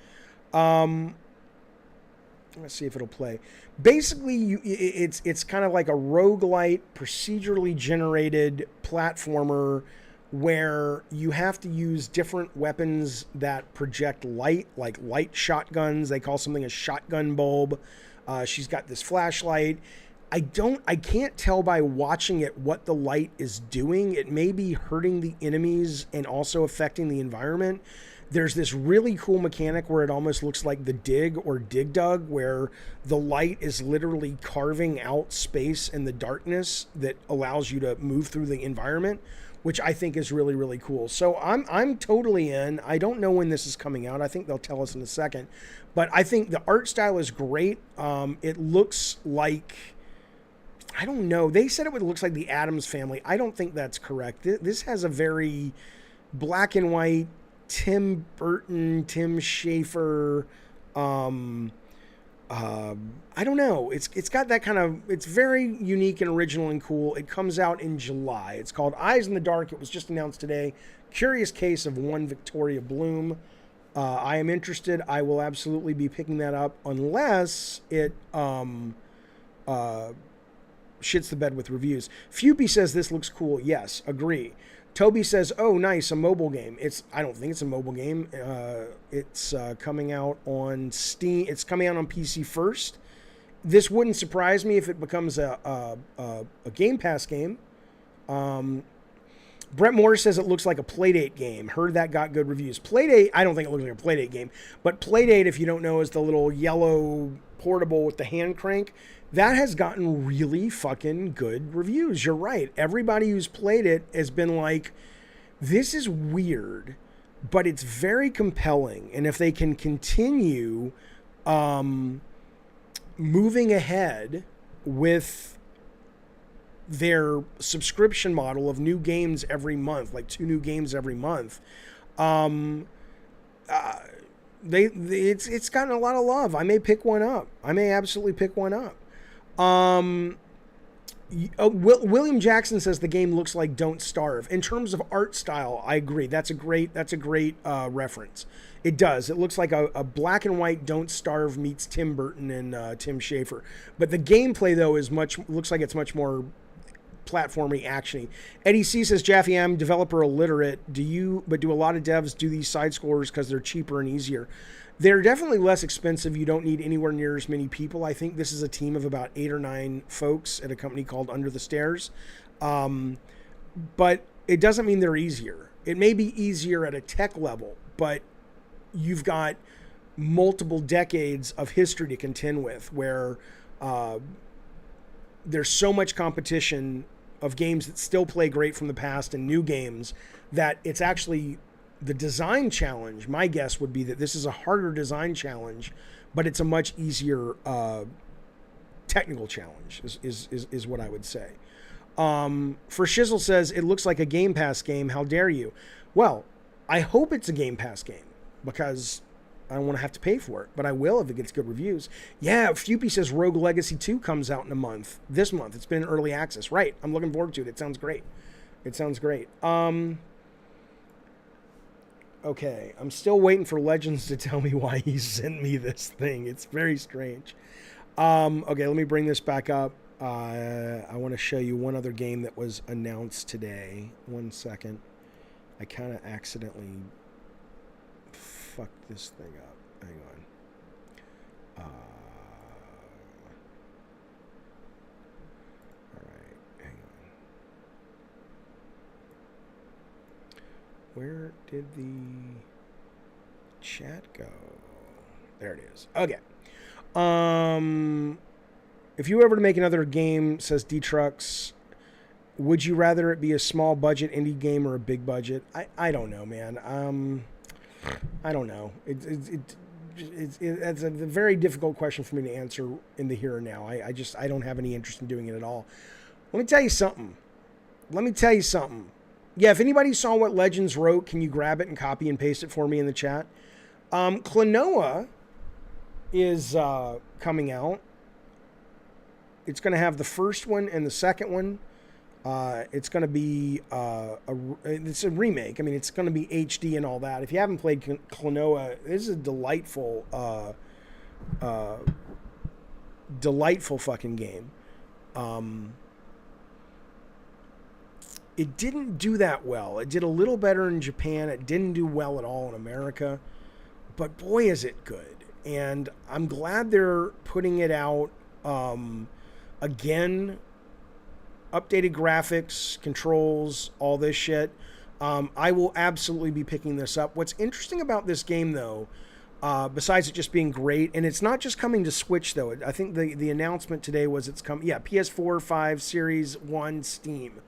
[SPEAKER 1] Let's see if it'll play. Basically, it's kind of like a roguelite, procedurally generated platformer where you have to use different weapons that project light, like light shotguns. They call something a shotgun bulb. She's got this flashlight. I can't tell by watching it what the light is doing. It may be hurting the enemies and also affecting the environment. There's this really cool mechanic where it almost looks like the Dig or Dig Dug, where the light is literally carving out space in the darkness that allows you to move through the environment, which I think is really, really cool. So I'm totally in. I don't know when this is coming out. I think they'll tell us in a second. But I think the art style is great. It looks like, I don't know. They said it looks like the Addams Family. I don't think that's correct. This has a very black and white, Tim Burton, Tim Schafer, I don't know. It's got that kind of, it's very unique and original and cool. It comes out in July. It's called Eyes in the Dark. It was just announced today. Curious Case of One Victoria Bloom. I am interested. I will absolutely be picking that up unless it shits the bed with reviews. Fupy says this looks cool. Yes, agree. Toby says, oh, nice, a mobile game. I don't think it's a mobile game. It's coming out on Steam. It's coming out on PC first. This wouldn't surprise me if it becomes a Game Pass game. Brett Moore says it looks like a Playdate game. Heard that got good reviews. Playdate, I don't think it looks like a Playdate game. But Playdate, if you don't know, is the little yellow portable with the hand crank. That has gotten really fucking good reviews. You're right. Everybody who's played it has been like, this is weird, but it's very compelling. And if they can continue moving ahead with their subscription model of new games every month, like 2 new games every month, it's gotten a lot of love. I may pick one up. I may absolutely pick one up. William Jackson says the game looks like Don't Starve. In terms of art style, I agree. That's a great reference. It does. It looks like a black and white Don't Starve meets Tim Burton and Tim Schafer. But the gameplay though looks like it's much more platformy, actiony. Eddie C says, Jaffe, I'm developer illiterate. But do a lot of devs do these side scrollers because they're cheaper and easier? They're definitely less expensive. You don't need anywhere near as many people. I think this is a team of about 8 or 9 folks at a company called Under the Stairs. But it doesn't mean they're easier. It may be easier at a tech level, but you've got multiple decades of history to contend with where there's so much competition of games that still play great from the past and new games that it's actually the design challenge. My guess would be that this is a harder design challenge, but it's a much easier technical challenge is what I would say. For Shizzle says, it looks like a Game Pass game. How dare you? Well, I hope it's a Game Pass game because I don't want to have to pay for it, but I will if it gets good reviews. Yeah, Fupy says Rogue Legacy 2 comes out in a month. This month. It's been in early access. Right. I'm looking forward to it. It sounds great. Okay, I'm still waiting for Legends to tell me why he sent me this thing. It's very strange. Okay, let me bring this back up. I want to show you one other game that was announced today. 1 second. I kind of accidentally fucked this thing up. Hang on. All right, hang on. Where did the chat go? There it is. Okay. If you were ever to make another game, says D-Trucks, would you rather it be a small budget indie game or a big budget? I don't know, man. I don't know. It's a very difficult question for me to answer in the here and now. I don't have any interest in doing it at all. Let me tell you something. Yeah, if anybody saw what Legends wrote, can you grab it and copy and paste it for me in the chat? KLONOA is coming out. It's going to have the first one and the second one. It's going to be it's a remake. I mean, it's going to be HD and all that. If you haven't played KLONOA, this is a delightful, delightful fucking game. It didn't do that well. It did a little better in Japan. It didn't do well at all in America. But boy, is it good. And I'm glad they're putting it out again. Updated graphics, controls, all this shit. I will absolutely be picking this up. What's interesting about this game, though, besides it just being great, and it's not just coming to Switch, though. I think the announcement today was it's coming, PS4, 5, Series 1, Steam.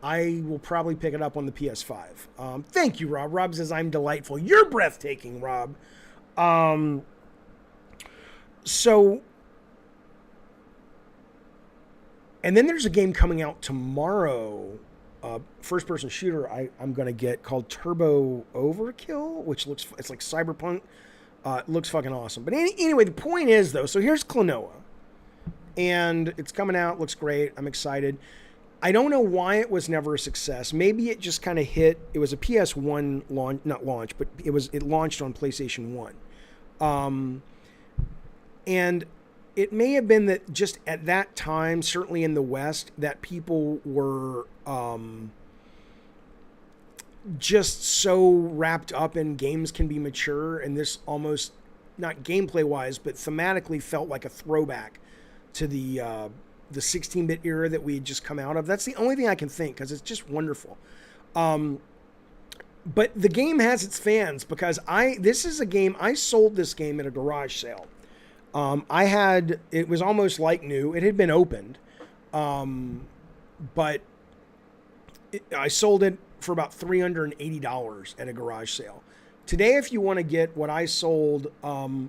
[SPEAKER 1] I will probably pick it up on the PS5. Thank you, Rob. Rob says, I'm delightful. You're breathtaking, Rob. So, and then there's a game coming out tomorrow, first-person shooter I'm going to get called Turbo Overkill, which it's like Cyberpunk. It looks fucking awesome. But anyway, the point is, though, so here's KLONOA. And it's coming out, looks great. I'm excited. I don't know why it was never a success. Maybe it just kind of hit. It was a PS1 launch, not launch, but it launched on PlayStation 1. And it may have been that just at that time, certainly in the West, that people were just so wrapped up in games can be mature, and this almost, not gameplay-wise, but thematically felt like a throwback to the 16-bit era that we had just come out of. That's the only thing I can think, because it's just wonderful. But the game has its fans, because this is a game, I sold this game at a garage sale. It was almost like new. It had been opened, but I sold it for about $380 at a garage sale. Today, if you want to get what I sold, $500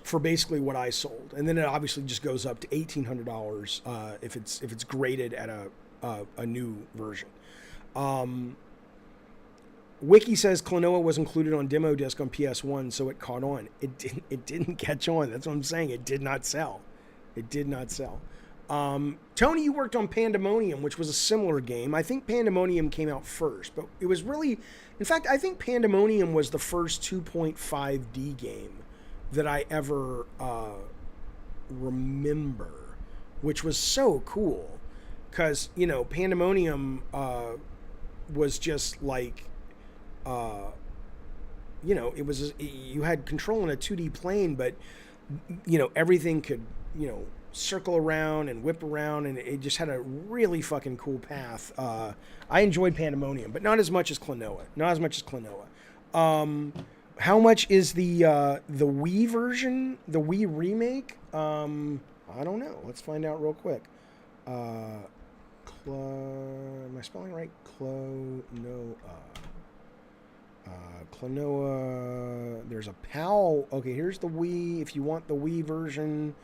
[SPEAKER 1] for basically what I sold, and then it obviously just goes up to $1,800 if it's graded at a new version. Wiki says KLONOA was included on demo disc on PS1, so it caught on. It didn't catch on. That's what I'm saying. It did not sell. It did not sell. Tony, you worked on Pandemonium, which was a similar game. I think Pandemonium came out first, but it was really, in fact, I think Pandemonium was the first 2.5D game that I ever remember, which was so cool, because, Pandemonium was just like, it was, you had control in a 2D plane, but, everything could, circle around and whip around, and it just had a really fucking cool path. I enjoyed Pandemonium, but not as much as KLONOA. How much is the Wii version, the Wii remake? I don't know. Let's find out real quick. Am I spelling right? KLONOA. There's a PAL. Okay, here's the Wii. If you want the Wii version,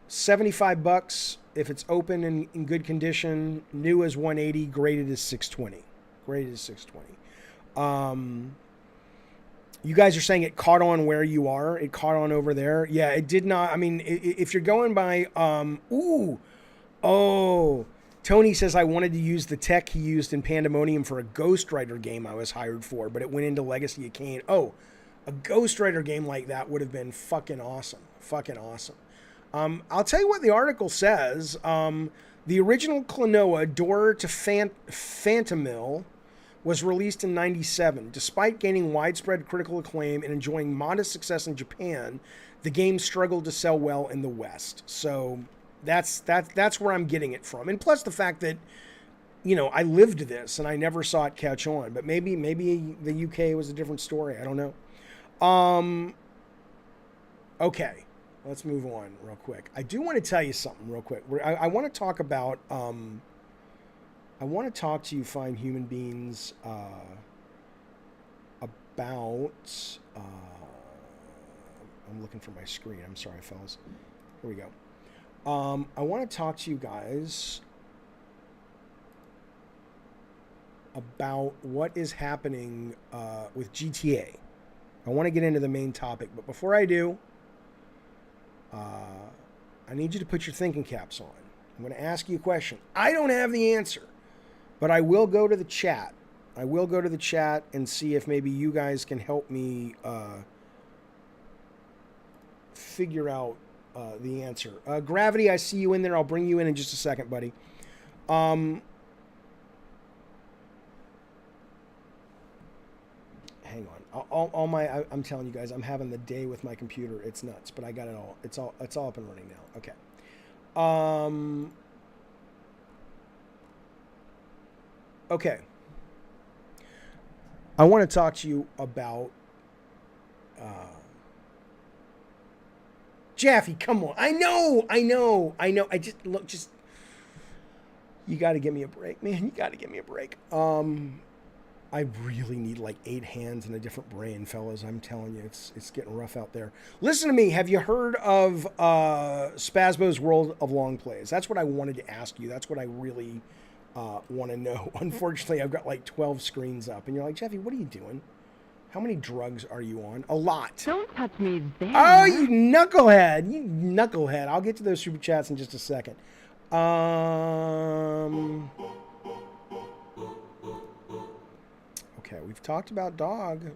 [SPEAKER 1] $75 if it's open and in good condition. New is $180. Graded is $620. You guys are saying it caught on where you are. It caught on over there. Yeah, it did not. I mean, if you're going by, Tony says I wanted to use the tech he used in Pandemonium for a Ghost Rider game I was hired for, but it went into Legacy of Kain. Oh, a Ghost Rider game like that would have been fucking awesome. I'll tell you what the article says. The original KLONOA, Door to Phantomil, was released in 1997. Despite gaining widespread critical acclaim and enjoying modest success in Japan, the game struggled to sell well in the West. So that's where I'm getting it from. And plus the fact that, I lived this and I never saw it catch on. But maybe the UK was a different story. I don't know. Okay. Let's move on real quick. I do want to tell you something real quick. I want to talk about, I want to talk to you fine human beings about, I'm looking for my screen. I'm sorry, fellas. Here we go. I want to talk to you guys about what is happening with GTA. I want to get into the main topic, but before I do, I need you to put your thinking caps on. I'm going to ask you a question. I don't have the answer, but I will go to the chat. I will go to the chat and see if maybe you guys can help me figure out the answer. Gravity, I see you in there. I'll bring you in just a second, buddy. Hang on. I'm telling you guys, I'm having the day with my computer. It's nuts, but I got it all. It's all up and running now. Okay. Okay. I want to talk to you about Jaffe, come on. I know. I just you got to give me a break, man. You got to give me a break. I really need like 8 hands and a different brain, fellas. I'm telling you, it's getting rough out there. Listen to me. Have you heard of Spazbo's World of Long Plays? That's what I wanted to ask you. That's what I really want to know. Unfortunately, I've got like 12 screens up, and you're like, Jaffe, what are you doing? How many drugs are you on? A lot.
[SPEAKER 8] Don't touch me there.
[SPEAKER 1] Oh, you knucklehead. You knucklehead. I'll get to those super chats in just a second. Okay, we've talked about dog.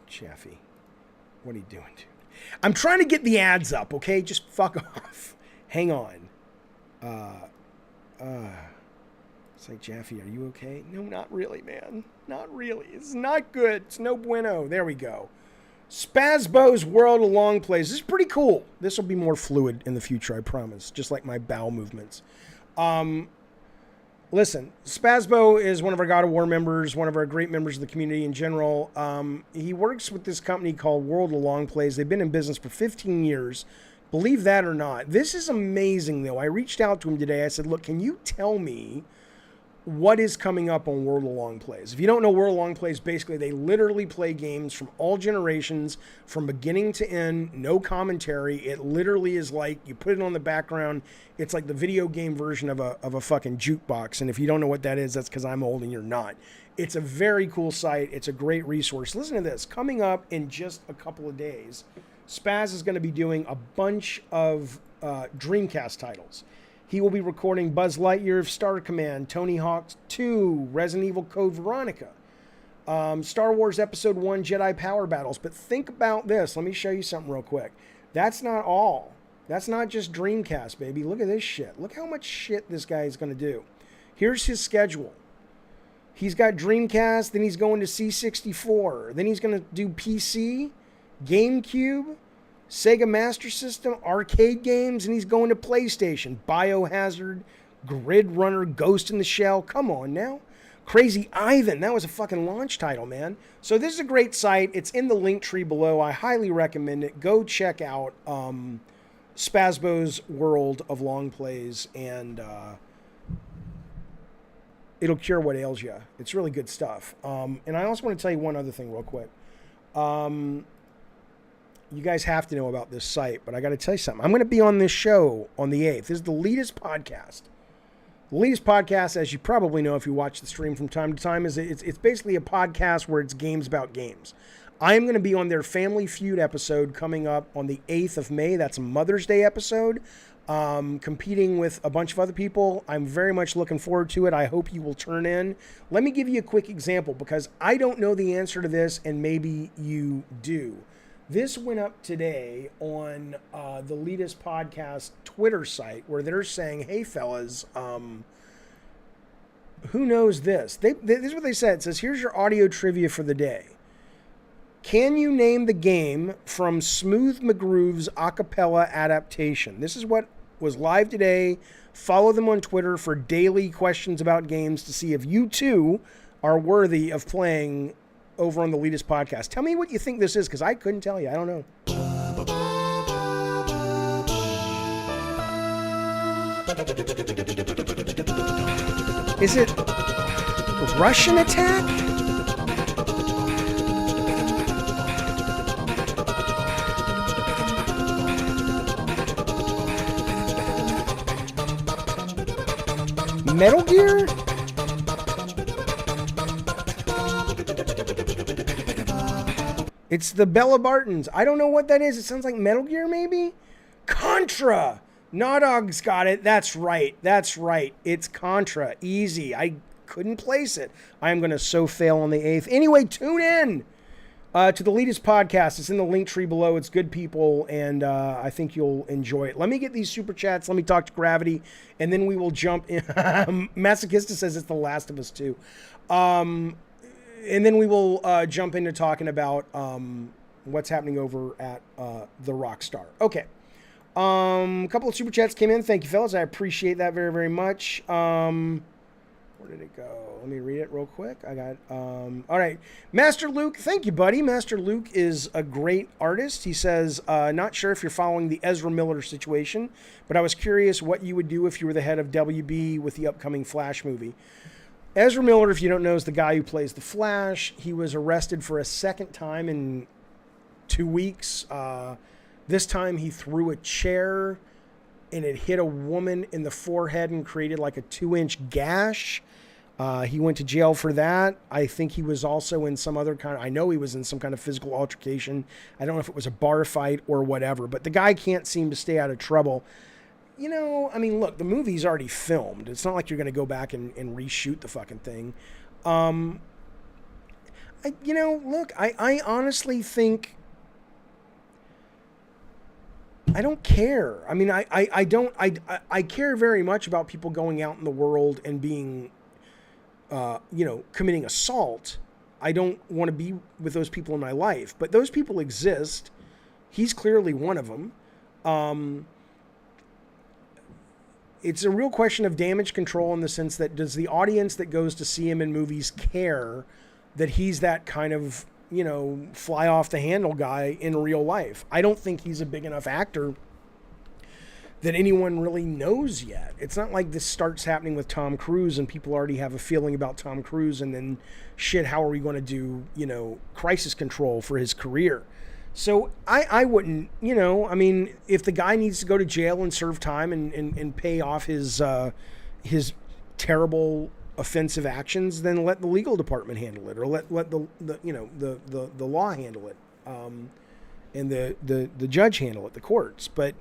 [SPEAKER 1] Jaffe, what are you doing, dude? I'm trying to get the ads up, okay? Just fuck off. Hang on. It's like, Jaffe, are you okay? No, not really, man. Not really. It's not good. It's no bueno. There we go. Spazbo's World of Long Plays. This is pretty cool. This will be more fluid in the future, I promise. Just like my bowel movements. Listen, Spazbo is one of our God of War members, one of our great members of the community in general. He works with this company called World of Long Plays. They've been in business for 15 years. Believe that or not. This is amazing, though. I reached out to him today. I said, look, can you tell me what is coming up on World of Long Plays? If you don't know World of Long Plays, basically they literally play games from all generations, from beginning to end, no commentary. It literally is like, you put it on the background, it's like the video game version of a fucking jukebox. And if you don't know what that is, that's because I'm old and you're not. It's a very cool site. It's a great resource. Listen to this. Coming up in just a couple of days, Spaz is going to be doing a bunch of Dreamcast titles. He will be recording Buzz Lightyear of Star Command, Tony Hawk 2, Resident Evil Code Veronica, Star Wars Episode 1, Jedi Power Battles. But think about this. Let me show you something real quick. That's not all. That's not just Dreamcast, baby. Look at this shit. Look how much shit this guy is going to do. Here's his schedule. He's got Dreamcast, then he's going to C64. Then he's going to do PC, GameCube, Sega Master System, arcade games, and he's going to PlayStation. Biohazard, Grid Runner, Ghost in the Shell. Come on now. Crazy Ivan. That was a fucking launch title, man. So this is a great site. It's in the link tree below. I highly recommend it. Go check out Spazbo's World of Long Plays, and it'll cure what ails you. It's really good stuff. And I also want to tell you one other thing real quick. You guys have to know about this site, but I got to tell you something. I'm going to be on this show on the 8th. This is the Latest Podcast. The Latest Podcast, as you probably know if you watch the stream from time to time, is it's basically a podcast where it's games about games. I am going to be on their Family Feud episode coming up on the 8th of May. That's a Mother's Day episode, competing with a bunch of other people. I'm very much looking forward to it. I hope you will turn in. Let me give you a quick example, because I don't know the answer to this, and maybe you do. This went up today on the Latest Podcast Twitter site, where they're saying, hey, fellas, who knows this? This is what they said. It says, here's your audio trivia for the day. Can you name the game from Smooth McGroove's acapella adaptation? This is what was live today. Follow them on Twitter for daily questions about games to see if you, too, are worthy of playing over on the Latest Podcast. Tell me what you think this is, because I couldn't tell you. I don't know. Is it Russian Attack? Metal Gear? It's the Bella Bartons. I don't know what that is. It sounds like Metal Gear, maybe? Contra! Nodog's got it. That's right. That's right. It's Contra. Easy. I couldn't place it. I'm going to so fail on the 8th. Anyway, tune in to the Elitist Podcast. It's in the link tree below. It's good people, and I think you'll enjoy it. Let me get these super chats. Let me talk to Gravity, and then we will jump in. Masochista says it's The Last of Us 2. And then we will jump into talking about what's happening over at the Rockstar. Okay. A couple of super chats came in. Thank you, fellas. I appreciate that very, very much. Where did it go? Let me read it real quick. I got, all right. Master Luke, thank you, buddy. Master Luke is a great artist. He says, not sure if you're following the EZRA Miller situation, but I was curious what you would do if you were the head of WB with the upcoming Flash movie. EZRA Miller, if you don't know, is the guy who plays the Flash. He was arrested for a second time in 2 weeks. This time he threw a chair and it hit a woman in the forehead and created like a 2-inch gash. He went to jail for that. I think he was also in some other kind of, I know he was in some kind of physical altercation. I don't know if it was a bar fight or whatever, but the guy can't seem to stay out of trouble. You know, I mean, look, the movie's already filmed. It's not like you're going to go back and reshoot the fucking thing. I honestly think I don't care. I mean, I care very much about people going out in the world and being, committing assault. I don't want to be with those people in my life, but those people exist. He's clearly one of them. It's a real question of damage control in the sense that does the audience that goes to see him in movies care that he's that kind of, fly off the handle guy in real life? I don't think he's a big enough actor that anyone really knows yet. It's not like this starts happening with Tom Cruise and people already have a feeling about Tom Cruise and then shit, how are we going to do, crisis control for his career? So I wouldn't, if the guy needs to go to jail and serve time and pay off his terrible offensive actions, then let the legal department handle it, or let the law handle it, and the judge handle it, the courts. But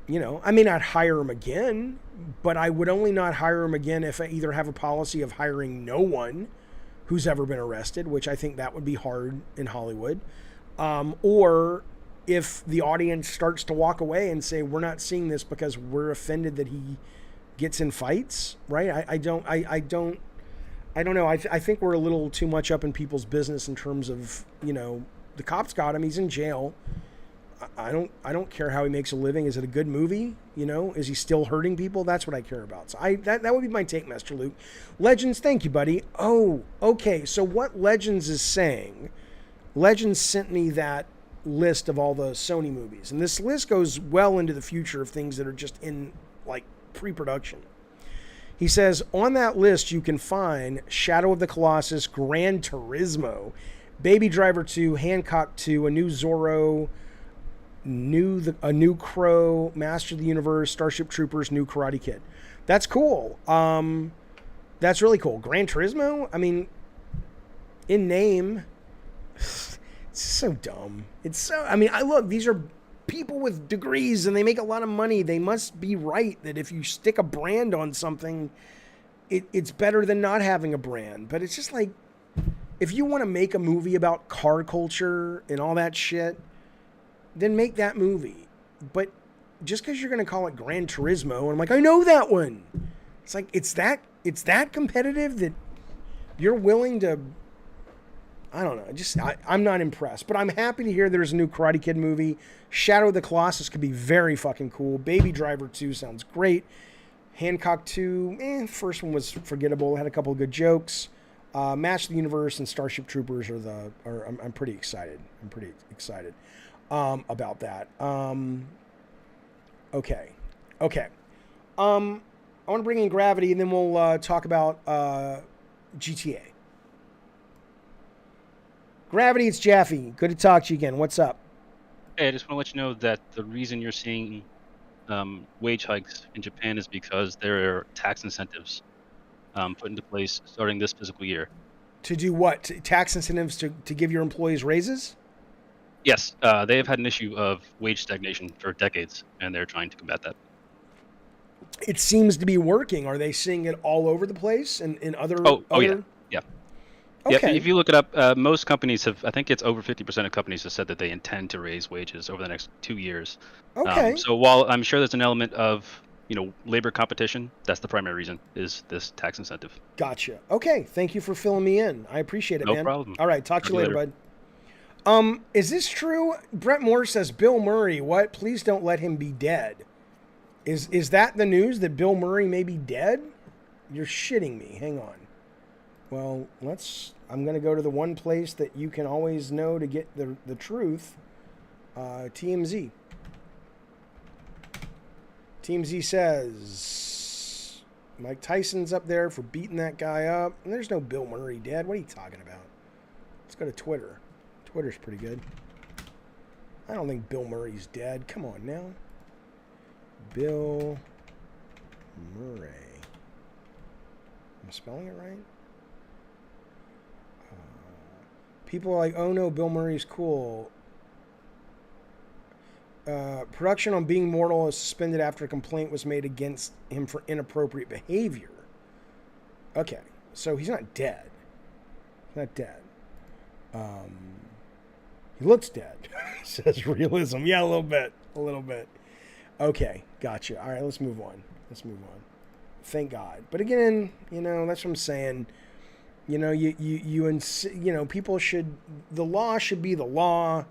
[SPEAKER 1] I may not hire him again, but I would only not hire him again if I either have a policy of hiring no one who's ever been arrested, which I think that would be hard in Hollywood. Or if the audience starts to walk away and say, we're not seeing this because we're offended that he gets in fights, right? I don't know. I think we're a little too much up in people's business in terms of, the cops got him. He's in jail. I don't care how he makes a living. Is it a good movie? Is he still hurting people? That's what I care about. So that would be my take, Master Luke. Legends, thank you, buddy. Oh, okay. So what Legends is saying, Legends sent me that list of all the Sony movies. And this list goes well into the future of things that are just in, like, pre-production. He says, on that list, you can find Shadow of the Colossus, Gran Turismo, Baby Driver 2, Hancock 2, a new Zorro, a new Crow, Master of the Universe, Starship Troopers, new Karate Kid. That's cool. That's really cool. Gran Turismo, I mean, in name, it's so dumb. Look, these are people with degrees and they make a lot of money. They must be right that if you stick a brand on something, it's better than not having a brand. But it's just like, if you want to make a movie about car culture and all that shit, then make that movie. But just because you're going to call it Gran Turismo, and I'm like, I know that one. It's like, it's that competitive that you're willing to, I don't know. I'm not impressed, but I'm happy to hear there's a new Karate Kid movie. Shadow of the Colossus could be very fucking cool. Baby Driver 2 sounds great. Hancock 2, first one was forgettable. Had a couple of good jokes. Match of the Universe and Starship Troopers I'm pretty excited. About that. Okay. I want to bring in Gravity, and then we'll talk about GTA. Gravity, it's Jaffe. Good to talk to you again. What's up?
[SPEAKER 8] Hey, I just want to let you know that the reason you're seeing wage hikes in Japan is because there are tax incentives put into place starting this fiscal year.
[SPEAKER 1] To do what? Tax incentives to give your employees raises?
[SPEAKER 8] Yes, they have had an issue of wage stagnation for decades, and they're trying to combat that.
[SPEAKER 1] It seems to be working. Are they seeing it all over the place and in other?
[SPEAKER 8] Oh yeah,
[SPEAKER 1] other...
[SPEAKER 8] yeah.
[SPEAKER 1] Okay.
[SPEAKER 8] Yeah, if you look it up, most companies have. I think it's over 50% of companies have said that they intend to raise wages over the next 2 years.
[SPEAKER 1] Okay.
[SPEAKER 8] So while I'm sure there's an element of labor competition, that's the primary reason is this tax incentive.
[SPEAKER 1] Gotcha. Okay. Thank you for filling me in. I appreciate it,
[SPEAKER 8] No
[SPEAKER 1] man.
[SPEAKER 8] problem.
[SPEAKER 1] All right. Talk to you later, bud. Is this true? Brett Moore says Bill Murray. What? Please don't let him be dead. Is that the news that Bill Murray may be dead? You're shitting me. Hang on. Well, I'm going to go to the one place that you can always know to get the truth. TMZ. TMZ says Mike Tyson's up there for beating that guy up. And there's no Bill Murray dead. What are you talking about? Let's go to Twitter. Twitter's pretty good. I don't think Bill Murray's dead. Come on now. Bill Murray. Am I spelling it right? People are like, oh no, Bill Murray's cool. Production on Being Mortal is suspended after a complaint was made against him for inappropriate behavior. Okay, so he's not dead. He's not dead. He looks dead, says Realism. Yeah, a little bit. Okay, gotcha. All right, let's move on. Thank God. But again, that's what I'm saying. People should, the law should be the law.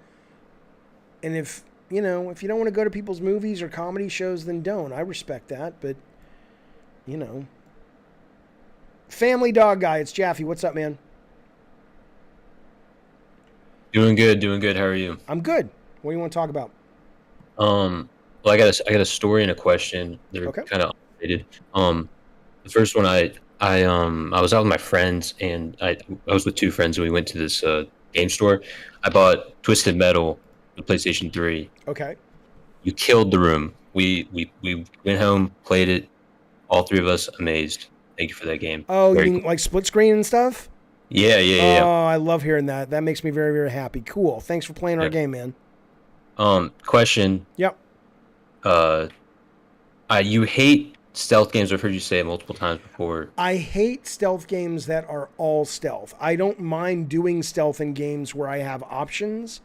[SPEAKER 1] And if you don't want to go to people's movies or comedy shows, then don't. I respect that, but Family Dog Guy, it's Jaffe. What's up, man?
[SPEAKER 9] Doing good. How are you?
[SPEAKER 1] I'm good. What do you want to talk about?
[SPEAKER 9] Well, I got a story and a question. They're
[SPEAKER 1] Okay.
[SPEAKER 9] kind of related. The first one, I was out with my friends, and I was with two friends, and we went to this game store. I bought Twisted Metal, the PlayStation 3.
[SPEAKER 1] Okay.
[SPEAKER 9] You killed the room. We went home, played it. All three of us amazed. Thank you for that game.
[SPEAKER 1] Oh,
[SPEAKER 9] Very
[SPEAKER 1] you mean
[SPEAKER 9] cool.
[SPEAKER 1] like split screen and stuff?
[SPEAKER 9] Yeah.
[SPEAKER 1] Oh, I love hearing that. That makes me very, very happy. Cool. Thanks for playing our
[SPEAKER 9] Yeah.
[SPEAKER 1] game, man.
[SPEAKER 9] Question.
[SPEAKER 1] Yep.
[SPEAKER 9] You hate stealth games. I've heard you say it multiple times before.
[SPEAKER 1] I hate stealth games that are all stealth. I don't mind doing stealth in games where I have options.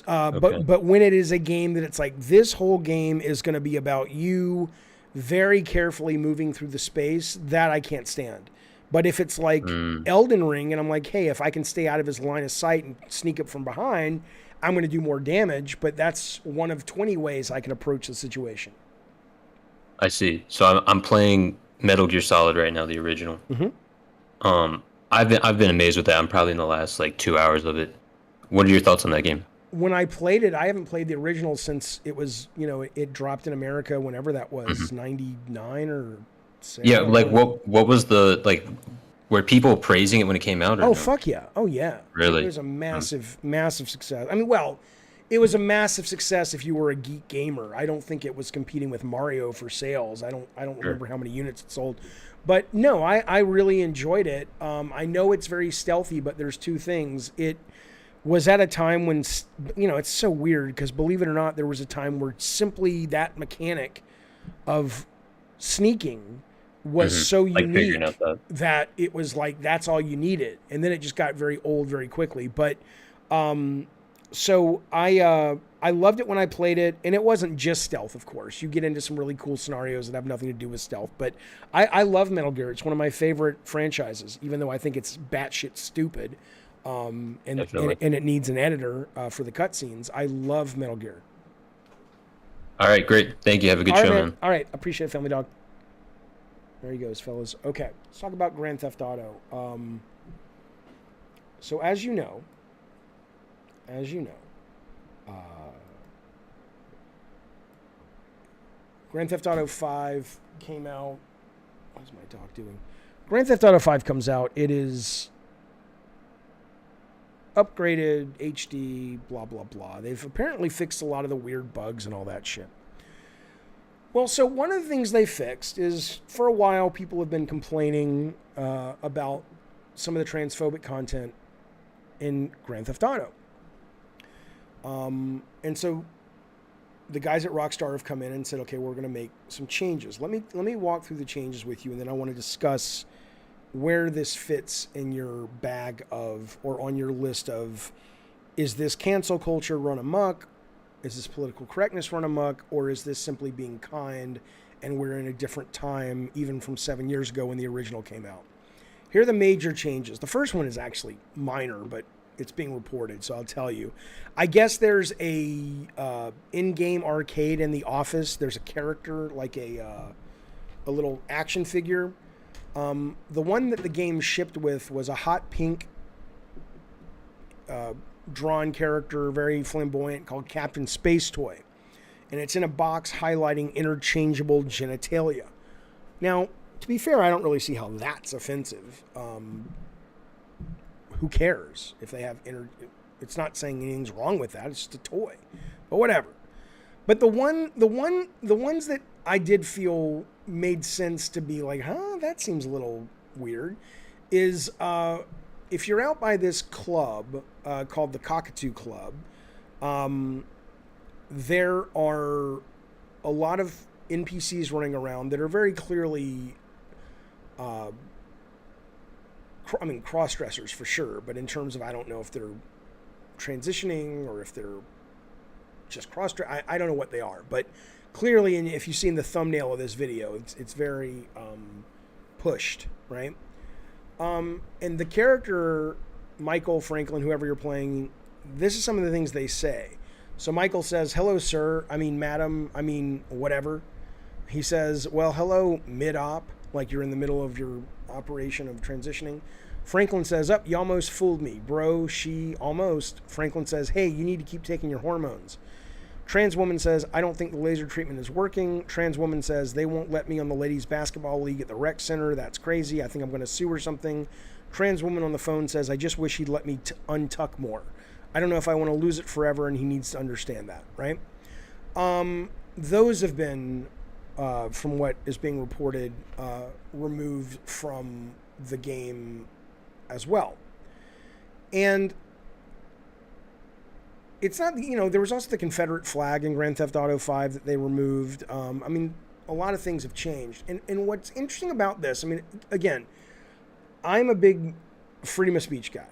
[SPEAKER 9] Okay.
[SPEAKER 1] But when it is a game that it's like this whole game is going to be about you very carefully moving through the space, that I can't stand. But if it's like Elden Ring and I'm like, hey, if I can stay out of his line of sight and sneak up from behind, I'm going to do more damage. But that's one of 20 ways I can approach the situation.
[SPEAKER 9] I see. So I'm playing Metal Gear Solid right now, the original.
[SPEAKER 1] Mm-hmm.
[SPEAKER 9] I've been amazed with that. I'm probably in the last 2 hours of it. What are your thoughts on that game?
[SPEAKER 1] When I played it, I haven't played the original since it was, it dropped in America whenever that was, 99 or 7.
[SPEAKER 9] Yeah, what was the were people praising it when it came out? Or
[SPEAKER 1] Oh,
[SPEAKER 9] no?
[SPEAKER 1] fuck yeah. Oh, yeah.
[SPEAKER 9] Really?
[SPEAKER 1] It was a massive, massive success. I mean, well, it was a massive success if you were a geek gamer. I don't think it was competing with Mario for sales. I don't remember how many units it sold. But no, I really enjoyed it. I know it's very stealthy, but there's two things. It was at a time when, it's so weird because believe it or not, there was a time where simply that mechanic of sneaking was so unique that it was like that's all you needed, and then it just got very old very quickly. But so I loved it when I played it, and it wasn't just stealth. Of course, you get into some really cool scenarios that have nothing to do with stealth. But I love Metal Gear. It's one of my favorite franchises, even though I think it's batshit stupid, and it needs an editor for the cutscenes. I love Metal Gear.
[SPEAKER 9] All right, great. Thank you. Have a good show, man.
[SPEAKER 1] All right, appreciate it, Family Dog. There he goes, fellas. Okay, let's talk about Grand Theft Auto. So as you know, Grand Theft Auto 5 came out. What's my dog doing? Grand Theft Auto 5 comes out. It is upgraded, HD, blah, blah, blah. They've apparently fixed a lot of the weird bugs and all that shit. Well, so one of the things they fixed is for a while people have been complaining about some of the transphobic content in Grand Theft Auto. And so the guys at Rockstar have come in and said, okay, we're going to make some changes. Let me walk through the changes with you, and then I want to discuss where this fits in your bag of, or on your list of, is this cancel culture run amok? Is this political correctness run amok? Or is this simply being kind and we're in a different time, even from 7 years ago when the original came out? Here are the major changes. The first one is actually minor, but it's being reported, so I'll tell you. I guess there's a in-game arcade in the office. There's a character, like a little action figure. The one that the game shipped with was a hot pink drawn character, very flamboyant, called Captain Space Toy. And it's in a box highlighting interchangeable genitalia. Now, to be fair, I don't really see how that's offensive. Who cares if they have it's not saying anything's wrong with that. It's just a toy, but whatever. But the ones that I did feel made sense to be like, that seems a little weird, is if you're out by this club called the Cockatoo Club, there are a lot of NPCs running around that are very clearly cross-dressers for sure, but in terms of, I don't know if they're transitioning or if they're just I don't know what they are, but clearly, and if you've seen the thumbnail of this video, it's very pushed, right? And the character, Michael, Franklin, whoever you're playing, this is some of the things they say. So Michael says, hello, sir. I mean, madam. I mean, whatever. He says, well, hello, mid-op, like you're in the middle of your operation of transitioning. Franklin says, you almost fooled me, bro. She almost. Franklin says, hey, you need to keep taking your hormones. Trans woman says, I don't think the laser treatment is working. Trans woman says, they won't let me on the ladies basketball league at the rec center. That's crazy. I think I'm going to sue or something. Trans woman on the phone says, I just wish he'd let me untuck more. I don't know if I want to lose it forever, and he needs to understand that, right? Those have been, from what is being reported, removed from the game as well. And it's not, there was also the Confederate flag in Grand Theft Auto 5 that they removed. I mean, a lot of things have changed. And what's interesting about this, I mean, again, I'm a big freedom of speech guy.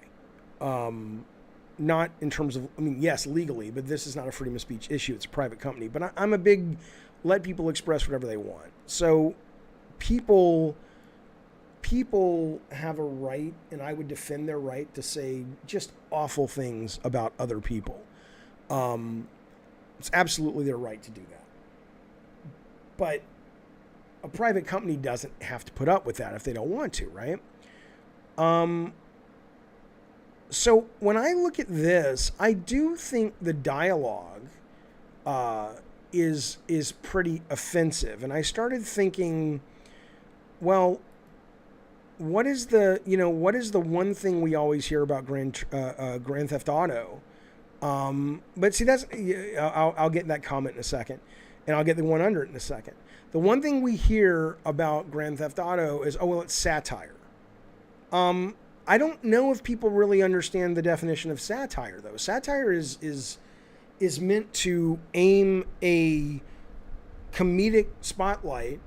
[SPEAKER 1] Not in terms of, I mean, yes, legally, but this is not a freedom of speech issue. It's a private company. But I'm a big let people express whatever they want. So people have a right, and I would defend their right to say just awful things about other people. It's absolutely their right to do that. But a private company doesn't have to put up with that if they don't want to, right? So when I look at this, I do think the dialogue is pretty offensive. And I started thinking, well, what is the one thing we always hear about Grand Theft Auto? But see, that's, I'll get that comment in a second, and I'll get the one under it in a second. The one thing we hear about Grand Theft Auto is, oh, well, it's satire. I don't know if people really understand the definition of satire, though. Satire is meant to aim a comedic spotlight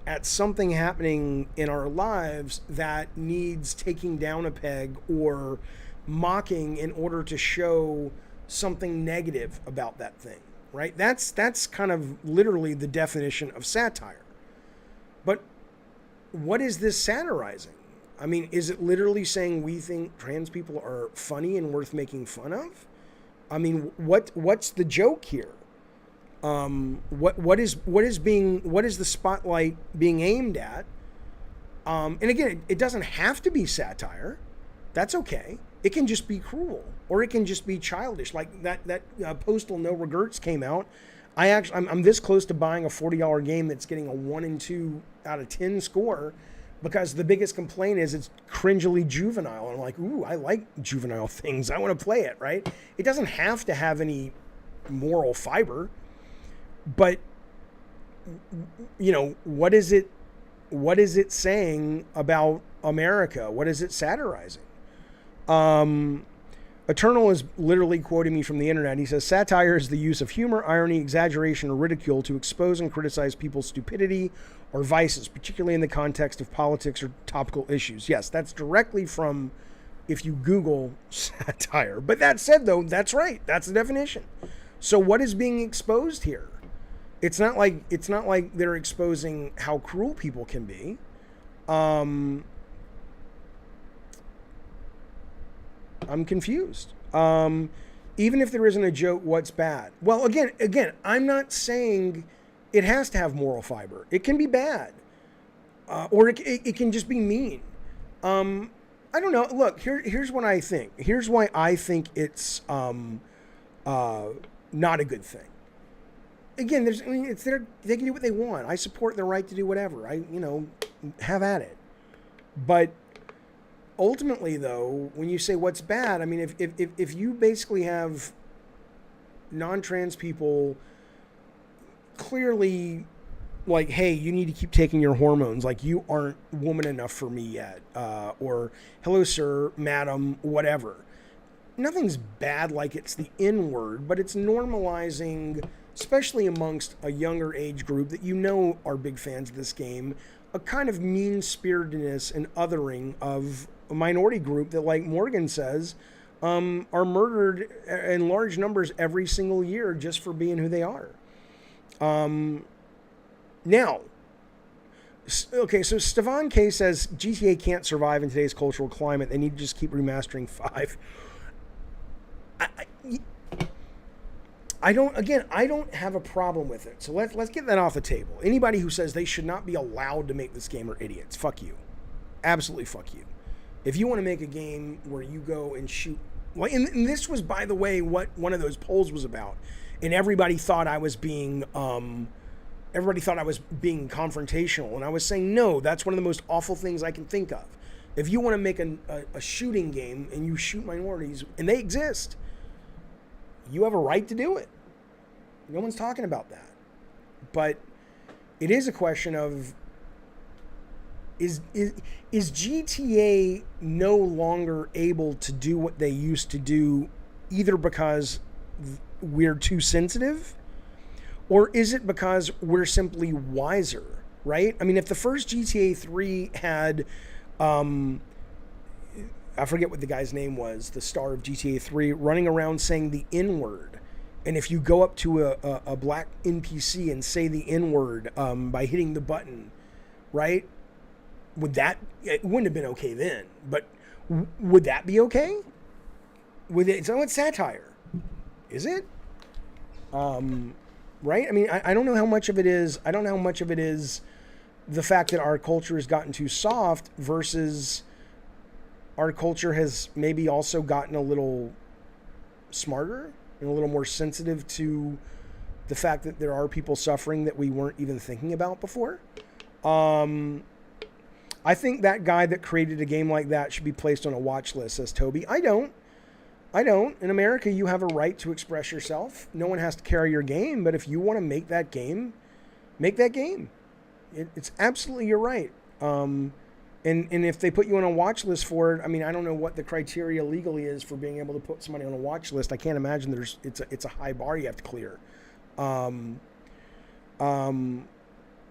[SPEAKER 1] at something happening in our lives that needs taking down a peg or mocking in order to show something negative about that thing, right? That's kind of literally the definition of satire. But what is this satirizing? I mean, is it literally saying we think trans people are funny and worth making fun of? I mean, what's the joke here? What is the spotlight being aimed at? And again, it doesn't have to be satire. That's okay. It can just be cruel, or it can just be childish. Like that Postal No Regrets came out. I'm this close to buying a $40 game that's getting a 1 and 2 out of 10 score, because the biggest complaint is it's cringily juvenile. And I'm like, ooh, I like juvenile things. I want to play it, right? It doesn't have to have any moral fiber. But what is it saying about America? What is it satirizing? Eternal is literally quoting me from the internet. He says, satire is the use of humor, irony, exaggeration, or ridicule to expose and criticize people's stupidity or vices, particularly in the context of politics or topical issues. Yes, that's directly from, if you Google satire. But that said, though, that's right. That's the definition. So what is being exposed here? It's not like they're exposing how cruel people can be. I'm confused. Even if there isn't a joke, what's bad? Well, again, I'm not saying it has to have moral fiber. It can be bad, or it can just be mean. I don't know. Look, here's what I think. Here's why I think it's not a good thing. Again, it's they can do what they want. I support their right to do whatever. Have at it. But ultimately, though, when you say what's bad, I mean, if you basically have non-trans people clearly like, hey, you need to keep taking your hormones, like you aren't woman enough for me yet, or hello, sir, madam, whatever. Nothing's bad like it's the N-word, but it's normalizing, especially amongst a younger age group that are big fans of this game, a kind of mean-spiritedness and othering of a minority group that, like Morgan says, are murdered in large numbers every single year just for being who they are. Now, okay, so Stevan K says GTA can't survive in today's cultural climate. They need to just keep remastering 5. I don't have a problem with it. So let's get that off the table. Anybody who says they should not be allowed to make this game are idiots. Fuck you. Absolutely fuck you. If you want to make a game where you go and shoot, well, and this was, by the way, what one of those polls was about, and everybody thought I was being confrontational, and I was saying no. That's one of the most awful things I can think of. If you want to make a shooting game and you shoot minorities, and they exist, you have a right to do it. No one's talking about that. But it is a question of, is GTA no longer able to do what they used to do, either because we're too sensitive, or is it because we're simply wiser, right? I mean, if the first GTA 3 had, I forget what the guy's name was, the star of GTA 3, running around saying the N-word, and if you go up to a black NPC and say the N-word by hitting the button, right? It wouldn't have been okay then, but would that be okay? So it's satire. Is it? Right? I mean, I don't know how much of it is. I don't know how much of it is the fact that our culture has gotten too soft versus our culture has maybe also gotten a little smarter and a little more sensitive to the fact that there are people suffering that we weren't even thinking about before. I think that guy that created a game like that should be placed on a watch list, says Toby. I don't. In America, you have a right to express yourself. No one has to carry your game, but if you want to make that game, make that game. It's absolutely your right. And if they put you on a watch list for it, I mean, I don't know what the criteria legally is for being able to put somebody on a watch list. I can't imagine it's a high bar you have to clear.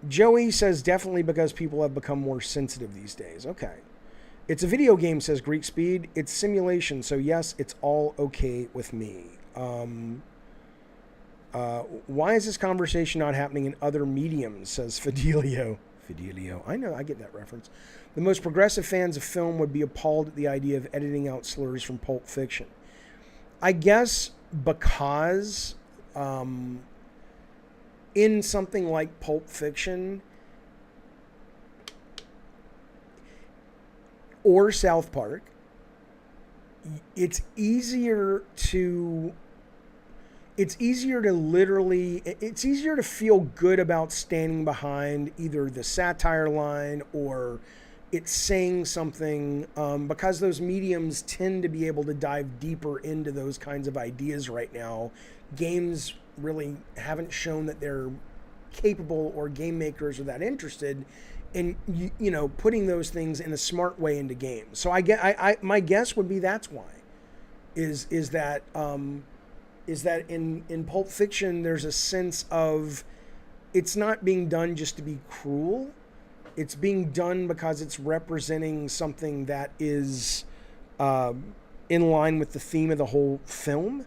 [SPEAKER 1] Joey says definitely because people have become more sensitive these days. Okay. It's a video game, says Greek Speed. It's simulation, so yes, it's all okay with me. Why is this conversation not happening in other mediums, says Fidelio. I know, I get that reference. The most progressive fans of film would be appalled at the idea of editing out slurs from Pulp Fiction. I guess because in something like Pulp Fiction or South Park, it's easier to feel good about standing behind either the satire line or it's saying something, because those mediums tend to be able to dive deeper into those kinds of ideas right now. Games really haven't shown that they're capable or game makers are that interested in putting those things in a smart way into games. So my guess would be that's why is that in Pulp Fiction there's a sense of it's not being done just to be cruel. It's being done because it's representing something that is in line with the theme of the whole film.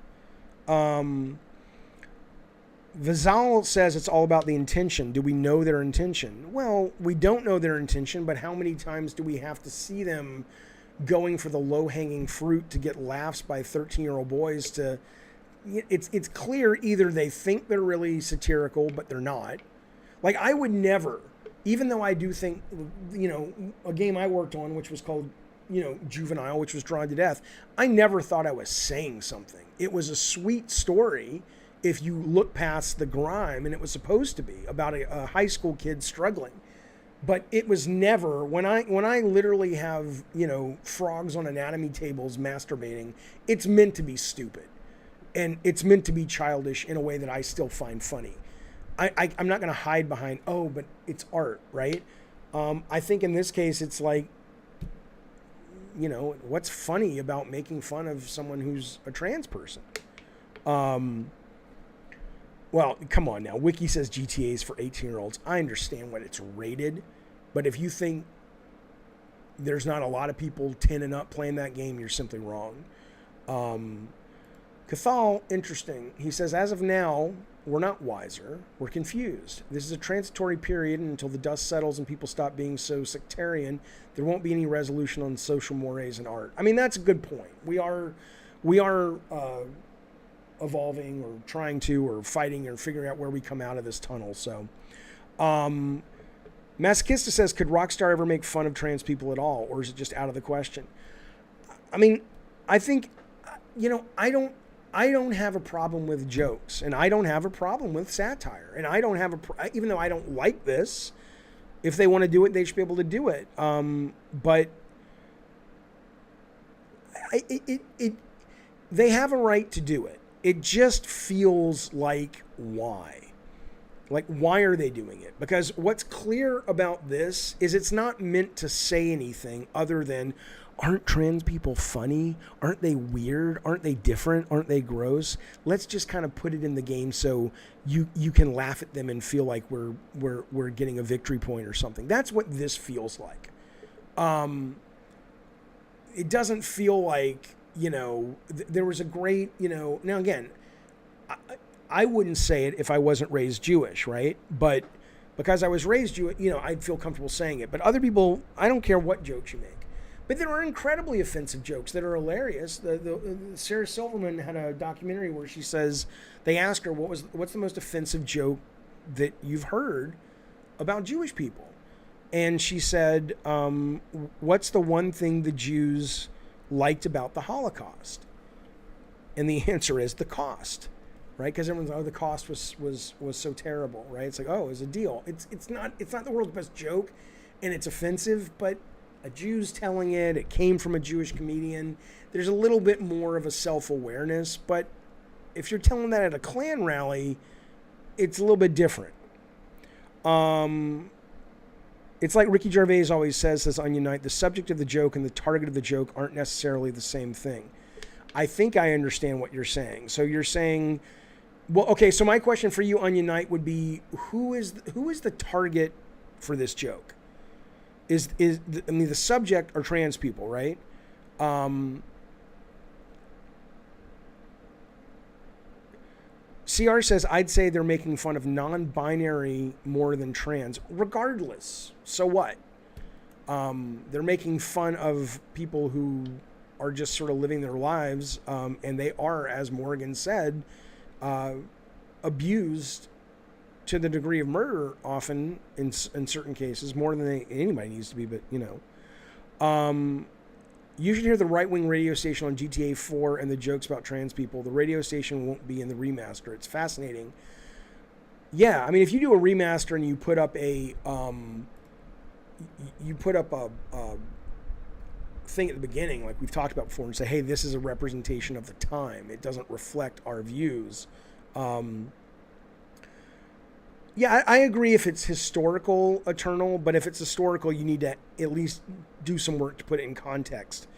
[SPEAKER 1] Vizal says it's all about the intention. Do we know their intention? Well, we don't know their intention, but how many times do we have to see them going for the low-hanging fruit to get laughs by 13-year-old boys to... It's clear either they think they're really satirical, but they're not. Like, I would never, even though I do think, a game I worked on, which was called, Juvenile, which was Drawn to Death, I never thought I was saying something. It was a sweet story if you look past the grime, and it was supposed to be about a high school kid struggling. But it was never, when I literally have, frogs on anatomy tables masturbating, it's meant to be stupid. And it's meant to be childish in a way that I still find funny. I'm not going to hide behind, but it's art, right? I think in this case, it's like, what's funny about making fun of someone who's a trans person? Well, come on now. Wiki says GTA is for 18-year-olds. I understand what it's rated, but if you think there's not a lot of people 10 and up playing that game, you're simply wrong. Cathal, interesting. He says, as of now, we're not wiser. We're confused. This is a transitory period, and until the dust settles and people stop being so sectarian, there won't be any resolution on social mores and art. I mean, that's a good point. We are evolving or trying to or fighting or figuring out where we come out of this tunnel. So, Masochista says, could Rockstar ever make fun of trans people at all, or is it just out of the question? I mean, I think, I don't have a problem with jokes, and I don't have a problem with satire, and I don't have even though I don't like this, if they want to do it, they should be able to do it. But they have a right to do it. It just feels like, why? Like, why are they doing it? Because what's clear about this is it's not meant to say anything other than, aren't trans people funny? Aren't they weird? Aren't they different? Aren't they gross? Let's just kind of put it in the game so you can laugh at them and feel like we're getting a victory point or something. That's what this feels like. It doesn't feel like, there was a great, now again, I wouldn't say it if I wasn't raised Jewish, right? But because I was raised Jewish, I'd feel comfortable saying it. But other people, I don't care what jokes you make. But there are incredibly offensive jokes that are hilarious. The Sarah Silverman had a documentary where she says, they asked her, what's the most offensive joke that you've heard about Jewish people? And she said, what's the one thing the Jews liked about the Holocaust? And the answer is the cost, right? Because everyone's, the cost was so terrible, right? It's like, it was a deal. It's not the world's best joke, and it's offensive, but a Jew's telling it. It came from a Jewish comedian. There's a little bit more of a self-awareness, but if you're telling that at a Klan rally, it's a little bit different. It's like Ricky Gervais always says Onion Knight, the subject of the joke and the target of the joke aren't necessarily the same thing. I think I understand what you're saying. So you're saying, well, okay, so my question for you, Onion Knight, would be, who is the target for this joke? The subject are trans people, right? CR says, I'd say they're making fun of non-binary more than trans. Regardless, so what? They're making fun of people who are just sort of living their lives, and they are, as Morgan said, abused to the degree of murder, often in certain cases, more than anybody needs to be. But you should hear the right-wing radio station on GTA 4 and the jokes about trans people. The radio station won't be in the remaster. It's fascinating. Yeah, I mean, if you do a remaster and you put up a thing at the beginning, like we've talked about before, and say, hey, this is a representation of the time. It doesn't reflect our views. Yeah, I agree if it's historical Eternal, but if it's historical, you need to at least do some work to put it in context.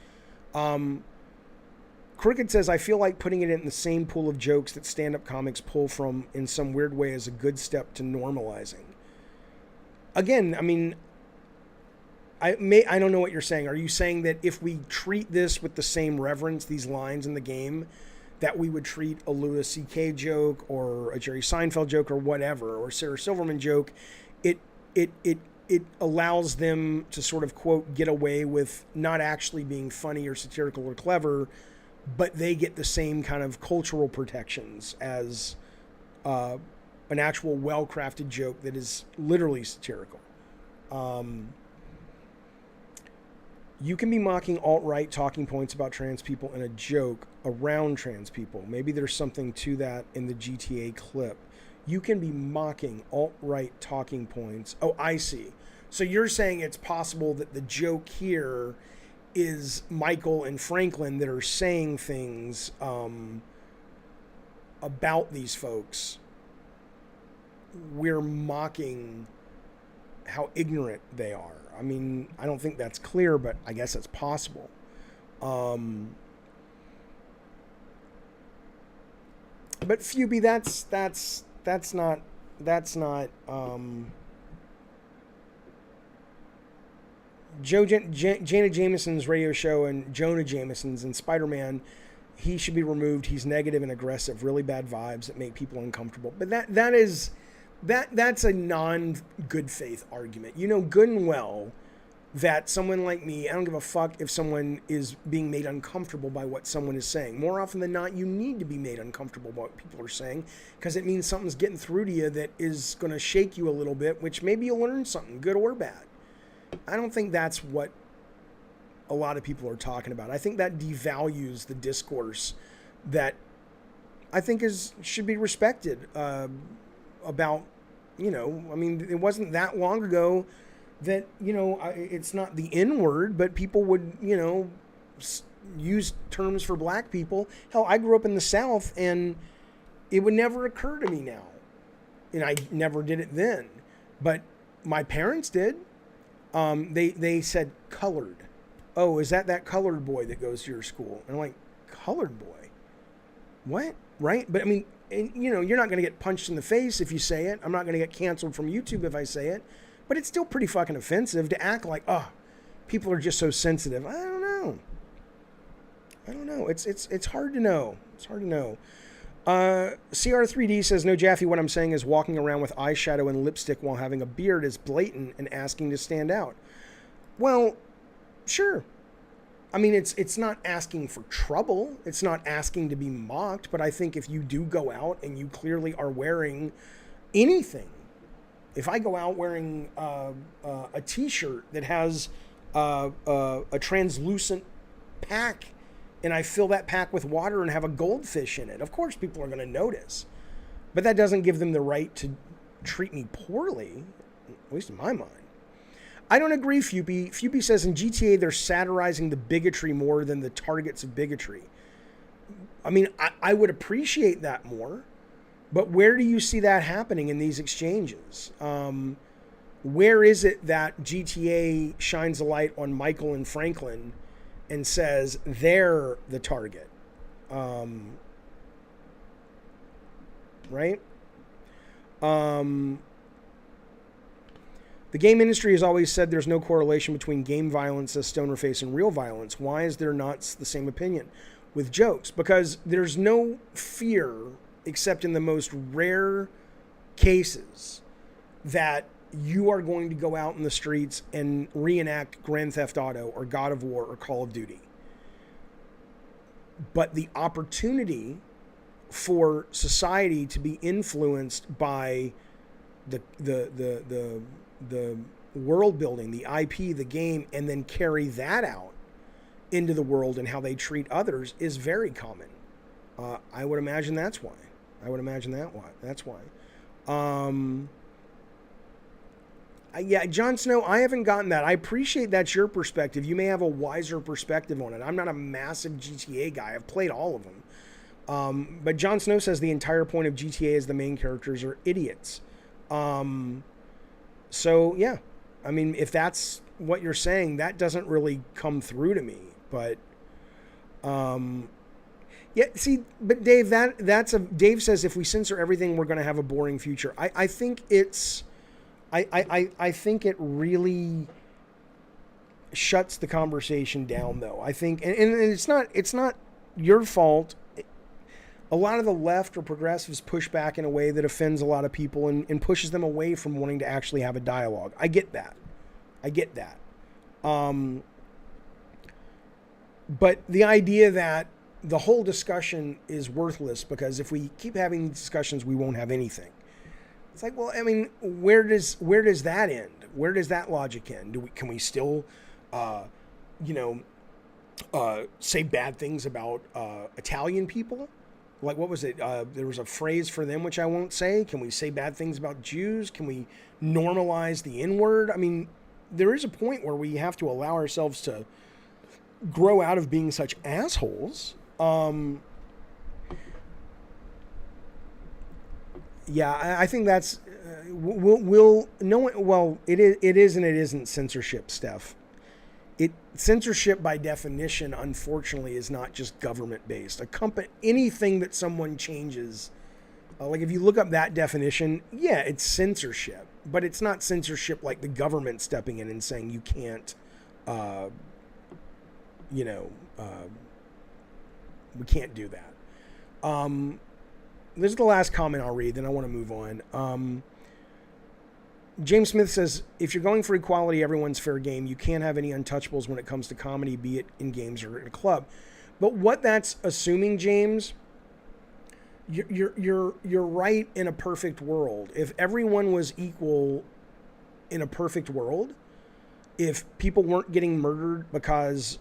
[SPEAKER 1] Cricket says, I feel like putting it in the same pool of jokes that stand-up comics pull from in some weird way is a good step to normalizing. Again, I mean, I don't know what you're saying. Are you saying that if we treat this with the same reverence, these lines in the game, that we would treat a Louis C.K. joke or a Jerry Seinfeld joke or whatever, or Sarah Silverman joke, it allows them to sort of, quote, get away with not actually being funny or satirical or clever, but they get the same kind of cultural protections as an actual well-crafted joke that is literally satirical. You can be mocking alt-right talking points about trans people in a joke around trans people. Maybe there's something to that in the GTA clip. You can be mocking alt-right talking points. Oh, I see. So you're saying it's possible that the joke here is Michael and Franklin that are saying things about these folks. We're mocking how ignorant they are. I mean, I don't think that's clear, but I guess it's possible. But Phoebe, that's not Jana Jameson's radio show and Jonah Jameson's and Spider-Man. He should be removed. He's negative and aggressive, really bad vibes that make people uncomfortable. But that's a non-good faith argument. You know good and well that someone like me, I don't give a fuck if someone is being made uncomfortable by what someone is saying. More often than not, you need to be made uncomfortable by what people are saying because it means something's getting through to you that is going to shake you a little bit, which maybe you'll learn something, good or bad. I don't think that's what a lot of people are talking about. I think that devalues the discourse that I think should be respected about, you know, I mean, it wasn't that long ago that, you know, it's not the N-word, but people would, you know, use terms for black people. Hell, I grew up in the South and it would never occur to me now. And I never did it then. But my parents did. They said colored. Oh, is that colored boy that goes to your school? And I'm like, colored boy? What? Right? But I mean, you know, you're not going to get punched in the face if you say it. I'm not going to get canceled from YouTube if I say it. But it's still pretty fucking offensive to act like, oh, people are just so sensitive. I don't know. It's hard to know. It's hard to know. CR3D says, no, Jaffe, what I'm saying is walking around with eyeshadow and lipstick while having a beard is blatant and asking to stand out. Well, sure. I mean, it's not asking for trouble. It's not asking to be mocked. But I think if you do go out and you clearly are wearing anything, if I go out wearing a T-shirt that has a translucent pack and I fill that pack with water and have a goldfish in it, of course people are going to notice. But that doesn't give them the right to treat me poorly, at least in my mind. I don't agree, Fupy. Fupy says in GTA they're satirizing the bigotry more than the targets of bigotry. I mean, I would appreciate that more, but where do you see that happening in these exchanges? Where is it that GTA shines a light on Michael and Franklin and says they're the target? Right? The game industry has always said there's no correlation between game violence, as Stonerface, and real violence. Why is there not the same opinion with jokes? Because there's no fear, except in the most rare cases, that you are going to go out in the streets and reenact Grand Theft Auto or God of War or Call of Duty. But the opportunity for society to be influenced by the world building, the IP, the game, and then carry that out into the world and how they treat others is very common. I would imagine that's why. That's why. Yeah, Jon Snow, I haven't gotten that. I appreciate that's your perspective. You may have a wiser perspective on it. I'm not a massive GTA guy. I've played all of them. But Jon Snow says the entire point of GTA is the main characters are idiots. So yeah, I mean, if that's what you're saying, that doesn't really come through to me. But yeah, see, but Dave, Dave says if we censor everything, we're going to have a boring future. I think it's, I think it really shuts the conversation down, though. I think, and it's not your fault. A lot of the left or progressives push back in a way that offends a lot of people and pushes them away from wanting to actually have a dialogue. I get that. But the idea that the whole discussion is worthless because if we keep having these discussions, we won't have anything. It's like, well, I mean, where does that end? Where does that logic end? Can we still, say bad things about Italian people? Like, what was it? There was a phrase for them, which I won't say. Can we say bad things about Jews? Can we normalize the N-word? I mean, there is a point where we have to allow ourselves to grow out of being such assholes. Yeah, I think that's we'll no. Well, it is and it isn't censorship, Steph. Censorship by definition, unfortunately, is not just government based. Anything that someone changes, like if you look up that definition, yeah, it's censorship, but it's not censorship like the government stepping in and saying you can't, we can't do that. This is the last comment I'll read, then I want to move on. James Smith says, if you're going for equality, everyone's fair game. You can't have any untouchables when it comes to comedy, be it in games or in a club. But what that's assuming, James, you're right in a perfect world. If everyone was equal in a perfect world, if people weren't getting murdered because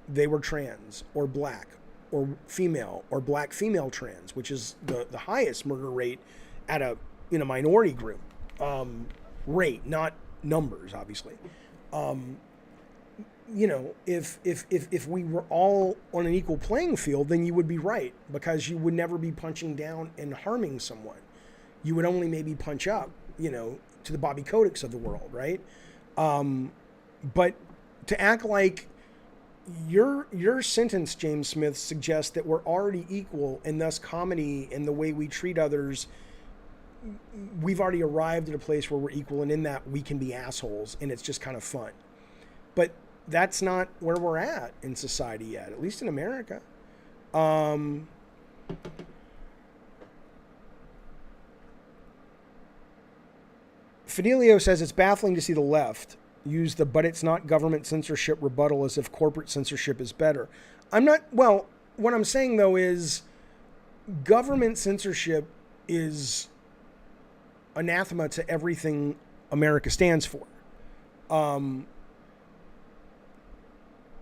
[SPEAKER 1] they were trans or black or female or black female trans, which is the highest murder rate in a minority group. Rate, not numbers, obviously. If we were all on an equal playing field, then you would be right, because you would never be punching down and harming someone. You would only maybe punch up, to the Bobby Kodaks of the world, right? But to act like your sentence, James Smith, suggests that we're already equal, and thus comedy and the way we treat others, we've already arrived at a place where we're equal, and in that we can be assholes and it's just kind of fun. But that's not where we're at in society yet, at least in America. Fidelio says it's baffling to see the left use the "but it's not government censorship" rebuttal as if corporate censorship is better. What I'm saying though is government censorship is anathema to everything America stands for.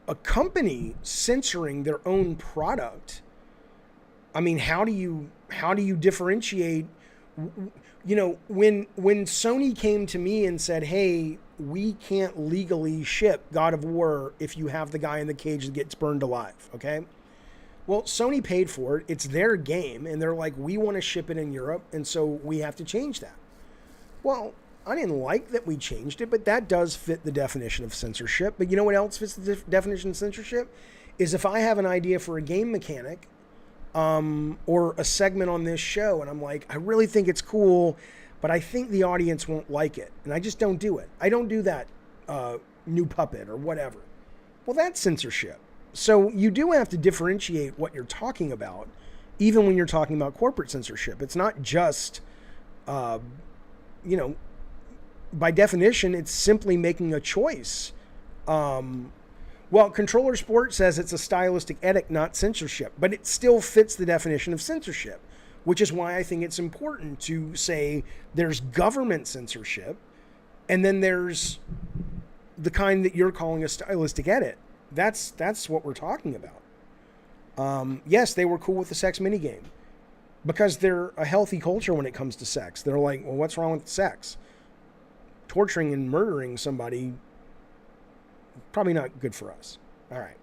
[SPEAKER 1] A company censoring their own product, I mean, how do you differentiate? When Sony came to me and said, hey, we can't legally ship God of War if you have the guy in the cage that gets burned alive, okay? Well, Sony paid for it. It's their game. And they're like, we want to ship it in Europe, and so we have to change that. Well, I didn't like that we changed it, but that does fit the definition of censorship. But you know what else fits the definition of censorship? Is if I have an idea for a game mechanic or a segment on this show, and I'm like, I really think it's cool, but I think the audience won't like it. And I just don't do it. I don't do that new puppet or whatever. Well, that's censorship. So you do have to differentiate what you're talking about, even when you're talking about corporate censorship. It's not just, by definition, it's simply making a choice. Controller Sport says it's a stylistic edit, not censorship, but it still fits the definition of censorship, which is why I think it's important to say there's government censorship, and then there's the kind that you're calling a stylistic edit. That's what we're talking about. Yes, they were cool with the sex minigame because they're a healthy culture when it comes to sex. They're like, well, what's wrong with sex? Torturing and murdering somebody, probably not good for us. All right.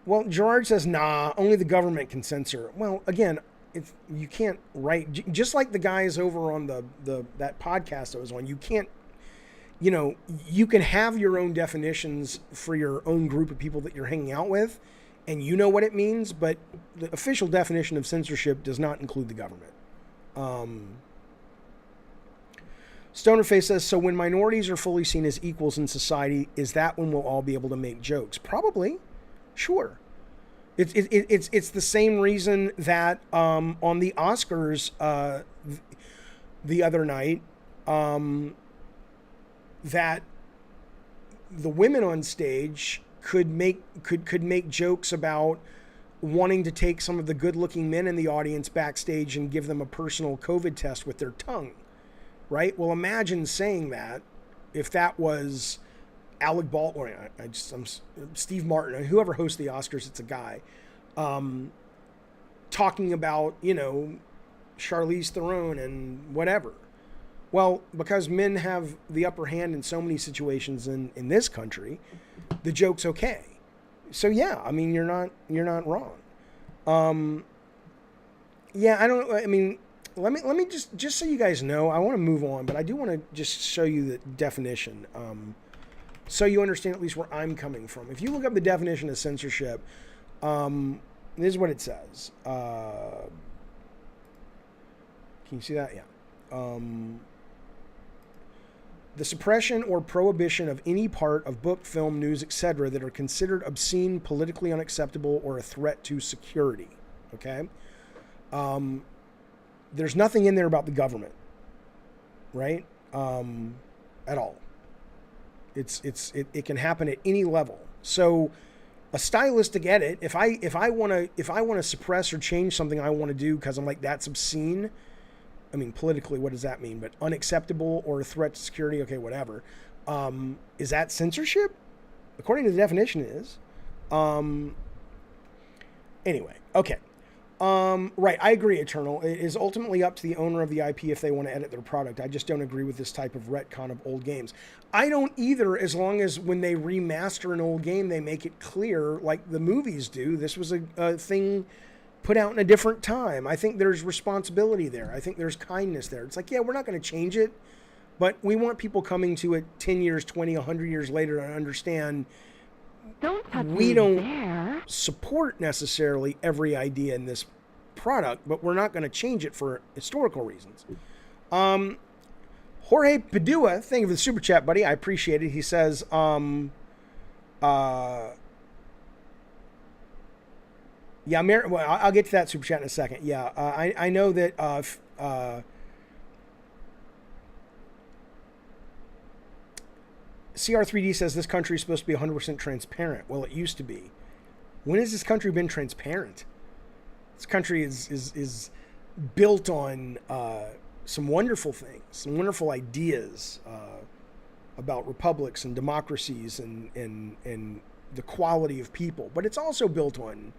[SPEAKER 1] Well, Gerard says, nah, only the government can censor. Well, again, If you can't write, just like the guys over on that podcast I was on, you can't, you can have your own definitions for your own group of people that you're hanging out with, and you know what it means, but the official definition of censorship does not include the government. Stonerface says, so when minorities are fully seen as equals in society, is that when we'll all be able to make jokes? Probably. Sure. It's the same reason that on the Oscars the other night, that the women on stage could make jokes about wanting to take some of the good-looking men in the audience backstage and give them a personal COVID test with their tongue, right? Well, imagine saying that if that was Alec Baldwin, I'm Steve Martin, whoever hosts the Oscars, it's a guy, talking about, Charlize Theron and whatever. Well, because men have the upper hand in so many situations in this country, the joke's okay. So yeah, I mean, you're not wrong. Let me just so you guys know, I want to move on, but I do want to just show you the definition, so you understand at least where I'm coming from. If you look up the definition of censorship, this is what it says. Can you see that? Yeah. The suppression or prohibition of any part of book, film, news, etc. that are considered obscene, politically unacceptable, or a threat to security. Okay? There's nothing in there about the government, right? At all. It can happen at any level. So a stylistic edit, if I want to suppress or change something I want to do because I'm like, that's obscene. I mean, politically, what does that mean? But unacceptable or a threat to security, okay, whatever. Is that censorship? According to the definition, it is. Anyway, okay. Right, I agree, Eternal. It is ultimately up to the owner of the IP if they want to edit their product. I just don't agree with this type of retcon of old games. I don't either, as long as when they remaster an old game, they make it clear, like the movies do, this was a thing put out in a different time. I think there's responsibility there. I think there's kindness there. It's like, yeah, we're not going to change it, but we want people coming to it 10 years, 20, 100 years later to understand we don't support necessarily every idea in this product, but we're not going to change it for historical reasons. Jorge Padua, thank you for the super chat, buddy. I appreciate it. He says, yeah, well, I'll get to that super chat in a second. Yeah, I know that CR3D says this country is supposed to be 100% transparent. Well, it used to be. When has this country been transparent? This country is built on some wonderful things, some wonderful ideas about republics and democracies and the quality of people. But it's also built on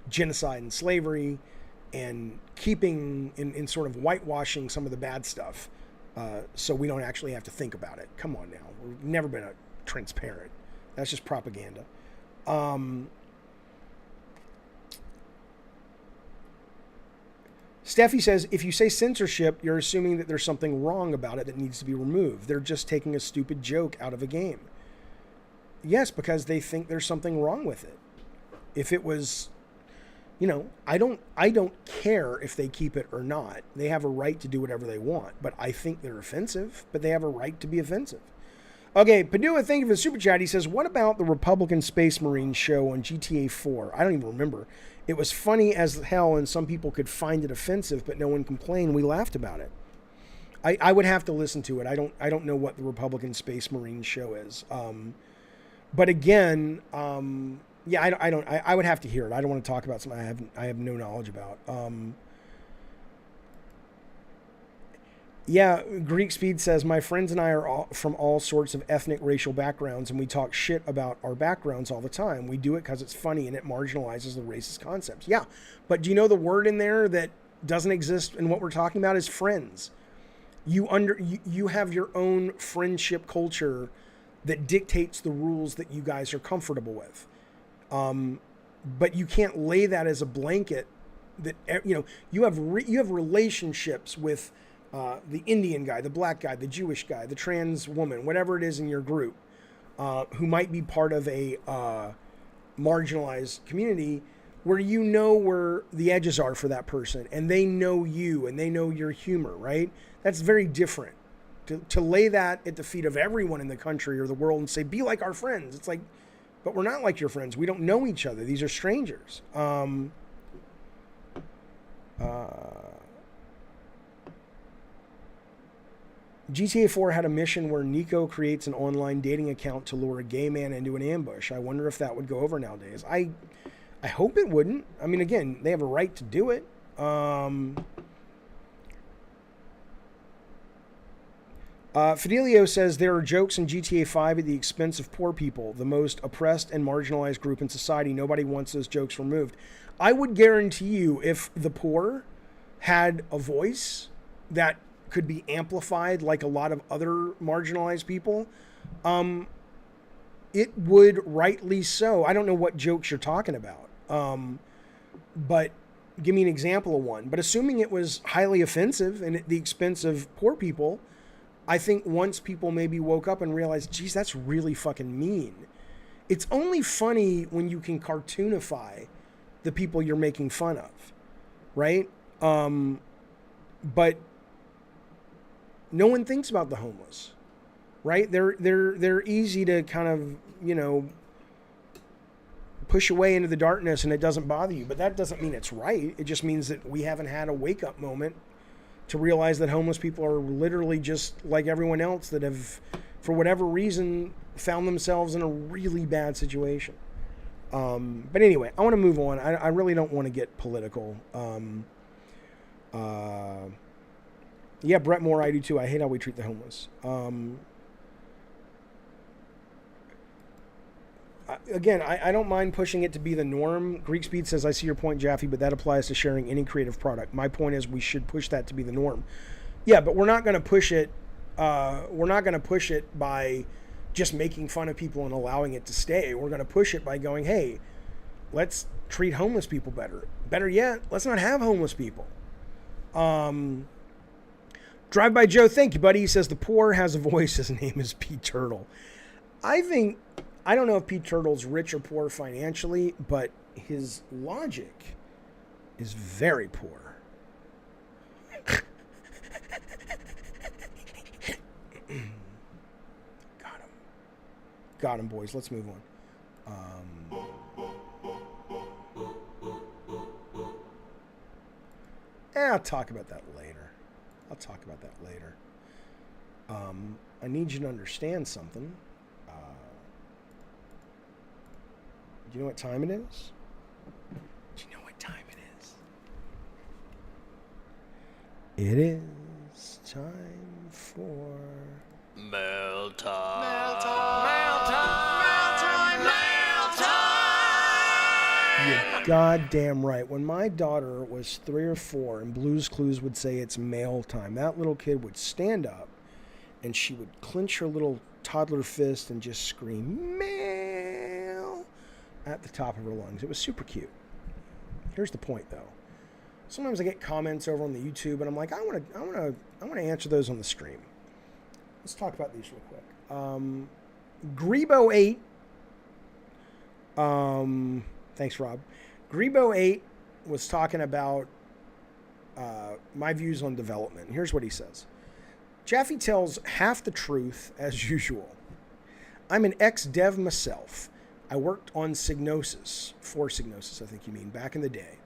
[SPEAKER 1] genocide and slavery and keeping in sort of whitewashing some of the bad stuff so we don't actually have to think about it. Come on now. We've never been transparent. That's just propaganda. Steffi says, if you say censorship, you're assuming that there's something wrong about it that needs to be removed. They're just taking a stupid joke out of a game. Yes, because they think there's something wrong with it. If it was, I don't care if they keep it or not. They have a right to do whatever they want, but I think they're offensive, but they have a right to be offensive. Okay, Padua, thank you for the super chat. He says, what about the Republican Space Marine show on GTA 4? I don't even remember. It was funny as hell, and some people could find it offensive, but no one complained. We laughed about it. I would have to listen to it. I don't know what the Republican Space Marine show is. But again, yeah, I would have to hear it. I don't want to talk about something I have no knowledge about. Yeah, Greek Speed says, my friends and I are from all sorts of ethnic, racial backgrounds, and we talk shit about our backgrounds all the time. We do it because it's funny and it marginalizes the racist concepts. Yeah, but do you know the word in there that doesn't exist in what we're talking about is friends? You have your own friendship culture that dictates the rules that you guys are comfortable with. But you can't lay that as a blanket that you have relationships with the Indian guy, the black guy, the Jewish guy, the trans woman, whatever it is in your group, who might be part of a marginalized community, where you know where the edges are for that person, and they know you, and they know your humor, right? That's very different. To lay that at the feet of everyone in the country or the world and say, be like our friends. It's like, but we're not like your friends. We don't know each other. These are strangers. GTA 4 had a mission where Nico creates an online dating account to lure a gay man into an ambush. I wonder if that would go over nowadays. I hope it wouldn't. I mean, again, they have a right to do it. Fidelio says there are jokes in GTA 5 at the expense of poor people, the most oppressed and marginalized group in society. Nobody wants those jokes removed. I would guarantee you, if the poor had a voice that could be amplified like a lot of other marginalized people, it would, rightly so. I don't know what jokes you're talking about, but give me an example of one. But assuming it was highly offensive and at the expense of poor people, I think once people maybe woke up and realized, geez, that's really fucking mean. It's only funny when you can cartoonify the people you're making fun of, right? But no one thinks about the homeless, right? They're easy to kind of, push away into the darkness and it doesn't bother you. But that doesn't mean it's right. It just means that we haven't had a wake-up moment to realize that homeless people are literally just like everyone else that have, for whatever reason, found themselves in a really bad situation. But anyway, I want to move on. I really don't want to get political. Yeah, Brett Moore, I do too. I hate how we treat the homeless. Again, I don't mind pushing it to be the norm. Greek Speed says, I see your point, Jaffe, but that applies to sharing any creative product. My point is we should push that to be the norm. Yeah, but we're not going to push it. We're not going to push it by just making fun of people and allowing it to stay. We're going to push it by going, hey, let's treat homeless people better. Better yet, let's not have homeless people. Drive by Joe, thank you, buddy. He says the poor has a voice. His name is Pete Turtle. I don't know if Pete Turtle's rich or poor financially, but his logic is very poor. Got him, boys. Let's move on. I'll talk about that later. I need you to understand something. Do you know what time it is? It is time for
[SPEAKER 3] Mail time.
[SPEAKER 1] You're goddamn right. When my daughter was 3 or 4 and Blue's Clues would say it's mail time, that little kid would stand up and she would clench her little toddler fist and just scream, mail, at the top of her lungs. It was super cute. Here's the point, though. Sometimes I get comments over on the YouTube, and I'm like, I want to answer those on the stream. Let's talk about these real quick. Grebo8. Thanks, Rob. Grebo8 was talking about my views on development. Here's what he says. Jaffe tells half the truth as usual. I'm an ex-dev myself. I worked on Psygnosis, for Psygnosis, I think you mean, back in the day.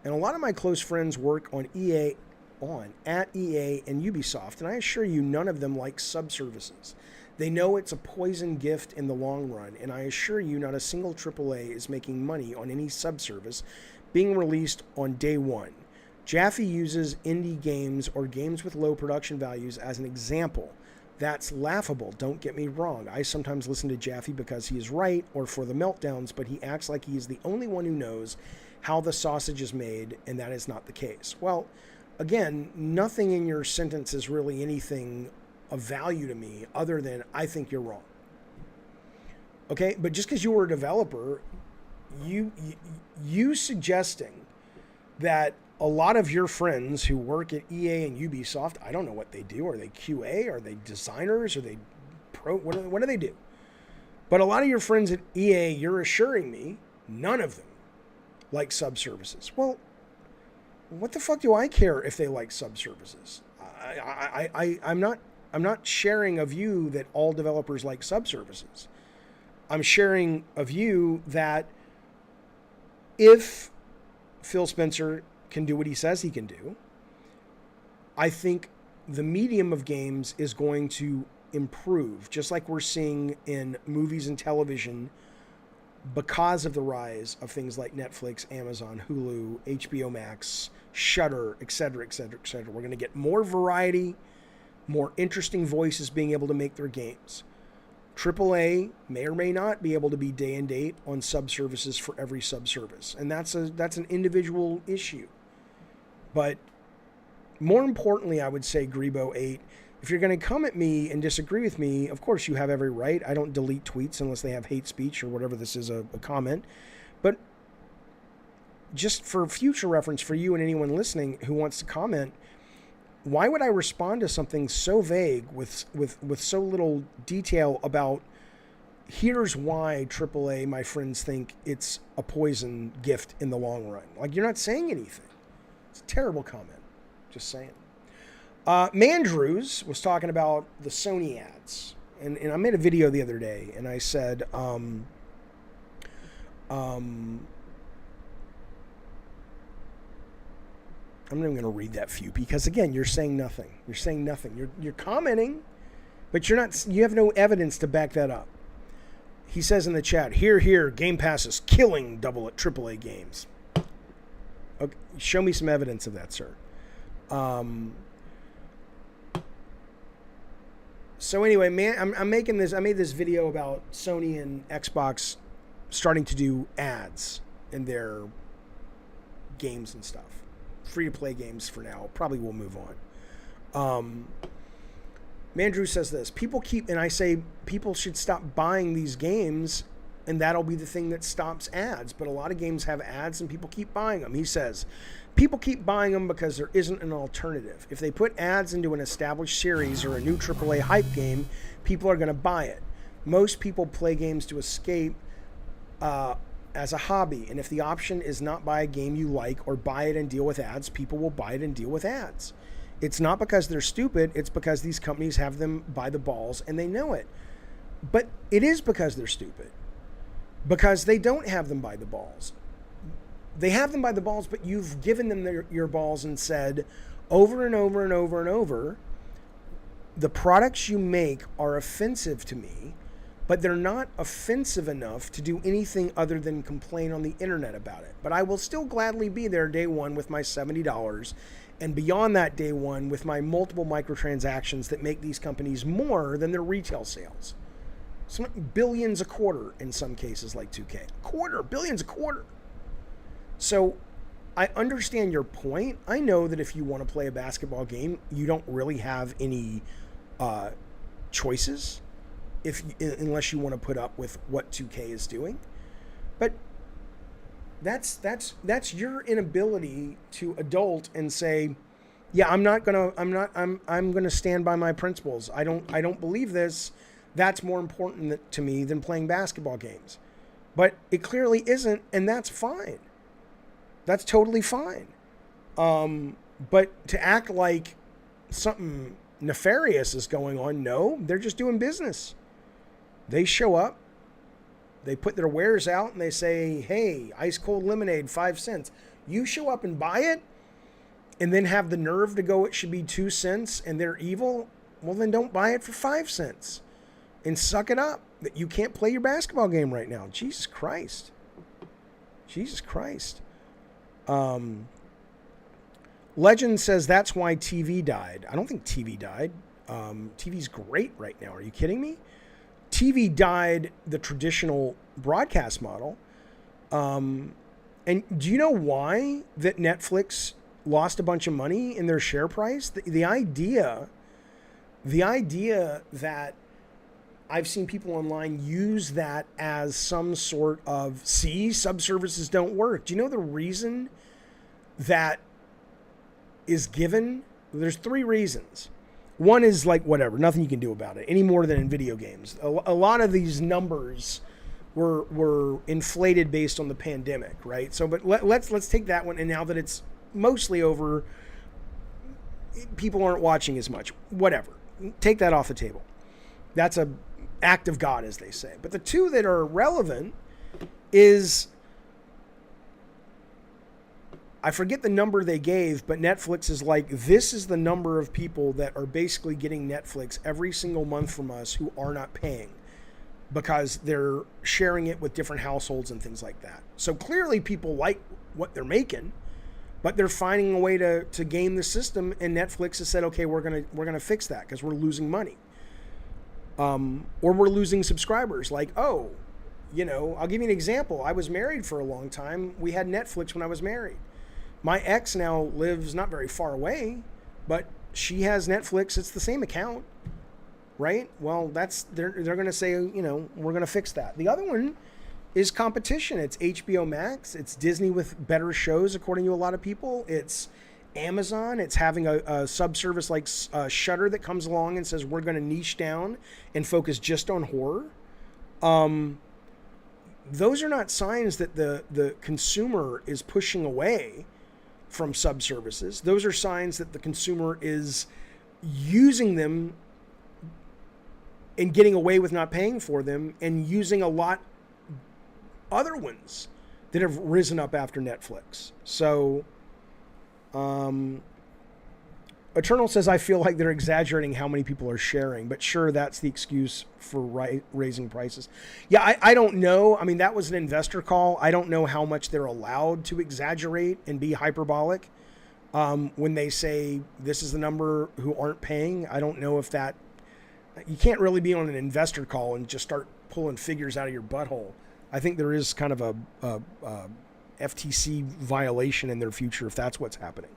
[SPEAKER 1] And a lot of my close friends work at EA and Ubisoft, and I assure you none of them like subservices. They know it's a poison gift in the long run, and I assure you not a single AAA is making money on any subservice being released on day one. Jaffe uses indie games or games with low production values as an example. That's laughable, don't get me wrong. I sometimes listen to Jaffe because he is right or for the meltdowns, but he acts like he is the only one who knows how the sausage is made, and that is not the case. Well, again, nothing in your sentence is really anything of value to me other than I think you're wrong. Okay, but just because you were a developer, you suggesting that a lot of your friends who work at EA and Ubisoft, I don't know what they do. Are they QA? Are they designers? Are they pro? What do they do? But a lot of your friends at EA, you're assuring me, none of them like subservices. Well, what the fuck do I care if they like subservices? I'm not sharing a view that all developers like subservices. I'm sharing a view that if Phil Spencer can do what he says he can do, I think the medium of games is going to improve, just like we're seeing in movies and television because of the rise of things like Netflix, Amazon, Hulu, HBO Max, Shudder, etc., etc., etc. We're going to get more variety, more interesting voices being able to make their games. AAA may or may not be able to be day and date on subservices for every subservice, and that's an individual issue. But more importantly, I would say, Grebo 8, if you're going to come at me and disagree with me, of course you have every right. I don't delete tweets unless they have hate speech or whatever this is, a comment. But just for future reference for you and anyone listening who wants to comment, why would I respond to something so vague with so little detail about here's why AAA, my friends think it's a poison gift in the long run? Like, you're not saying anything. It's a terrible comment. Just saying. Mandrews was talking about the Sony ads. And I made a video the other day, and I said, I'm not even going to read that for you because, again, you're saying nothing. You're saying nothing. You're commenting, but you have no evidence to back that up. He says in the chat, here, Game Pass is killing AAA games. Okay, show me some evidence of that, sir. So anyway, man, I made this video about Sony and Xbox starting to do ads in their games and stuff. Free-to-play games for now. Probably will move on. Mandrew says this. And I say people should stop buying these games, and that'll be the thing that stops ads. But a lot of games have ads, and people keep buying them. He says, people keep buying them because there isn't an alternative. If they put ads into an established series or a new AAA hype game, people are going to buy it. Most people play games to escape as a hobby, and if the option is not buy a game you like or buy it and deal with ads, people will buy it and deal with ads. It's not because they're stupid, it's because these companies have them by the balls and they know it. But it is because they're stupid. Because they don't have them by the balls. They have them by the balls, but you've given them your balls and said over and over and over and over, the products you make are offensive to me, but they're not offensive enough to do anything other than complain on the internet about it. But I will still gladly be there day one with my $70, and beyond that day one with my multiple microtransactions that make these companies more than their retail sales. Some billions a quarter in some cases, like 2K. Billions a quarter. So I understand your point. I know that if you want to play a basketball game, you don't really have any choices unless you want to put up with what 2K is doing. But that's your inability to adult and say, yeah, I'm going to stand by my principles. I don't believe this. That's more important to me than playing basketball games. But it clearly isn't, and that's fine. That's totally fine. But to act like something nefarious is going on, no, they're just doing business. They show up, they put their wares out, and they say, hey, ice cold lemonade, 5 cents. You show up and buy it, and then have the nerve to go, it should be 2 cents, and they're evil, well, then don't buy it for 5 cents. And suck it up that you can't play your basketball game right now. Jesus Christ. Jesus Christ. Legend says that's why TV died. I don't think TV died. TV's great right now. Are you kidding me? TV died the traditional broadcast model. And do you know why that Netflix lost a bunch of money in their share price? The idea that I've seen people online use that as some sort of, see, subservices don't work. Do you know the reason that is given, there's 3 reasons. One is like, whatever, nothing you can do about it, any more than in video games. A lot of these numbers were inflated based on the pandemic, right? So, but let's take that one, and now that it's mostly over, people aren't watching as much. Whatever. Take that off the table. That's a act of God, as they say. But the 2 that are relevant is, I forget the number they gave, but Netflix is like, this is the number of people that are basically getting Netflix every single month from us who are not paying because they're sharing it with different households and things like that. So clearly people like what they're making, but they're finding a way to game the system, and Netflix has said, okay, we're gonna fix that because we're losing money. Or we're losing subscribers. Like, oh, you know, I'll give you an example. I was married for a long time. We had Netflix when I was married. My ex now lives not very far away, but she has Netflix. It's the same account, right? Well, they're going to say, you know, we're going to fix that. The other one is competition. It's HBO Max. It's Disney with better shows, according to a lot of people. It's Amazon. It's having a subservice like Shudder that comes along and says, we're going to niche down and focus just on horror. Those are not signs that the consumer is pushing away from subservices. Those are signs that the consumer is using them and getting away with not paying for them, and using a lot other ones that have risen up after Netflix. So Eternal says, I feel like they're exaggerating how many people are sharing, but sure, that's the excuse for raising prices. Yeah, I don't know. I mean, that was an investor call. I don't know how much they're allowed to exaggerate and be hyperbolic when they say this is the number who aren't paying. I don't know if that... You can't really be on an investor call and just start pulling figures out of your butthole. I think there is kind of a FTC violation in their future if that's what's happening.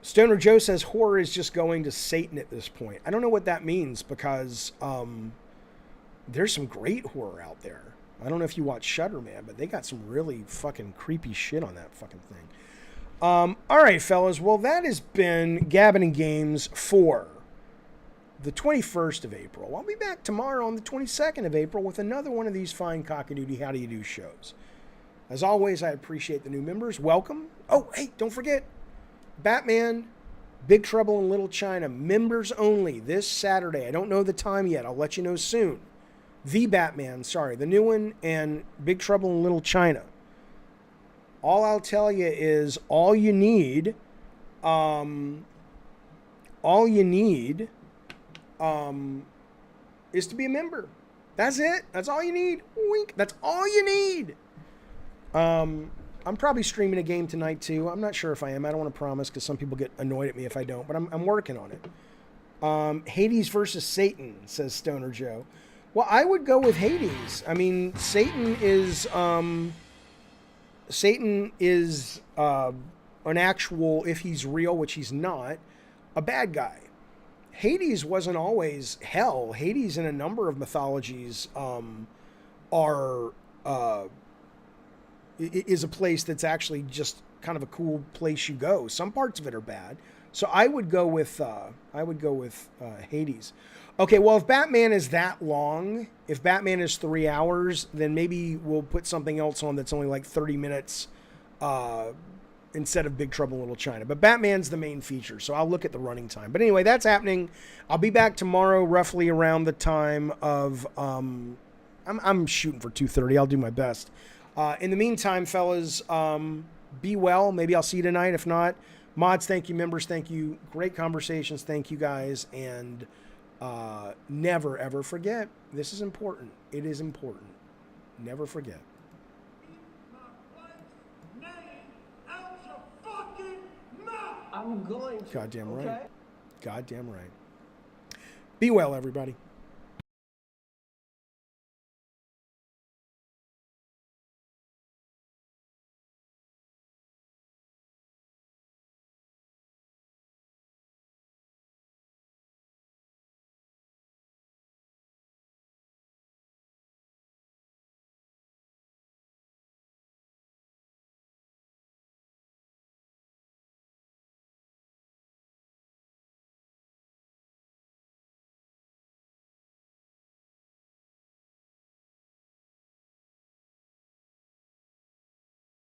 [SPEAKER 1] Stoner Joe says horror is just going to Satan at this point. I don't know what that means, because there's some great horror out there. I don't know if you watch Shudder, man, but they got some really fucking creepy shit on that fucking thing. All right, fellas. Well, that has been Gabbin' and Games for the 21st of April. I'll be back tomorrow on the 22nd of April with another one of these fine cock-a-doodie how do you do shows. As always, I appreciate the new members. Welcome. Oh, hey, don't forget, Batman, Big Trouble in Little China, members only this Saturday. I don't know the time yet. I'll let you know soon. The new one, and Big Trouble in Little China. All I'll tell you is all you need is to be a member. That's it. That's all you need. Wink. That's all you need. I'm probably streaming a game tonight too. I'm not sure if I am. I don't want to promise because some people get annoyed at me if I don't, but I'm working on it. Hades versus Satan, says Stoner Joe. Well, I would go with Hades. I mean, Satan is an actual, if he's real, which he's not, a bad guy. Hades wasn't always hell. Hades in a number of mythologies is a place that's actually just kind of a cool place you go. Some parts of it are bad. So I would go with Hades. Okay, well, if Batman is that long, if Batman is 3 hours, then maybe we'll put something else on that's only like 30 minutes instead of Big Trouble in Little China. But Batman's the main feature, so I'll look at the running time. But anyway, that's happening. I'll be back tomorrow roughly around the time of... I'm shooting for 2:30. I'll do my best. In the meantime, fellas, be well. Maybe I'll see you tonight. If not, mods, thank you. Members, thank you. Great conversations. Thank you, guys. And never, ever forget. This is important. It is important. Never forget.
[SPEAKER 6] I'm going to.
[SPEAKER 1] Goddamn right.
[SPEAKER 6] Okay?
[SPEAKER 1] Goddamn right. Be well, everybody.